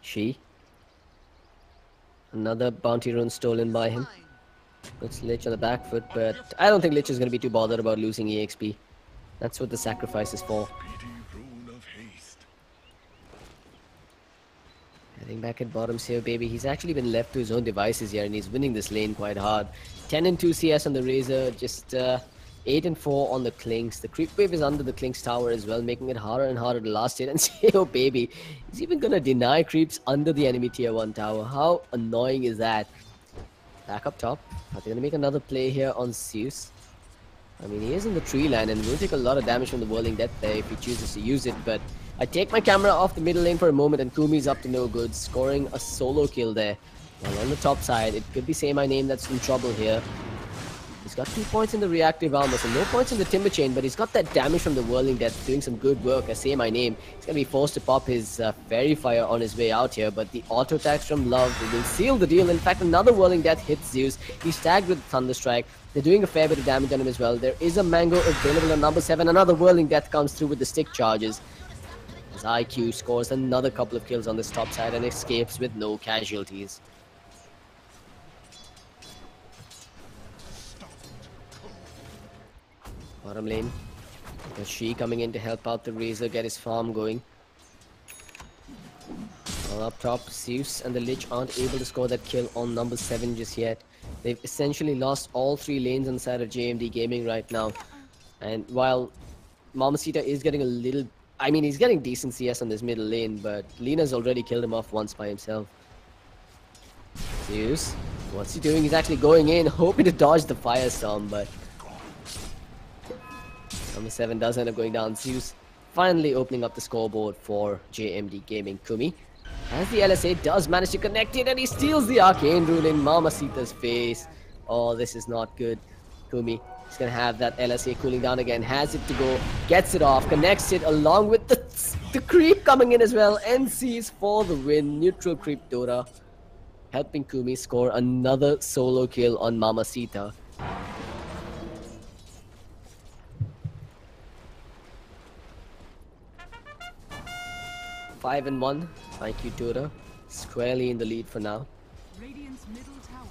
She. Another bounty rune stolen by him. Puts Lich on the back foot, but I don't think Lich is going to be too bothered about losing EXP. That's what the sacrifice is for. Heading back at bottom here, baby. He's actually been left to his own devices here, and he's winning this lane quite hard. 10 and 2 CS on the Razor, just 8 and 4 on the Clinks. The creep wave is under the Clinks tower as well, making it harder and harder to last hit. And say, oh baby, he's even going to deny creeps under the enemy tier 1 tower. How annoying is that? Back up top. Are they going to make another play here on Zeus? I mean, he is in the tree line and will take a lot of damage from the Whirling Death there if he chooses to use it. But I take my camera off the middle lane for a moment, and Kumi's up to no good, scoring a solo kill there. While on the top side, it could be Say My Name that's in trouble here. He's got 2 points in the reactive armor, so no points in the Timber Chain, but he's got that damage from the Whirling Death, doing some good work. I Say My Name. He's going to be forced to pop his Fairy Fire on his way out here, but the auto attacks from Love will seal the deal. In fact, another Whirling Death hits Zeus. He's tagged with Thunderstrike. They're doing a fair bit of damage on him as well. There is a Mango available on number 7. Another Whirling Death comes through with the stick charges. As IQ scores another couple of kills on this top side and escapes with no casualties. Bottom lane, there's She coming in to help out the Razor, get his farm going. Well, up top, Zeus and the Lich aren't able to score that kill on number 7 just yet. They've essentially lost all 3 lanes on the side of JMD Gaming right now. And while Mamacita is getting a little... I mean, he's getting decent CS on this middle lane, but Lina's already killed him off once by himself. Zeus, what's he doing? He's actually going in, hoping to dodge the Firestorm, but... Number 7 does end up going down. Zeus finally opening up the scoreboard for JMD Gaming. Kumi, as the LSA does manage to connect it, and he steals the Arcane Rune in Mamacita's face. Oh, this is not good. Kumi is going to have that LSA cooling down again. Has it to go, gets it off, connects it along with the creep coming in as well. NCs for the win. Neutral creep Dota. helping Kumi score another solo kill on Mamacita. Five and 1. IQ Dota squarely in the lead for now.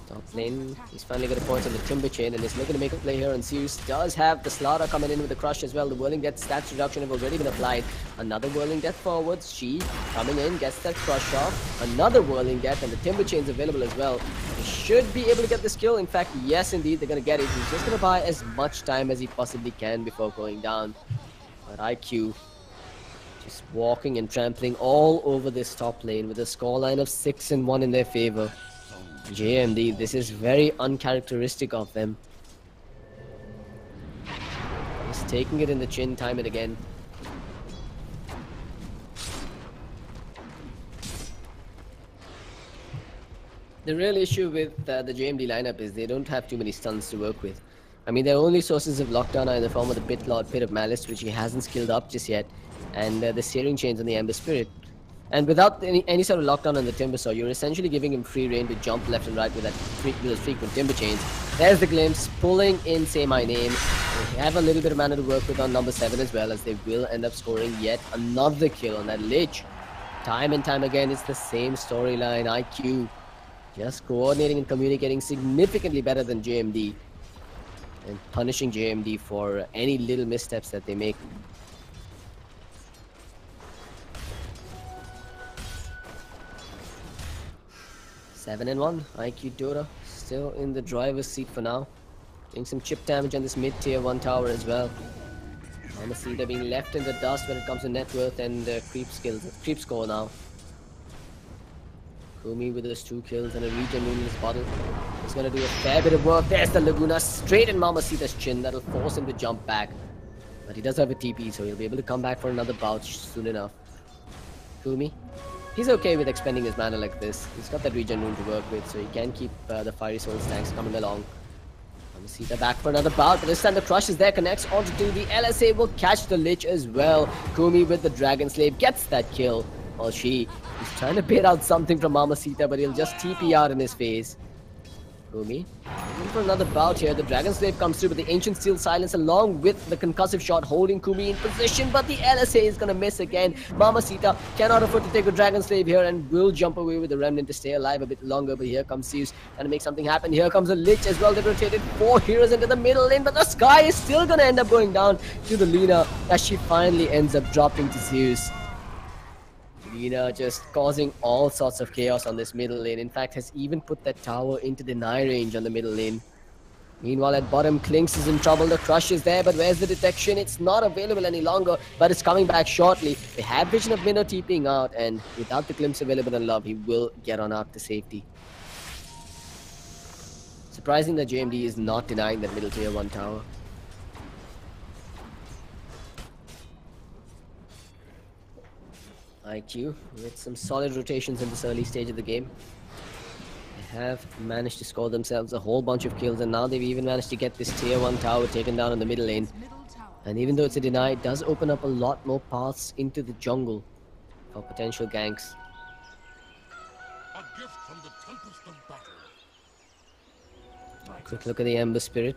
Top lane, he's finally got a point on the Timber Chain and is looking to make a play here, and Zeus does have the Slaughter coming in with the Crush as well. The Whirling Death stats reduction have already been applied. Another Whirling Death forwards. She coming in, gets that Crush off. Another Whirling Death, and the Timber Chain's available as well. He should be able to get this kill. In fact, yes indeed, they're going to get it. He's just going to buy as much time as he possibly can before going down. But IQ just walking and trampling all over this top lane with a scoreline of 6 and 1 in their favor. JMD, this is very uncharacteristic of them. He's taking it in the chin time and again. The real issue with the JMD lineup is they don't have too many stuns to work with. I mean, their only sources of lockdown are in the form of the Pit Lord, Pit of Malice, which he hasn't skilled up just yet, and the Searing Chains on the Ember Spirit. And without any sort of lockdown on the Timber Saw, you're essentially giving him free reign to jump left and right with those frequent Timber Chains. There's the glimpse, pulling in Say My Name. They have a little bit of mana to work with on number 7 as well, as they will end up scoring yet another kill on that Lich. Time and time again, it's the same storyline. IQ just coordinating and communicating significantly better than JMD, and punishing JMD for any little missteps that they make. Seven and 1. IQ Dota still in the driver's seat for now. Doing some chip damage on this mid-tier 1 tower as well. Mamacita being left in the dust when it comes to net worth and creep score now. Kumi with those 2 kills and a regen in his bottle. He's gonna do a fair bit of work. There's the Laguna straight in Mamacita's chin. That'll force him to jump back. But he does have a TP, so he'll be able to come back for another bout soon enough. Kumi, he's okay with expending his mana like this. He's got that regen rune to work with, so he can keep the Fiery Soul stacks coming along. Mamacita back for another bout, but this time the Crush is there, connects onto 2. The LSA will catch the Lich as well. Kumi with the Dragon Slave gets that kill. Well, he's trying to bait out something from Mamacita, but he'll just TP out in his face. Kumi looking for another bout here. The Dragon Slave comes through, but the Ancient Steel Silence along with the concussive shot holding Kumi in position, but the LSA is gonna miss again. Mamacita cannot afford to take a Dragon Slave here and will jump away with the Remnant to stay alive a bit longer, but here comes Zeus trying to make something happen. Here comes a Lich as well. They've rotated 4 heroes into the middle lane, but the Sky is still gonna end up going down to the Lina as she finally ends up dropping to Zeus. Lina just causing all sorts of chaos on this middle lane. In fact, has even put that tower into deny range on the middle lane. Meanwhile, at bottom, Klinks is in trouble. The Crush is there, but where's the detection? It's not available any longer, but it's coming back shortly. They have vision of Minnow TPing out, and without the glimpse available in Love, he will get on out to safety. Surprising that JMD is not denying that middle tier 1 tower. IQ with some solid rotations in this early stage of the game. They have managed to score themselves a whole bunch of kills, and now they've even managed to get this tier 1 tower taken down in the middle lane. And even though it's a deny, it does open up a lot more paths into the jungle for potential ganks. A gift from the tempest of battle. Quick look at the Ember Spirit.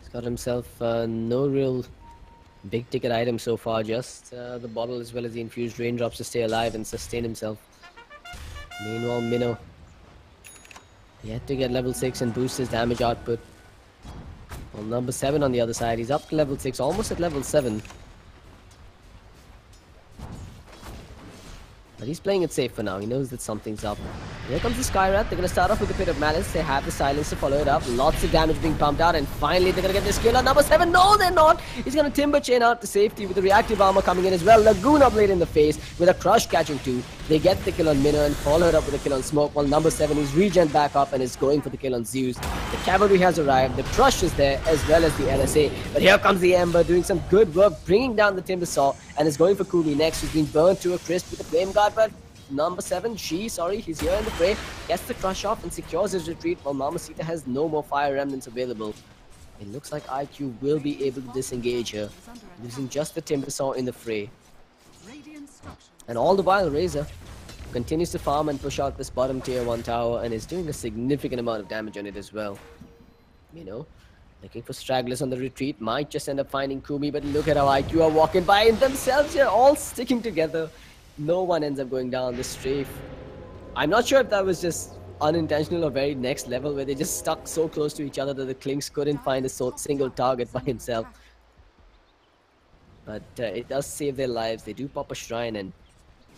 He's got himself no real big ticket item so far, just the bottle as well as the infused raindrops to stay alive and sustain himself. Meanwhile, Minnow, he had to get level 6 and boost his damage output. Well, number 7 on the other side, he's up to level 6, almost at level 7. But he's playing it safe for now. He knows that something's up. Here comes the Skyrat. They're going to start off with a Pit of Malice. They have the Silence to follow it up. Lots of damage being pumped out. And finally, they're going to get this kill on number 7. No, they're not. He's going to Timber Chain out to safety with the reactive armor coming in as well. Laguna Blade in the face with a Crush catching 2. They get the kill on Minnow and follow it up with a kill on Smoke. While number 7 is regen back up and is going for the kill on Zeus. The Cavalry has arrived. The Crush is there as well as the LSA. But here comes the Ember doing some good work, bringing down the Timber Saw, and is going for Kumi next, who's been burned to a crisp with the Flame Guard. But number 7, he's here in the fray, gets the Crush off and secures his retreat, while Mamacita has no more Fire Remnants available. It looks like IQ will be able to disengage here, losing just the Timber Saw in the fray. And all the while, Razor continues to farm and push out this bottom tier 1 tower and is doing a significant amount of damage on it as well. You know, looking for stragglers on the retreat, might just end up finding Kumi, but look at how IQ are walking by themselves here, all sticking together. No one ends up going down the strafe. I'm not sure if that was just unintentional or very next level, where they just stuck so close to each other that the Clinks couldn't find a single target by himself. But it does save their lives. They do pop a shrine and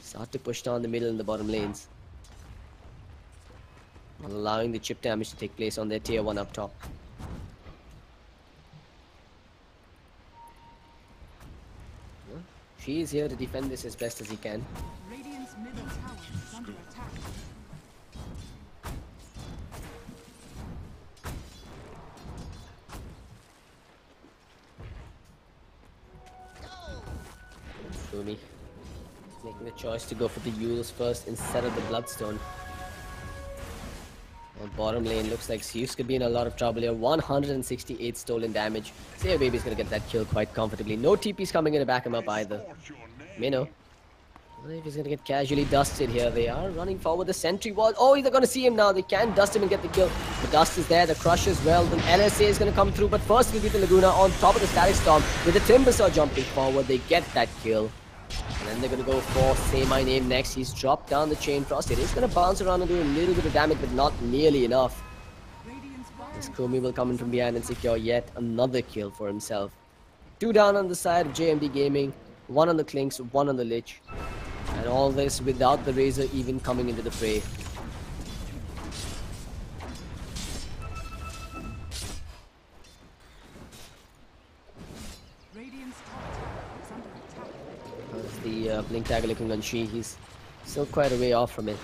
start to push down the middle and the bottom lanes, while allowing the chip damage to take place on their tier 1 up top. Well, she is here to defend this as best as he can. Radiant's middle tower is under attack. Kumi making the choice to go for the Yules first instead of the Bloodstone. On bottom lane, looks like Zeus could be in a lot of trouble here. 168 stolen damage. Sayo Baby's gonna get that kill quite comfortably. No TP's coming in to back him up either. Minnow, I believe he's gonna get casually dusted here. They are running forward the sentry wall. Oh, they're gonna see him now. They can dust him and get the kill. The dust is there, the crush as well. The LSA is gonna come through, but first will be the Laguna on top of the Static Storm with the Timbersaw jumping forward. They get that kill. And then they're going to go for Say My Name next. He's dropped down the Chain Frost. It is going to bounce around and do a little bit of damage, but not nearly enough. This Kumi will come in from behind and secure yet another kill for himself. 2 down on the side of JMD Gaming, 1 on the Clinks, 1 on the Lich. And all this without the Razor even coming into the fray. The Blink Dagger looking on Shi, he's still quite a way off from it.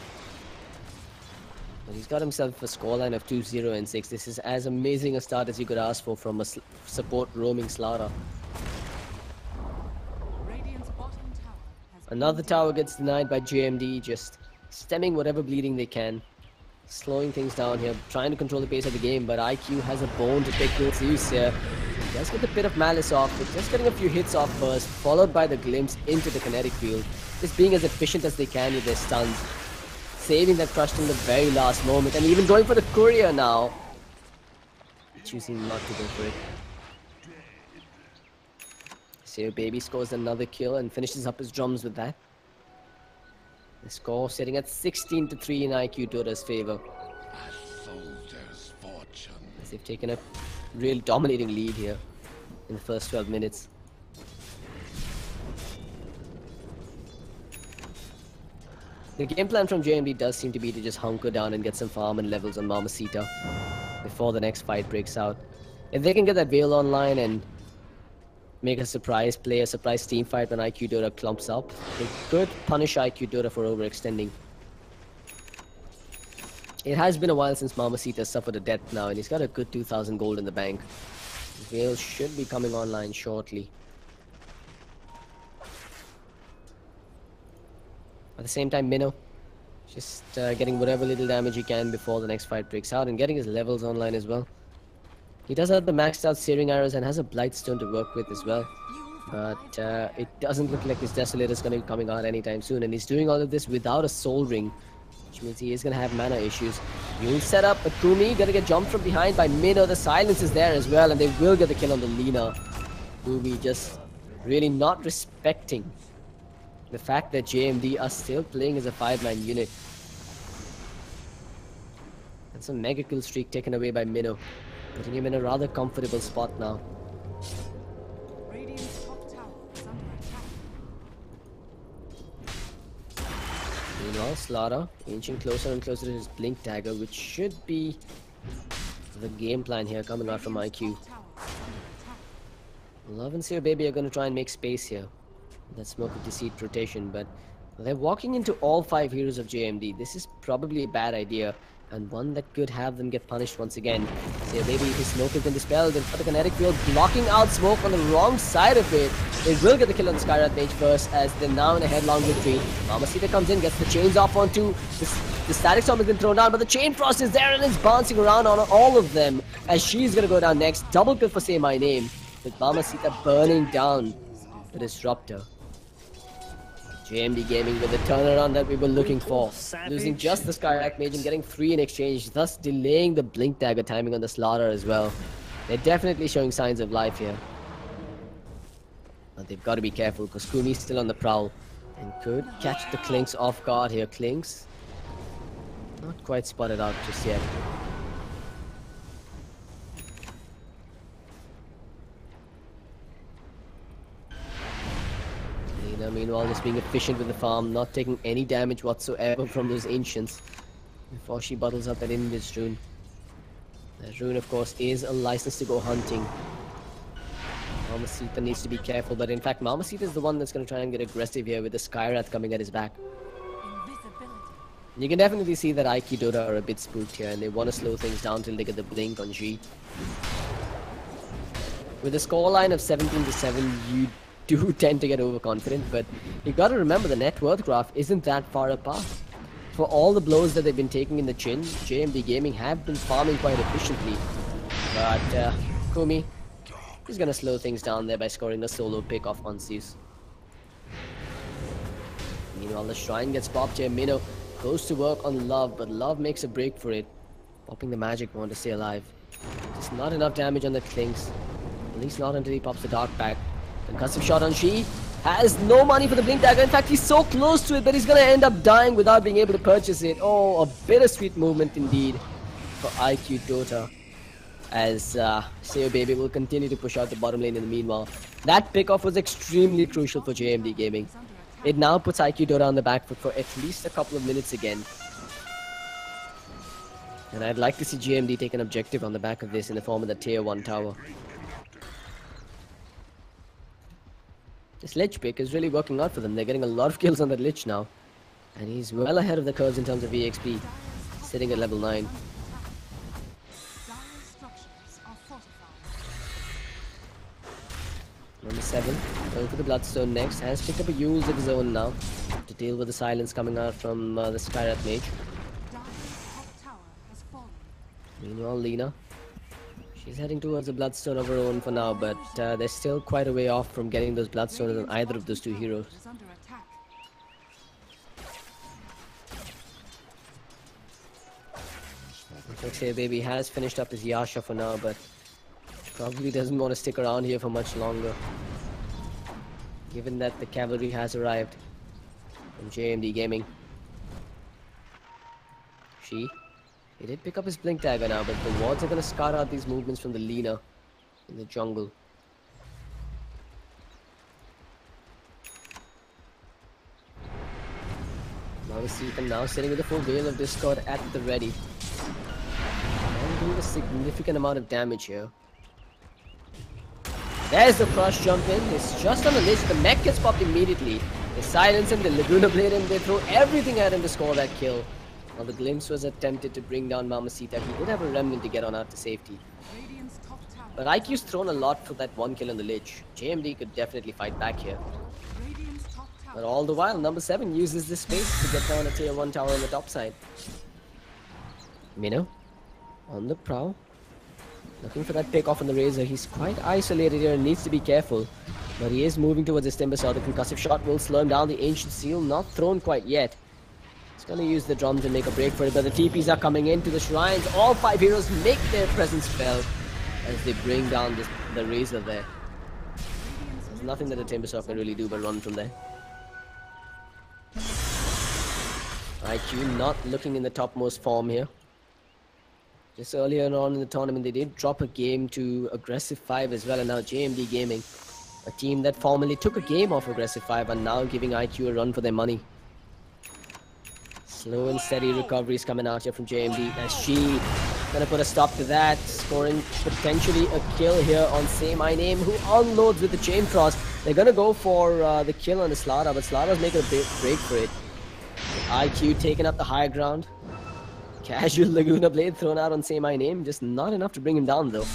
But he's got himself a scoreline of 2-0 and 6. This is as amazing a start as you could ask for from a support roaming Slaughter. Another tower gets denied by JMD, just stemming whatever bleeding they can. Slowing things down here, trying to control the pace of the game, but IQ has a bone to pick with Zeus here. He does get a bit of Malice off, but just getting a few hits off first, followed by the glimpse into the kinetic field. Just being as efficient as they can with their stuns. Saving that crush till the very last moment, and even going for the courier now. Choosing not to go for it. Sayo Baby scores another kill and finishes up his drums with that. The score sitting at 16-3 in IQ Dota's favor. As they've taken a real dominating lead here in the first 12 minutes. The game plan from JMD does seem to be to just hunker down and get some farm and levels on Mamacita before the next fight breaks out. If they can get that Veil online and make a surprise play, a surprise team fight when IQ Dota clumps up, they could punish IQ Dota for overextending. It has been a while since Mamacita suffered a death now, and he's got a good 2,000 gold in the bank. Veil should be coming online shortly. At the same time, Minnow just getting whatever little damage he can before the next fight breaks out, and getting his levels online as well. He does have the maxed out Searing Arrows and has a Blightstone to work with as well. But it doesn't look like his Desolator is going to be coming out anytime soon, and he's doing all of this without a Soul Ring, which means he is going to have mana issues. You'll set up, but Kumi going to get jumped from behind by Minnow. The silence is there as well, and they will get the kill on the Lina. Kumi just really not respecting the fact that JMD are still playing as a 5-man unit. That's a mega kill streak taken away by Minnow, putting him in a rather comfortable spot now. Meanwhile, Slaughter inching closer and closer to his Blink Dagger, which should be the game plan here coming out from IQ. Love and Sayo Baby are going to try and make space here. That Smoke of Deceit rotation, but they're walking into all 5 heroes of JMD. This is probably a bad idea, and one that could have them get punished once again. Sayo Baby, his smoke has been dispelled, and for the kinetic field, blocking out smoke on the wrong side of it. They will get the kill on the Skywrath Mage first, as they're now in a headlong retreat. Mamacita comes in, gets the chains off on 2. The Static Storm has been thrown down, but the Chain Frost is there and it's bouncing around on all of them, as she's gonna go down next. Double kill for Say My Name, with Mamacita burning down the Disruptor. JMD Gaming with the turnaround that we were looking for. Losing just the Skyrack Mage and getting 3 in exchange, thus delaying the Blink Dagger timing on the Slaughter as well. They're definitely showing signs of life here. But they've got to be careful because Kumi's still on the prowl and could catch the Klinks off guard here. Klinks not quite spotted out just yet. Meanwhile, just being efficient with the farm, not taking any damage whatsoever from those Ancients before she bottles up that Invis rune. That rune, of course, is a license to go hunting. Mamacita needs to be careful, but in fact, Mamacita is the one that's going to try and get aggressive here with the Skyrath coming at his back. You can definitely see that IQ Dota are a bit spooked here, and they want to slow things down till they get the blink on G. With a scoreline of 17-7, you do tend to get overconfident, but you got to remember the net worth graph isn't that far apart. For all the blows that they've been taking in the chin, JMD Gaming have been farming quite efficiently. But Kumi is going to slow things down there by scoring a solo pick off on Zeus. Meanwhile, the shrine gets popped here. Minnow goes to work on Love, but Love makes a break for it, popping the magic wand to stay alive. Just not enough damage on the Klinks, at least not until he pops the Dark Pack. Concussive shot on She. Has no money for the Blink Dagger. In fact, he's so close to it that he's going to end up dying without being able to purchase it. Oh, a bittersweet movement indeed for IQ Dota. As Sayo Baby will continue to push out the bottom lane in the meanwhile. That pickoff was extremely crucial for JMD Gaming. It now puts IQ Dota on the back foot for at least a couple of minutes again. And I'd like to see JMD take an objective on the back of this in the form of the tier 1 tower. This Lich pick is really working out for them. They're getting a lot of kills on that Lich now. And he's well ahead of the curves in terms of EXP. Sitting at level 9. Number 7, going for the Bloodstone next. Has picked up a Yules of his own now to deal with the silence coming out from the Skyrath Mage. Meanwhile, Lina. She's heading towards a Bloodstone of her own for now, but they're still quite a way off from getting those Bloodstones on either of those two heroes. Looks like Baby has finished up his Yasha for now, but probably doesn't want to stick around here for much longer, given that the cavalry has arrived from JMD Gaming. He did pick up his Blink Dagger now, but the wards are going to scout out these movements from the Lina in the jungle. Now we see them now sitting with a full Veil of Discord at the ready. And doing a significant amount of damage here. There's the crush jump in. It's just on the list. The mech gets popped immediately. They silence him, they Laguna Blade him, they throw everything at him to score that kill. While the Glimpse was attempted to bring down Mamacita, he did have a remnant to get on out to safety. But IQ's thrown a lot for that one kill on the Lich. JMD could definitely fight back here. But all the while, number 7 uses this space to get down a tier 1 tower on the top side. Minnow on the prowl. Looking for that pick off on the Razor. He's quite isolated here and needs to be careful. But he is moving towards his Timber Saw. The concussive shot will slow him down. The Ancient Seal not thrown quite yet. He's going to use the drums and make a break for it, but the TPs are coming into the shrines. All 5 heroes make their presence felt as they bring down the Razor there. There's nothing that the Timbersaw can really do but run from there. IQ not looking in the topmost form here. Just earlier on in the tournament, they did drop a game to Aggressive 5 as well, and now JMD Gaming, a team that formerly took a game off Aggressive 5, are now giving IQ a run for their money. Slow and steady recoveries coming out here from JMD as she gonna put a stop to that, scoring potentially a kill here on Say My Name, who unloads with the Chain Frost. They're gonna go for the kill on the Slaughter, but Slaughter's making a big break for it. IQ taking up the high ground. Casual Laguna Blade thrown out on Say My Name, just not enough to bring him down though.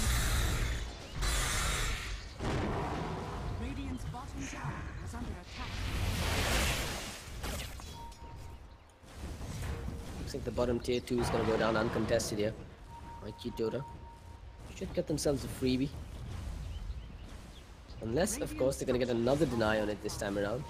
Looks like the bottom tier 2 is going to go down uncontested here. IQ Dota should get themselves a freebie. Unless, of course, they're going to get another deny on it this time around.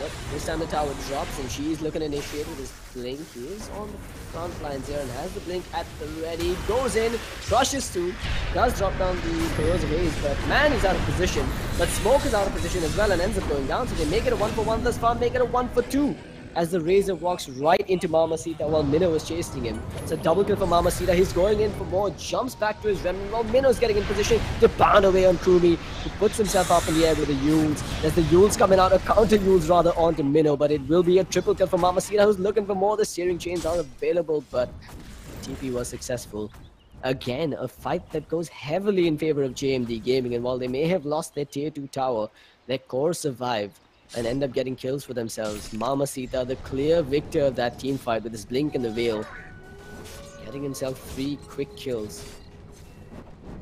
But this time the tower drops and she's looking to initiate with his blink. He is on the front lines here and has the blink at the ready. Goes in, crushes two, does drop down the corrosive haze, but man is out of position. But Smoke is out of position as well and ends up going down. So they make it a 1-for-1 thus far, make it a 1-for-2. As the Razor walks right into Mamacita while Minnow is chasing him. It's a double kill for Mamacita. He's going in for more. Jumps back to his remnant while Minnow's getting in position to pound away on Krumi, who puts himself up in the air with the Yules. There's the Yules coming out, a counter Yules rather, onto Minnow, but it will be a triple kill for Mamacita, who's looking for more. The steering chains are available, but TP was successful. Again, a fight that goes heavily in favor of JMD Gaming, and while they may have lost their tier 2 tower, their core survived and end up getting kills for themselves. Mamacita, the clear victor of that team fight with his blink in the veil, getting himself 3 quick kills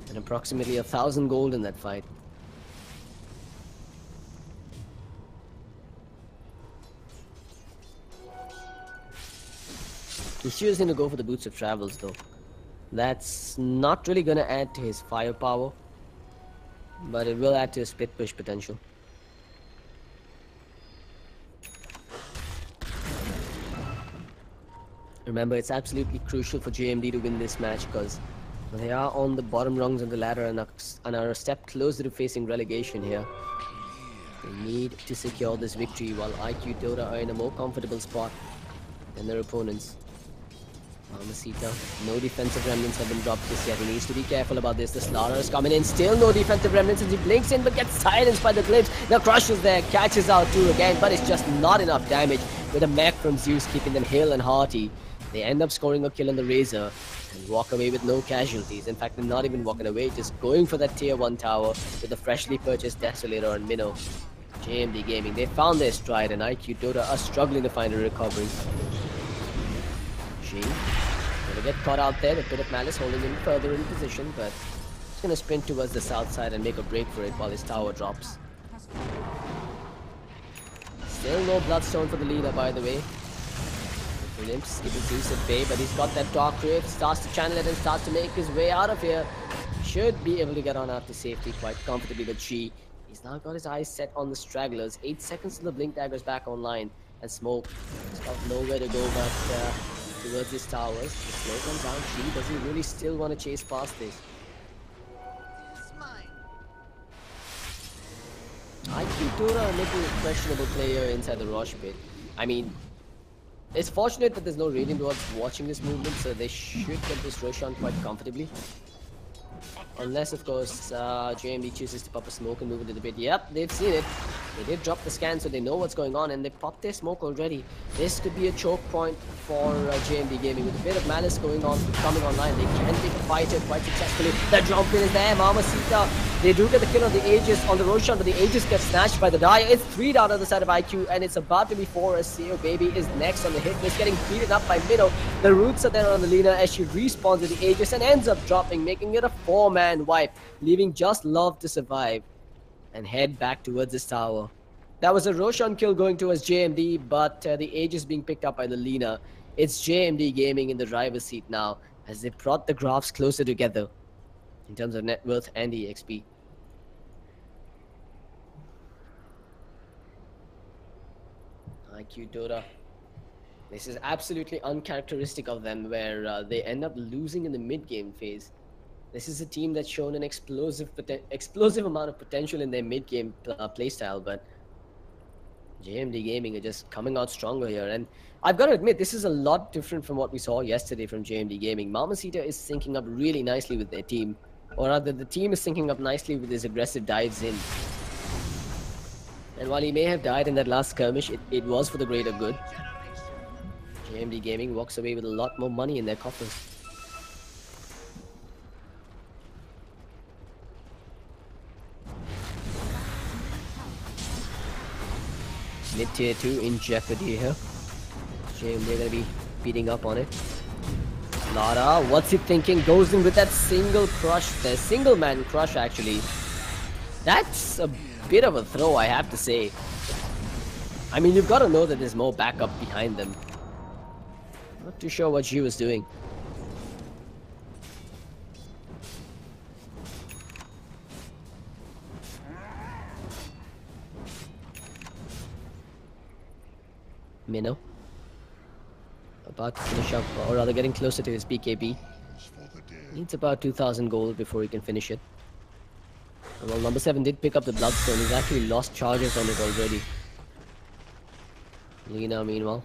and approximately 1,000 gold in that fight. He's choosing to go for the Boots of Travels though. That's not really gonna add to his firepower, but it will add to his split push potential. Remember, it's absolutely crucial for JMD to win this match because they are on the bottom rungs of the ladder and are a step closer to facing relegation here. They need to secure this victory while IQ Dota are in a more comfortable spot than their opponents. Mamacita, no defensive remnants have been dropped just yet. He needs to be careful about this. The Slaughter is coming in, still no defensive remnants as he blinks in but gets silenced by the glimpse. The Crush is there, catches out too again, but it's just not enough damage with a mech from Zeus keeping them hale and hearty. They end up scoring a kill on the Razor and walk away with no casualties. In fact, they're not even walking away, just going for that tier 1 tower with the freshly purchased Desolator and Minnow. JMD Gaming, they found their stride and IQ Dota are struggling to find a recovery. She gonna get caught out there. The Pit of Malice holding him further in position, but he's gonna sprint towards the south side and make a break for it while his tower drops. Still no Bloodstone for the leader, by the way. Glimpse keeping Zeus at bay, but he's got that Dark Rift, starts to channel it and starts to make his way out of here. Should be able to get on out to safety quite comfortably, but he's now got his eyes set on the stragglers. 8 seconds till the Blink Dagger's back online, and Smoke has got nowhere to go but towards his towers. The slow comes down. She doesn't really still want to chase past this. IQ Dota making a questionable player inside the Rosh pit. I mean, it's fortunate that there's no Radiant Lords watching this movement, so they should get this Roshan quite comfortably. Unless, of course, JMD chooses to pop a smoke and move into the pit. Yep, they've seen it. They did drop the scan, so they know what's going on, and they popped their smoke already. This could be a choke point for JMD Gaming. With a bit of Malice coming online, they can take a fighter quite successfully. The jump in is there, Mamacita. They do get the kill on the Aegis on the Roshan, but the Aegis gets snatched by the Dire. It's 3 down on the side of IQ, and it's about to be 4 as Seo Baby is next on the hit list, getting beaten up by Minnow. The roots are there on the Lina as she respawns with the Aegis and ends up dropping, making it a 4-man wipe, leaving just Love to survive and head back towards this tower. That was a Roshan kill going towards JMD, but the Aegis being picked up by the Lina. It's JMD Gaming in the driver's seat now as they brought the graphs closer together in terms of net worth and EXP. IQ Dota. This is absolutely uncharacteristic of them, where they end up losing in the mid-game phase. This is a team that's shown an explosive amount of potential in their mid-game playstyle, but JMD Gaming are just coming out stronger here. And I've got to admit, this is a lot different from what we saw yesterday from JMD Gaming. Mamacita is syncing up really nicely with their team, or rather the team is syncing up nicely with his aggressive dives in. And while he may have died in that last skirmish, it was for the greater good. JMD Gaming walks away with a lot more money in their coffers. Mid tier 2 in jeopardy here. JMD gonna be beating up on it. Lara, what's he thinking? Goes in with that single crush there. Single man crush actually. That's a bit of a throw, I have to say. I mean, you've got to know that there's more backup behind them. Not too sure what she was doing. Minnow about to finish up, or rather getting closer to his BKB. Needs about 2,000 gold before he can finish it. Well, number 7 did pick up the Bloodstone. He's actually lost charges on it already. Lina, meanwhile,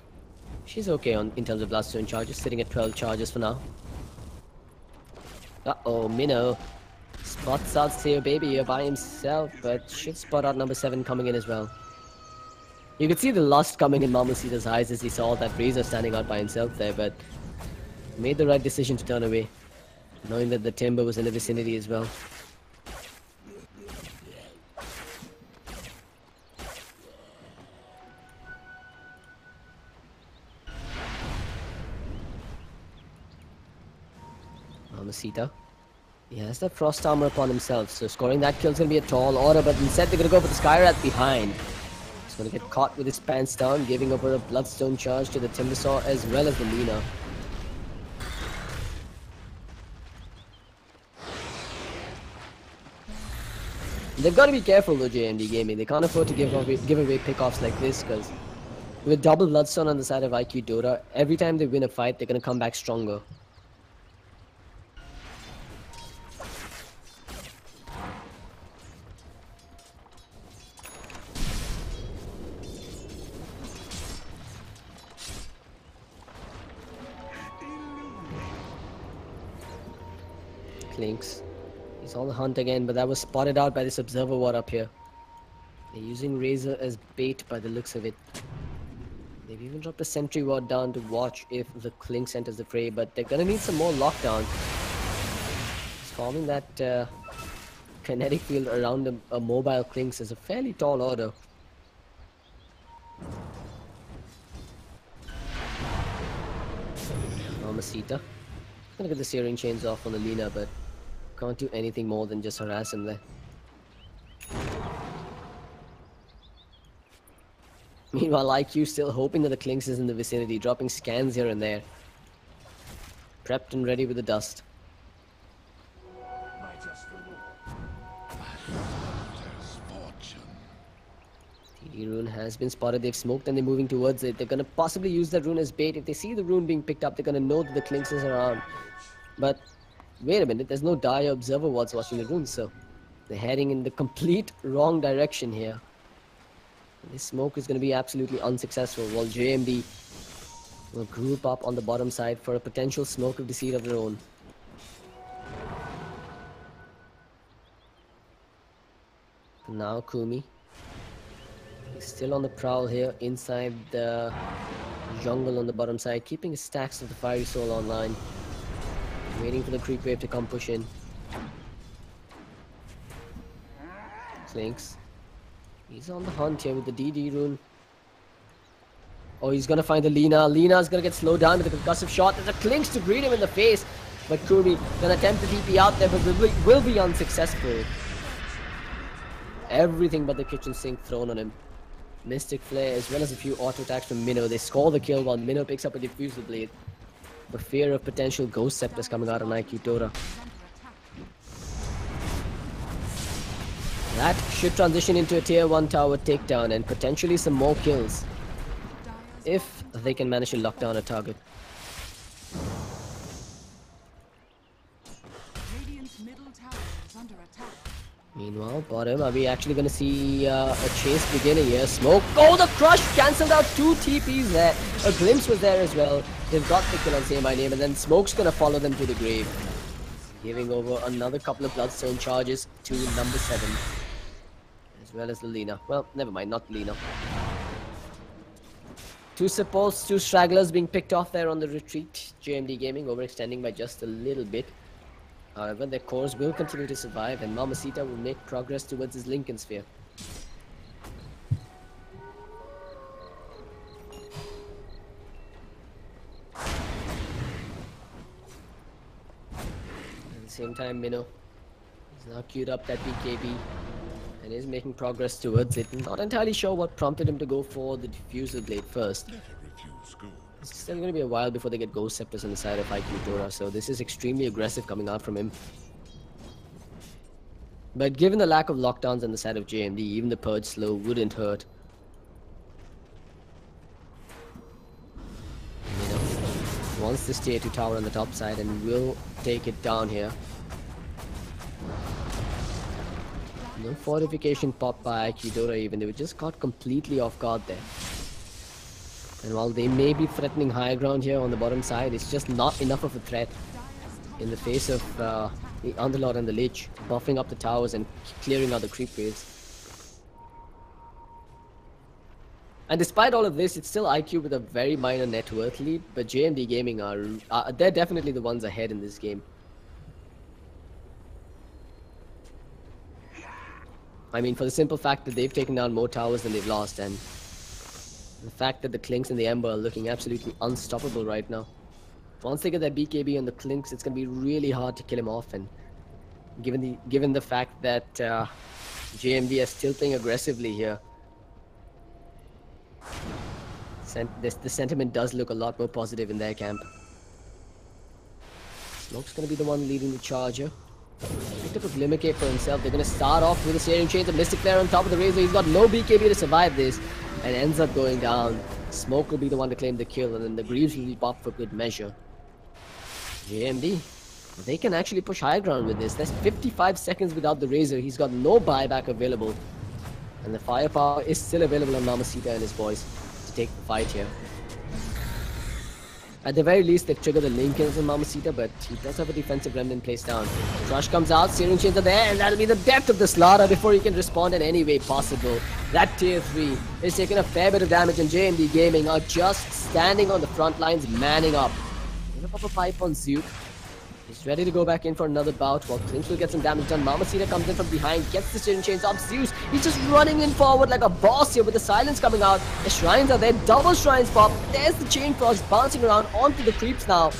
she's okay in terms of Bloodstone charges, sitting at 12 charges for now. Uh-oh, Minnow spots out Sayo Baby here by himself, but should spot out number 7 coming in as well. You could see the lust coming in Mamacita's eyes as he saw that Razor standing out by himself there, but made the right decision to turn away, knowing that the Timber was in the vicinity as well. Mamacita. He has the Frost Armor upon himself, so scoring that kill is going to be a tall order, but instead they're going to go for the Skyrath behind. He's going to get caught with his pants down, giving over a Bloodstone charge to the Timbersaw as well as the Lina. They've got to be careful though, JMD Gaming. They can't afford to give away pickoffs like this, because with double Bloodstone on the side of IQ Dota, every time they win a fight, they're going to come back stronger. Clinks. He's on the hunt again, but that was spotted out by this Observer Ward up here. They're using Razor as bait by the looks of it. They've even dropped a Sentry Ward down to watch if the Clinks enters the fray, but they're gonna need some more lockdown. He's forming that kinetic field around a mobile Clinks is a fairly tall order. Mamacita. Gonna get the Searing Chains off on the Lina, but can't do anything more than just harass him there. Meanwhile, IQ still hoping that the Clinks is in the vicinity, dropping scans here and there. Prepped and ready with the dust. TD Rune has been spotted. They've smoked and they're moving towards it. They're going to possibly use that rune as bait. If they see the rune being picked up, they're going to know that the Clinks is around. But wait a minute, there's no dire Observer Wards watching the runes, so they're heading in the complete wrong direction here. This smoke is going to be absolutely unsuccessful, while JMD will group up on the bottom side for a potential smoke of deceit of their own. Now Kumi. He's still on the prowl here inside the jungle on the bottom side, keeping his stacks of the Fiery Soul online. Waiting for the creep wave to come push in. Clinks. He's on the hunt here with the DD rune. Oh, he's gonna find the Lina. Lina's gonna get slowed down with a concussive shot. There's a Clinks to greet him in the face. But Kumi gonna attempt to TP out there, but will be unsuccessful. Everything but the kitchen sink thrown on him. Mystic Flare as well as a few auto attacks from Minnow. They score the kill while Minnow picks up a Diffusal Blade. For fear of potential Ghost Scepters coming out on IQ Dota. That should transition into a tier 1 tower takedown and potentially some more kills. If they can manage to lock down a target. Meanwhile, bottom, are we actually going to see a chase beginning here? Smoke. Oh, the crush cancelled out 2 TPs there. A glimpse was there as well. They've got the kill on Say My Name, and then Smoke's going to follow them to the grave. Giving over another couple of Bloodstone charges to number 7. As well as the Lina. Well, never mind, not Lina. 2 supports, 2 stragglers being picked off there on the retreat. JMD Gaming overextending by just a little bit. However, their cores will continue to survive, and Mamacita will make progress towards his Lincoln Sphere. At the same time, Minnow is now queued up that BKB and is making progress towards it. Not entirely sure what prompted him to go for the Diffusal Blade first. It's still going to be a while before they get Ghost Scepters on the side of IQ Dota, so this is extremely aggressive coming out from him. But given the lack of lockdowns on the side of JMD, even the Purge slow wouldn't hurt. wants this tier 2 tower on the top side and will take it down here. No fortification popped by IQ Dota even. They were just caught completely off guard there. And while they may be threatening high ground here on the bottom side, it's just not enough of a threat in the face of the Underlord and the Lich, buffing up the towers and clearing out the creep waves. And despite all of this, it's still IQ with a very minor net worth lead, but JMD Gaming they're definitely the ones ahead in this game. I mean, for the simple fact that they've taken down more towers than they've lost, and the fact that the Clinks and the Ember are looking absolutely unstoppable right now. Once they get that BKB on the Clinks, it's going to be really hard to kill him off, and given the fact that JMD is still playing aggressively here, the sentiment does look a lot more positive in their camp. Smoke's going to be the one leading the charge here. Picked up a Glimmer Cape for himself. They're going to start off with a Searing Chains of Mystic Flare on top of the Razor. He's got no BKB to survive this and ends up going down. Smoke will be the one to claim the kill, and then the Greaves will be popped for good measure. JMD, they can actually push high ground with this. There's 55 seconds without the Razor. He's got no buyback available. And the firepower is still available on Mamacita and his boys to take the fight here. At the very least, they've triggered the link kills on Mamacita, but he does have a defensive remnant placed down. Crush comes out, Searing Chains are there, and that'll be the death of the Slaughter before he can respond in any way possible. That tier 3 is taking a fair bit of damage, and JMD Gaming are just standing on the front lines, manning up. Gonna pop a pipe on Zook. He's ready to go back in for another bout while Clinch will get some damage done. Mamacita comes in from behind, gets the Searing Chains up. Zeus, he's just running in forward like a boss here with the silence coming out. The shrines are there, double shrines pop. There's the Chain Frost bouncing around onto the creeps now.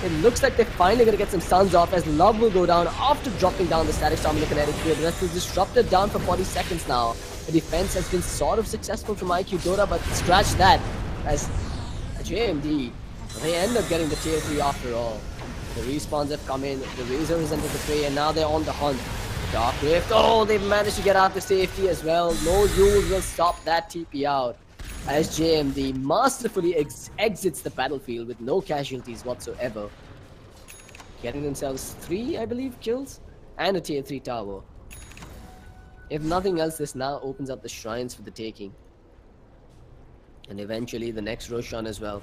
It looks like they're finally going to get some stuns off as Love will go down after dropping down the Static Storm in the kinetic field. The rest is disrupted down for 40 seconds now. The defense has been sort of successful from IQ Dota, but scratch that as JMD, they end up getting the tier 3 after all. The respawns have come in, the Razor has entered the fray, and now they're on the hunt. Dark Rift, oh, they've managed to get out to safety as well. No rules will stop that TP out, as JMD masterfully exits the battlefield with no casualties whatsoever. Getting themselves 3, I believe, kills, and a tier 3 tower. If nothing else, this now opens up the shrines for the taking. And eventually the next Roshan as well.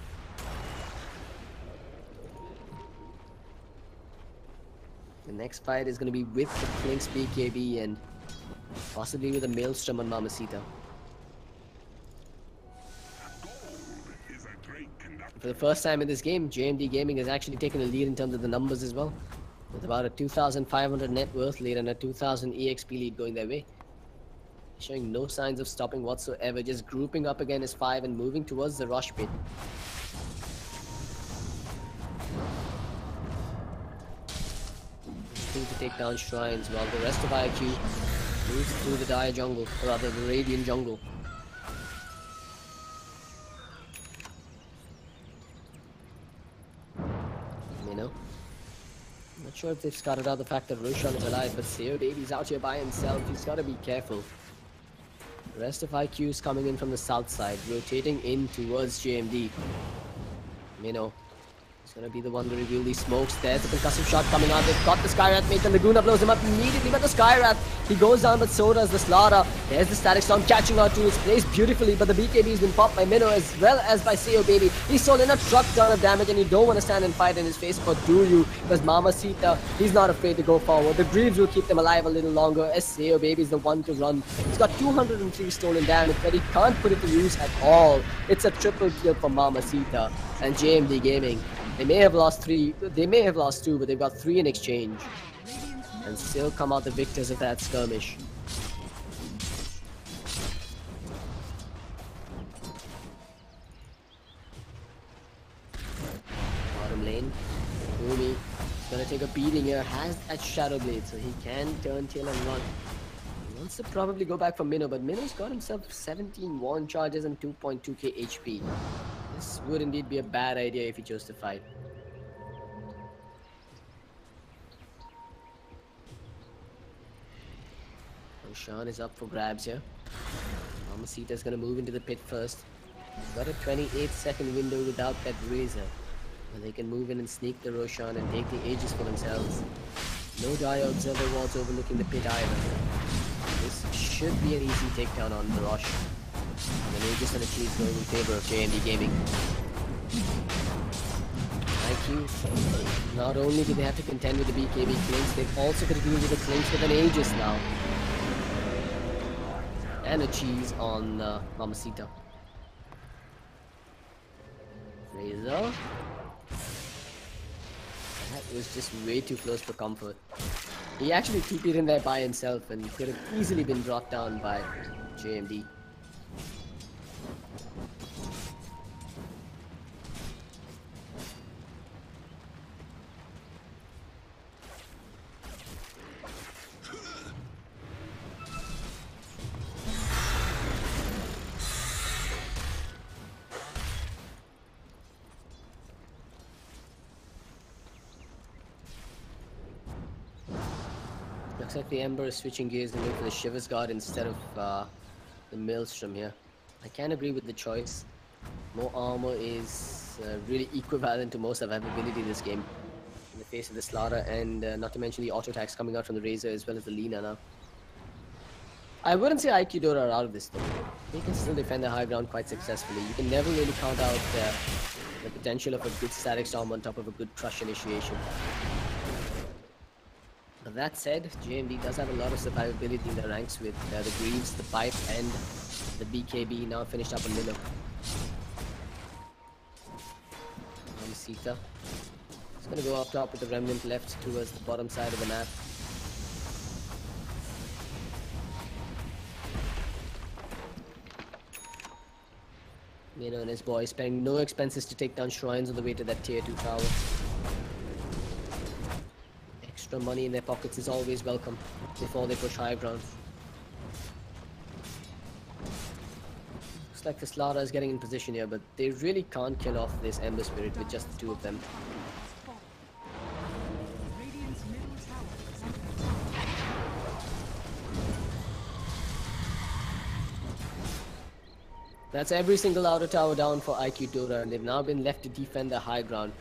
The next fight is going to be with the Clinks BKB and possibly with a Maelstrom on Mamacita. For the first time in this game, JMD Gaming has actually taken a lead in terms of the numbers as well, with about a 2,500 net worth lead and a 2,000 EXP lead going their way. Showing no signs of stopping whatsoever, just grouping up again as 5 and moving towards the rush pit. To take down shrines while the rest of IQ moves through the dire jungle, or rather the radiant jungle. You know, I'm not sure if they've scouted out the fact that Roshan is alive, but Seo Baby's out here by himself. He's got to be careful. The rest of IQ is coming in from the south side, rotating in towards JMD. You know, he's gonna be the one to reveal these smokes. There's a concussive shot coming out. They've got the Skywrath mate. The Laguna blows him up immediately, but the Skywrath, he goes down, but so does the Slaughter. There's the Static Storm catching out too. It's placed beautifully, but the BKB has been popped by Minnow as well as by Seo Baby. He's sold in a truck ton of damage, and you don't want to stand and fight in his face, but do you? Because Mamacita, he's not afraid to go forward. The Greaves will keep them alive a little longer, as Seo Baby is the one to run. He's got 203 stolen damage, but he can't put it to use at all. It's a triple kill for Mamacita and JMD Gaming. They may have lost 3, they may have lost 2, but they've got 3 in exchange. And still come out the victors of that skirmish. Bottom lane, Umi is gonna take a beating here, has that Shadow Blade, so he can turn tail and run. He wants to probably go back for Minnow, but Minnow's got himself 17 Warn charges and 2.2k HP. This would indeed be a bad idea if he chose to fight. Roshan is up for grabs here. Mamacita's gonna move into the pit first. Got a 28-second window without that Razor. They can move in and sneak the Roshan and take the Aegis for themselves. No dire observer wards overlooking the pit either. This should be an easy takedown on the Rosh. And the Aegis and a Cheese going in favor of JMD Gaming. IQ, not only do they have to contend with the BKB Clinks, they've also got to deal with the Clinks with an Aegis now. And a Cheese on Mamacita. Razor. That was just way too close for comfort. He actually TP'd in there by himself and could have easily been brought down by JMD. Looks like the Ember is switching gears and going for the Shiver's Guard instead of the Maelstrom here. I can agree with the choice. More armor is really equivalent to most survivability in this game. In the face of the Slaughter and not to mention the auto attacks coming out from the Razor as well as the Lina now. I wouldn't say IQ Dota are out of this though. They can still defend the high ground quite successfully. You can never really count out the potential of a good static storm on top of a good crush initiation. That said, JMD does have a lot of survivability in the ranks with the Greaves, the Pipe, and the BKB now finished up on Miller. Mamacita. It's gonna go up top with the Remnant left towards the bottom side of the map. Mino and his boys sparing no expenses to take down shrines on the way to that tier 2 tower. Extra money in their pockets is always welcome before they push high ground. Looks like the Slaughter is getting in position here, but they really can't kill off this Ember Spirit with just the two of them. That's every single outer tower down for IQ Dota, and they've now been left to defend the high ground.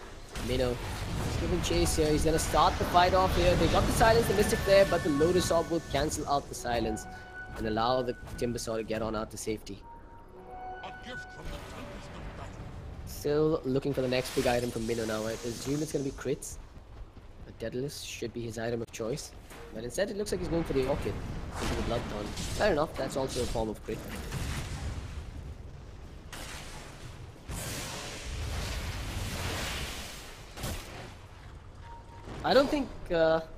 Mino is giving chase here. He's gonna start the fight off here. They got the silence, the Mystic there, but the Lotus Orb will cancel out the silence and allow the Timbersaw to get on out to safety. Still looking for the next big item from Mino now. I assume it's gonna be crits. A Daedalus should be his item of choice, but instead it looks like he's going for the Orchid into the Bloodthorn. Fair enough, that's also a form of crit. I don't think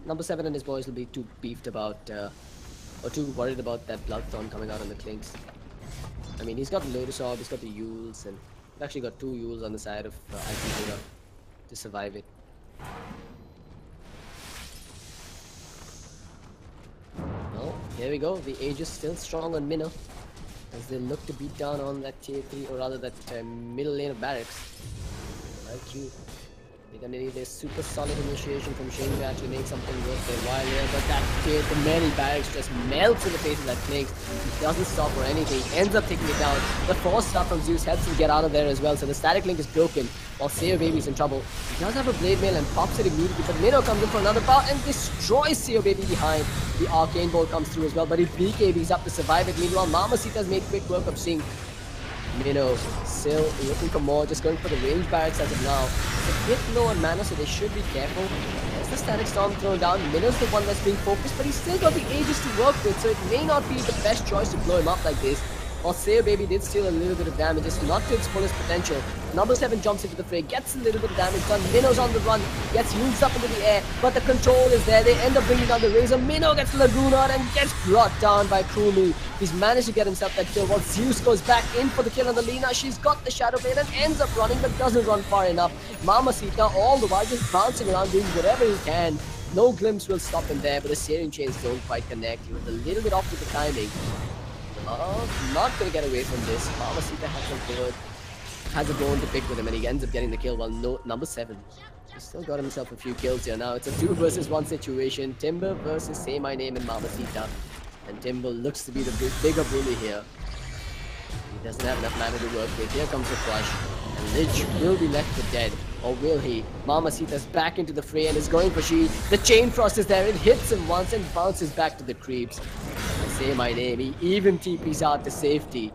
number 7 and his boys will be too beefed about, or too worried about that Bloodthorn coming out on the Clinks. I mean, he's got the Lotus Orb, he's got the Yules, and he's actually got 2 Yules on the side of IQ Dota to survive it. Well, here we go. The Aegis still strong on Minnow as they look to beat down on that tier 3, or rather that middle lane of barracks. IQ. They're gonna need a super solid initiation from Shane to actually make something worth their while here, but that tier, the many barracks just melts in the face of that Clinks. He doesn't stop for anything, ends up taking it down. The force stuff from Zeus helps him get out of there as well, so the static link is broken while Sayo Baby's in trouble. He does have a Blade Mail and pops it immediately, but Minnow comes in for another bout and destroys Sayo Baby behind. The Arcane Bolt comes through as well, but he BKB's up to survive it. Meanwhile, Mamacita's made quick work of seeing Minnow still looking for more, just going for the range barracks as of now. It's a bit low on mana, so they should be careful. There's the static storm thrown down. Minnow's the one that's being focused, but he's still got the Aegis to work with, so it may not be the best choice to blow him up like this. While Sayo Baby did steal a little bit of damage, it's not to its fullest potential. Number 7 jumps into the fray, gets a little bit of damage done. Minnow's on the run, gets used up into the air, but the control is there. They end up bringing down the Razor. Minnow gets Lagoon on and gets brought down by Krulu. He's managed to get himself that kill while Zeus goes back in for the kill on the Lina. She's got the Shadow Blade and ends up running, but doesn't run far enough. Mamacita all the while just bouncing around doing whatever he can. No glimpse will stop him there, but the Searing Chains don't quite connect. He was a little bit off with the timing. Not gonna get away from this. Mamacita has a bone to pick with him, and he ends up getting the kill while number 7. He's still got himself a few kills here now. It's a 2 versus 1 situation. Timber versus Say My Name and Mamacita. And Timber looks to be the bigger bully here. He doesn't have enough mana to work with. Here comes the crush. And Lich will be left for dead. Or will he? Mamacita's back into the fray and is going for she. The chain frost is there. It hits him once and bounces back to the creeps. I say my name. He even TPs out to safety.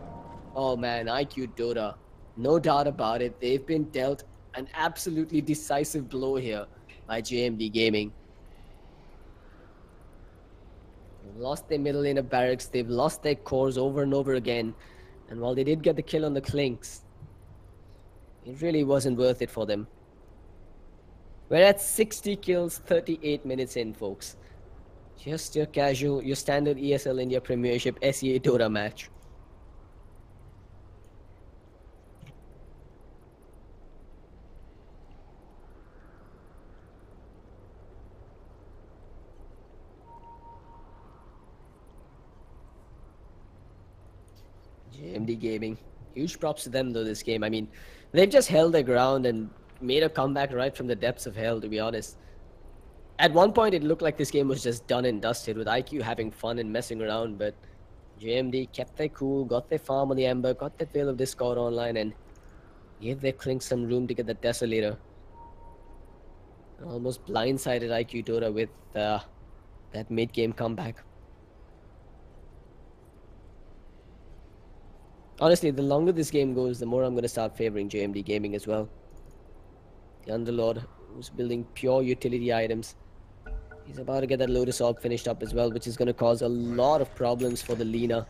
Oh man, IQ Dota. No doubt about it. They've been dealt an absolutely decisive blow here by JMD Gaming. They've lost their middle lane of barracks. They've lost their cores over and over again. And while they did get the kill on the Clinks, it really wasn't worth it for them. We're at 60 kills, 38 minutes in, folks. Just your casual, your standard ESL India Premiership SEA Dota match. JMD Gaming. Huge props to them though this game. I mean, they've just held their ground and made a comeback right from the depths of hell, to be honest. At one point it looked like this game was just done and dusted with IQ having fun and messing around, but JMD kept their cool, got their farm on the Ember, got that Veil of Discord online and gave their Clink some room to get the Desolator. Almost blindsided IQ Dota with that mid-game comeback. Honestly, the longer this game goes, the more I'm going to start favoring JMD Gaming as well. The Underlord, who's building pure utility items. He's about to get that Lotus Orb finished up as well, which is going to cause a lot of problems for the Lina.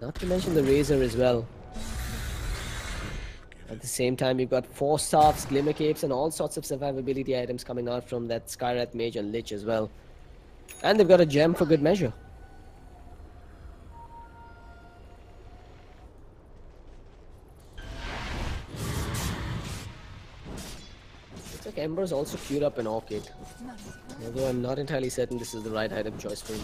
Not to mention the Razor as well. At the same time, you've got 4 Staffs, Glimmer Capes, and all sorts of survivability items coming out from that Skywrath Mage and Lich as well. And they've got a gem for good measure. Ember's also queued up an Orchid, although I'm not entirely certain this is the right item choice for him.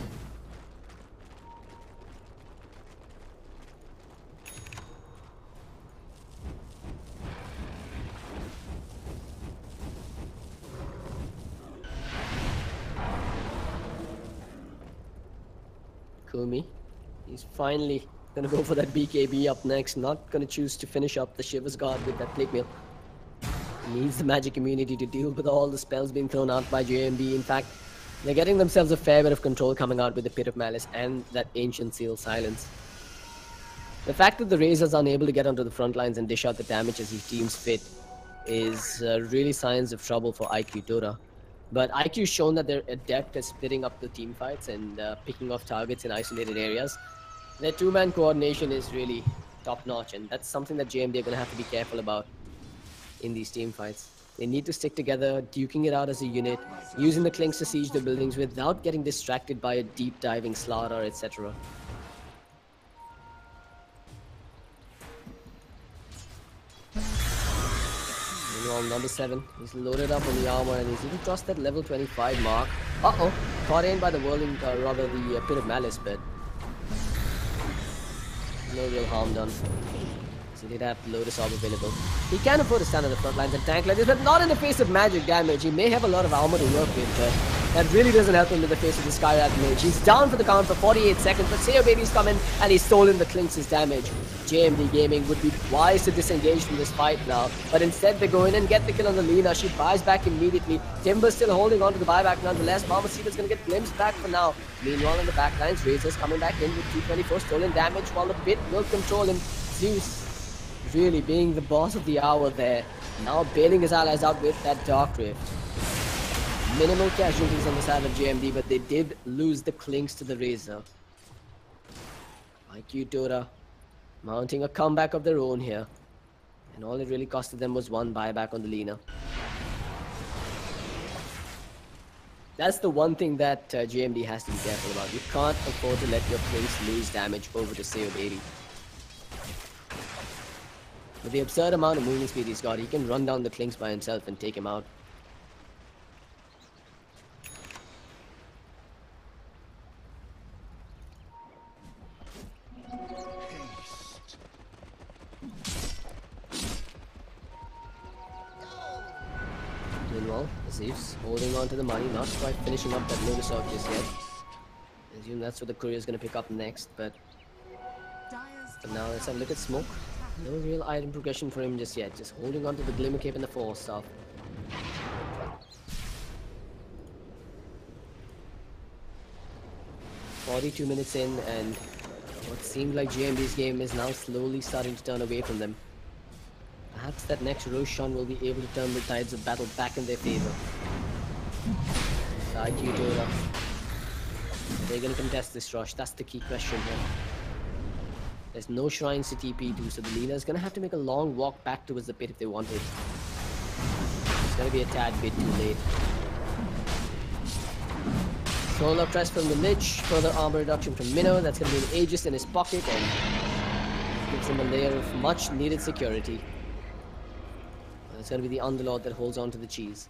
Kumi, he's finally gonna go for that BKB up next, not gonna choose to finish up the Shiver's Guard with that Plague Mail. Needs the magic immunity to deal with all the spells being thrown out by JMD. In fact, they're getting themselves a fair bit of control coming out with the Pit of Malice and that Ancient Seal Silence. The fact that the Razor's unable to get onto the front lines and dish out the damage as he deems fit is really signs of trouble for IQ Dota. But IQ's shown that they're adept at splitting up the team fights and picking off targets in isolated areas. Their two-man coordination is really top-notch, and that's something that JMD are going to have to be careful about in these team fights. They need to stick together, duking it out as a unit, using the Clinks to siege the buildings without getting distracted by a deep diving slaughter, etc. Meanwhile, number 7, he's loaded up on the armor and he's even crossed that level 25 mark. Uh-oh, caught in by the whirling, rather the Pit of Malice, but no real harm done. He did have Lotus Orb available. He can afford to stand on the front lines and tank like this, but not in the face of magic damage. He may have a lot of armor to work with, but that really doesn't help him in the face of the Skywrath Mage. He's down for the count for 48 seconds, but Sayo Baby's coming and he's stolen the Clinks' damage. JMD Gaming would be wise to disengage from this fight now, but instead they go in and get the kill on the Lina. She buys back immediately. Timber's still holding on to the buyback nonetheless. Mamacita's gonna get glimpsed back for now. Meanwhile, in the backlines, Razor's coming back in with 224 stolen damage while the Pit will control him. Zeus really being the boss of the hour there. Now bailing his allies out with that Dark Rift. Minimal casualties on the side of JMD, but they did lose the Clinks to the Razor. IQ Dota mounting a comeback of their own here. And all it really costed them was 1 buyback on the Lina. That's the one thing that JMD has to be careful about. You can't afford to let your Clinks lose damage over to Sayo Baby. With the absurd amount of movement speed he's got, he can run down the Clinks by himself and take him out. Meanwhile, Zeus holding on to the money, not quite finishing up that Lotus Orb just yet. I assume that's what the courier's gonna pick up next, but now let's have a look at Smoke. No real item progression for him just yet, just holding on to the Glimmer Cape and the Force stuff. "42 minutes in, and what seemed like JMD's game is now slowly starting to turn away from them. Perhaps that next Roshan will be able to turn the tides of battle back in their favor. The IQ Dota. Are they going to contest this rush? That's the key question here. There's no shrines to TP to, so the Lina is going to have to make a long walk back towards the pit if they want it. It's going to be a tad bit too late. Solar press from the Lich, further armor reduction from Minnow. That's going to be an Aegis in his pocket and gives him a layer of much needed security. It's going to be the Underlord that holds on to the cheese.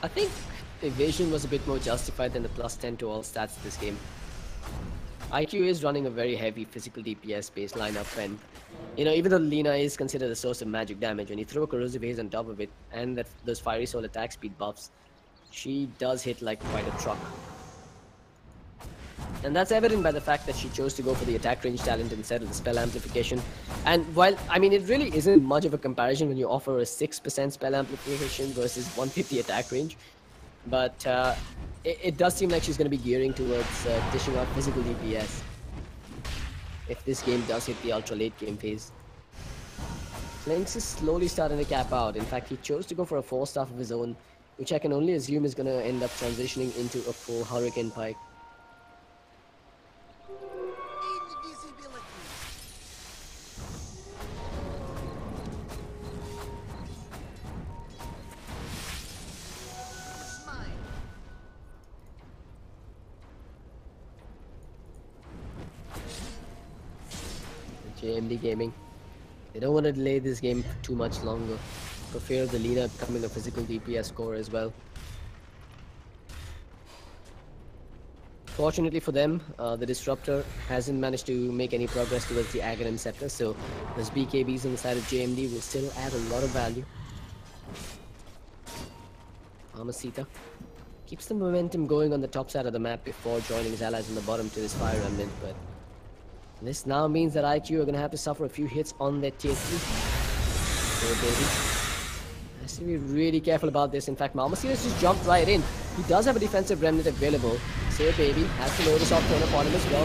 I think evasion was a bit more justified than the +10 to all stats this game. IQ is running a very heavy physical DPS based lineup, and even though Lina is considered a source of magic damage, when you throw a corrosive haze on top of it and those fiery soul attack speed buffs, she does hit like quite a truck. And that's evident by the fact that she chose to go for the attack range talent instead of the spell amplification. And while, it really isn't much of a comparison when you offer a 6% spell amplification versus 150 attack range, but it does seem like she's going to be gearing towards dishing out physical DPS if this game does hit the ultra late game phase. Lynx is slowly starting to cap out. In fact, he chose to go for a 4-staff of his own, which I can only assume is going to end up transitioning into a full Hurricane Pike. JMD Gaming, they don't want to delay this game for too much longer, for fear of the Lina becoming a physical DPS core as well. Fortunately for them, the Disruptor hasn't managed to make any progress towards the Aghanim Scepter, so those BKBs on the side of JMD will still add a lot of value. Mamacita keeps the momentum going on the top side of the map before joining his allies on the bottom to his Fire Remnant, but this now means that IQ are going to have to suffer a few hits on their tier 3. So baby has to be really careful about this. In fact, Mamacita's just jumped right in. He does have a defensive remnant available. So baby has to notice off turn upon him as well.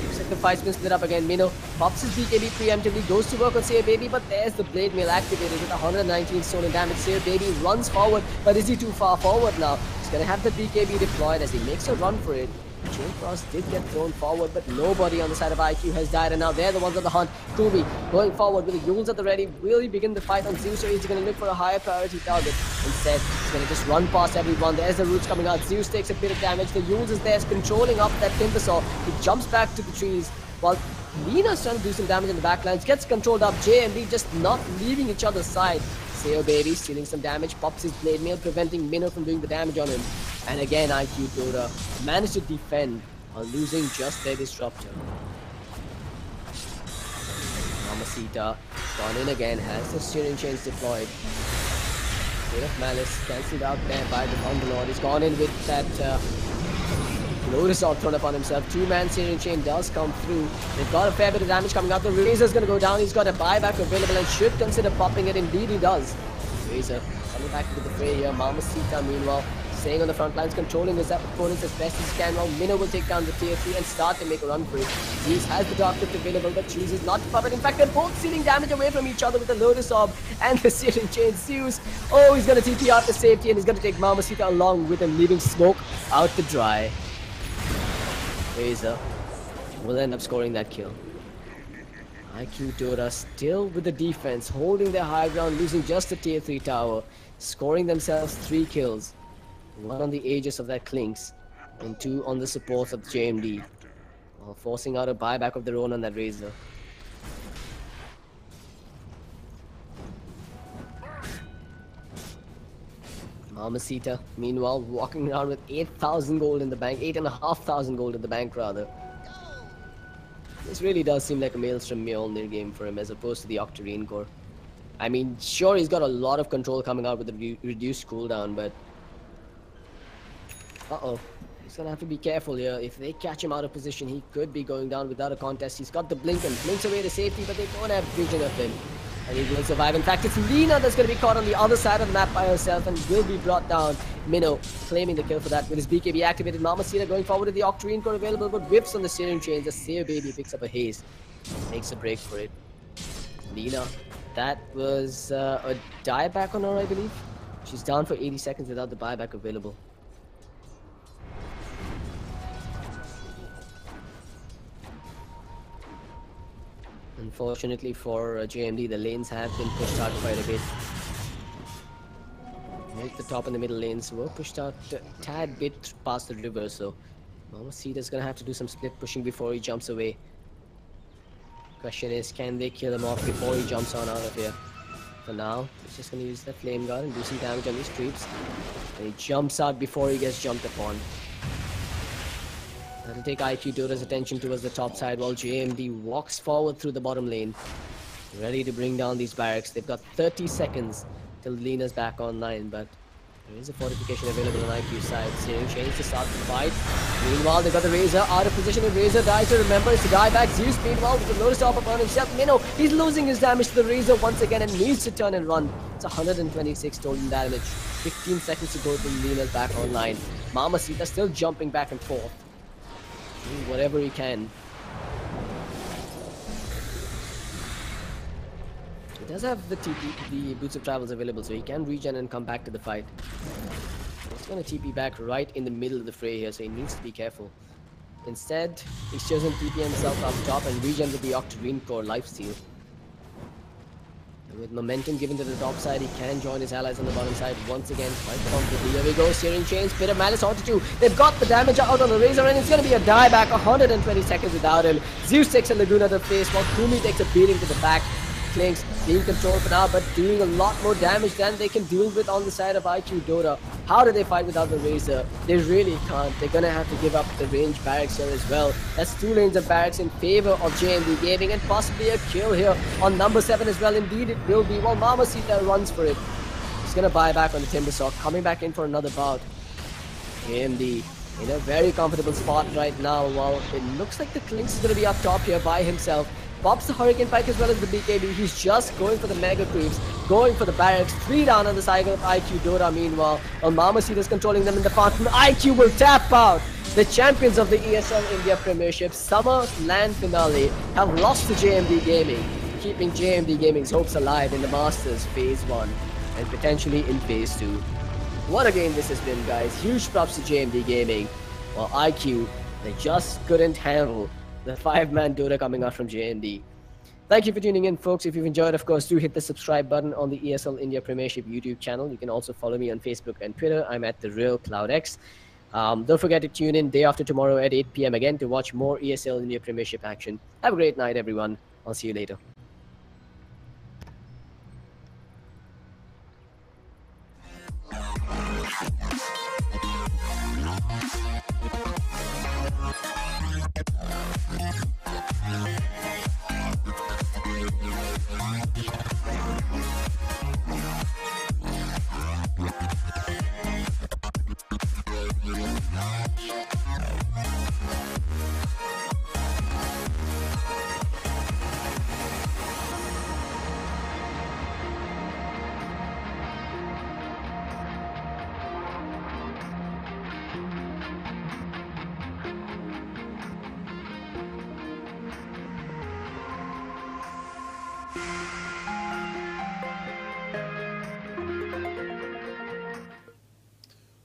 Looks like the fight's been split up again. Minnow pops his BKB preemptively, goes to work on Say Baby, but there's the Blade Mail activated with 119 stolen damage. Say Baby runs forward, but is he too far forward now? He's going to have the BKB deployed as he makes a run for it. Chain Cross did get thrown forward, but nobody on the side of IQ has died, and now they're the ones on the hunt. Kumi going forward with the Yules at the ready. Will he begin the fight on Zeus, or is he going to look for a higher priority target? Instead, he's going to just run past everyone. There's the roots coming out. Zeus takes a bit of damage. The Yules is there, controlling up that Timbersaw. He jumps back to the trees, while Nina's trying to do some damage in the backlines. Gets controlled up. JMD just not leaving each other's side. Sayo Baby stealing some damage, pops his Blade Mail, preventing Minnow from doing the damage on him. And again, IQ Dota managed to defend while losing just their Disruptor. Mamacita gone in again, has the steering chains deployed. Bit of Malice cancelled out there by the Underlord. He's gone in with that Lotus Orb thrown upon himself. 2-man steering chain does come through. They've got a fair bit of damage coming out. The Razor's going to go down. He's got a buyback available and should consider popping it. Indeed he does. Razor coming back into the fray here. Mamacita meanwhile staying on the front lines, controlling his opponents as best as he can, while Minnow will take down the tier 3 and start to make a run for it. Zeus has the Dark Crypt available, but chooses not to pop it. In fact, they're both stealing damage away from each other with the Lotus Orb and the Steering Chain. Zeus, oh, he's going to TP out to safety, and he's going to take Mamacita along with him, leaving smoke out to dry. Razor will end up scoring that kill. IQ Dota still with the defense, holding their high ground, losing just the tier 3 tower, scoring themselves 3 kills. 1 on the Aegis of that Clinks, and 2 on the support of JMD, while forcing out a buyback of their own on that Razor. Mamacita, meanwhile, walking around with 8,000 gold in the bank, 8,500 gold in the bank rather. This really does seem like a Maelstrom Mjolnir game for him as opposed to the Octarine core. I mean, sure, he's got a lot of control coming out with the reduced cooldown, but Uh-oh. He's gonna have to be careful here. If they catch him out of position, he could be going down without a contest. He's got the blink and blinks away to safety, but they don't have vision of him. And he will survive. In fact, it's Lina that's gonna be caught on the other side of the map by herself and will be brought down. Minnow claiming the kill for that with his BKB activated. Mamacita going forward with the Octarine core available, but whips on the steering chains as Sayer Baby picks up a haze. Makes a break for it. Lina, that was a dieback on her, I believe. She's down for 80 seconds without the buyback available. Unfortunately for JMD, the lanes have been pushed out quite a bit. Right, the top and the middle lanes were pushed out a tad bit past the river, so Mamacita's gonna have to do some split pushing before he jumps away. Question is, can they kill him off before he jumps on out of here? For now, he's just gonna use that flame gun and do some damage on these creeps. And he jumps out before he gets jumped upon. That'll take IQ Dota's attention towards the top side while JMD walks forward through the bottom lane. Ready to bring down these barracks. They've got 30 seconds till Lena's back online, but there is a fortification available on IQ's side. Searing Chains to start the fight. Meanwhile, they've got the Razor out of position, and Razor dies to remember it's a die back. Zeus, meanwhile, with the lotus top upon himself. Minnow, he's losing his damage to the Razor once again and needs to turn and run. It's 126 total damage. 15 seconds to go till Lena's back online. Mamacita still jumping back and forth. Doing whatever he can. He does have the Boots of Travels available, so he can regen and come back to the fight. He's going to TP back right in the middle of the fray here, so he needs to be careful. Instead, he's chosen TP himself up top and regen with the Octarine core lifesteal. With momentum given to the top side, he can join his allies on the bottom side once again quite comfortably. Here we go, Searing Chains, bit of Malice onto 2. They've got the damage out on the Razor, and it's going to be a dieback, 120 seconds without him. Zeus takes a Laguna to the face, while Kumi takes a beating to the back. Clinks being controlled for now, but doing a lot more damage than they can deal with on the side of IQ Dota. How do they fight without the Razor? They really can't. They're gonna have to give up the range barracks here as well. That's 2 lanes of barracks in favor of JMD Gaming, and possibly a kill here on number 7 as well. Indeed, it will be. While Mamacita runs for it. He's gonna buy back on the Timbersaw, coming back in for another bout. JMD in a very comfortable spot right now, while it looks like the Clinks is gonna be up top here by himself. Pops the Hurricane Pike as well as the BKB. He's just going for the Mega Creeps, going for the barracks. 3 down on the side of IQ Dota meanwhile. While Mamacita's controlling them in the fountain. IQ will tap out. The champions of the ESL India Premiership Summer Land Finale have lost to JMD Gaming, keeping JMD Gaming's hopes alive in the Masters Phase 1 and potentially in Phase 2. What a game this has been, guys. Huge props to JMD Gaming. While IQ, they just couldn't handle the 5-man Dota coming out from JMD. Thank you for tuning in, folks. If you've enjoyed, of course, do hit the subscribe button on the ESL India Premiership YouTube channel. You can also follow me on Facebook and Twitter. I'm at TheRealCloudX. Don't forget to tune in day after tomorrow at 8 p.m. again to watch more ESL India Premiership action. Have a great night, everyone. I'll see you later.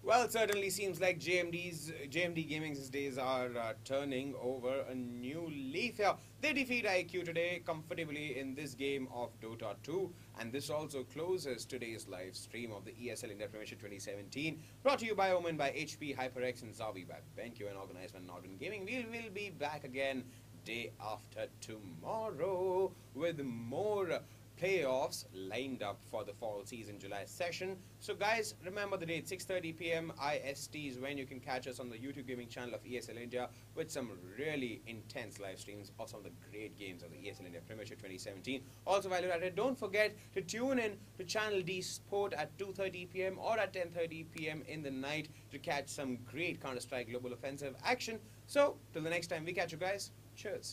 Well, it certainly seems like JMD Gaming's days are turning over a new leaf here. They defeat IQ today comfortably in this game of Dota 2, and this also closes today's live stream of the ESL India Premiership 2017, brought to you by Omen, by HP, HyperX, and Zawi, by BenQ, and organized by Northern Gaming. We will be back again day after tomorrow with more playoffs lined up for the fall season July session. So guys, remember the date, 6:30 p.m. IST is when you can catch us on the YouTube gaming channel of ESL India with some really intense live streams of some of the great games of the ESL India Premiership 2017. Also, while you're at it, don't forget to tune in to Channel D Sport at 2:30 p.m. or at 10:30 p.m. in the night to catch some great Counter-Strike Global Offensive action. So, till the next time we catch you guys, cheers.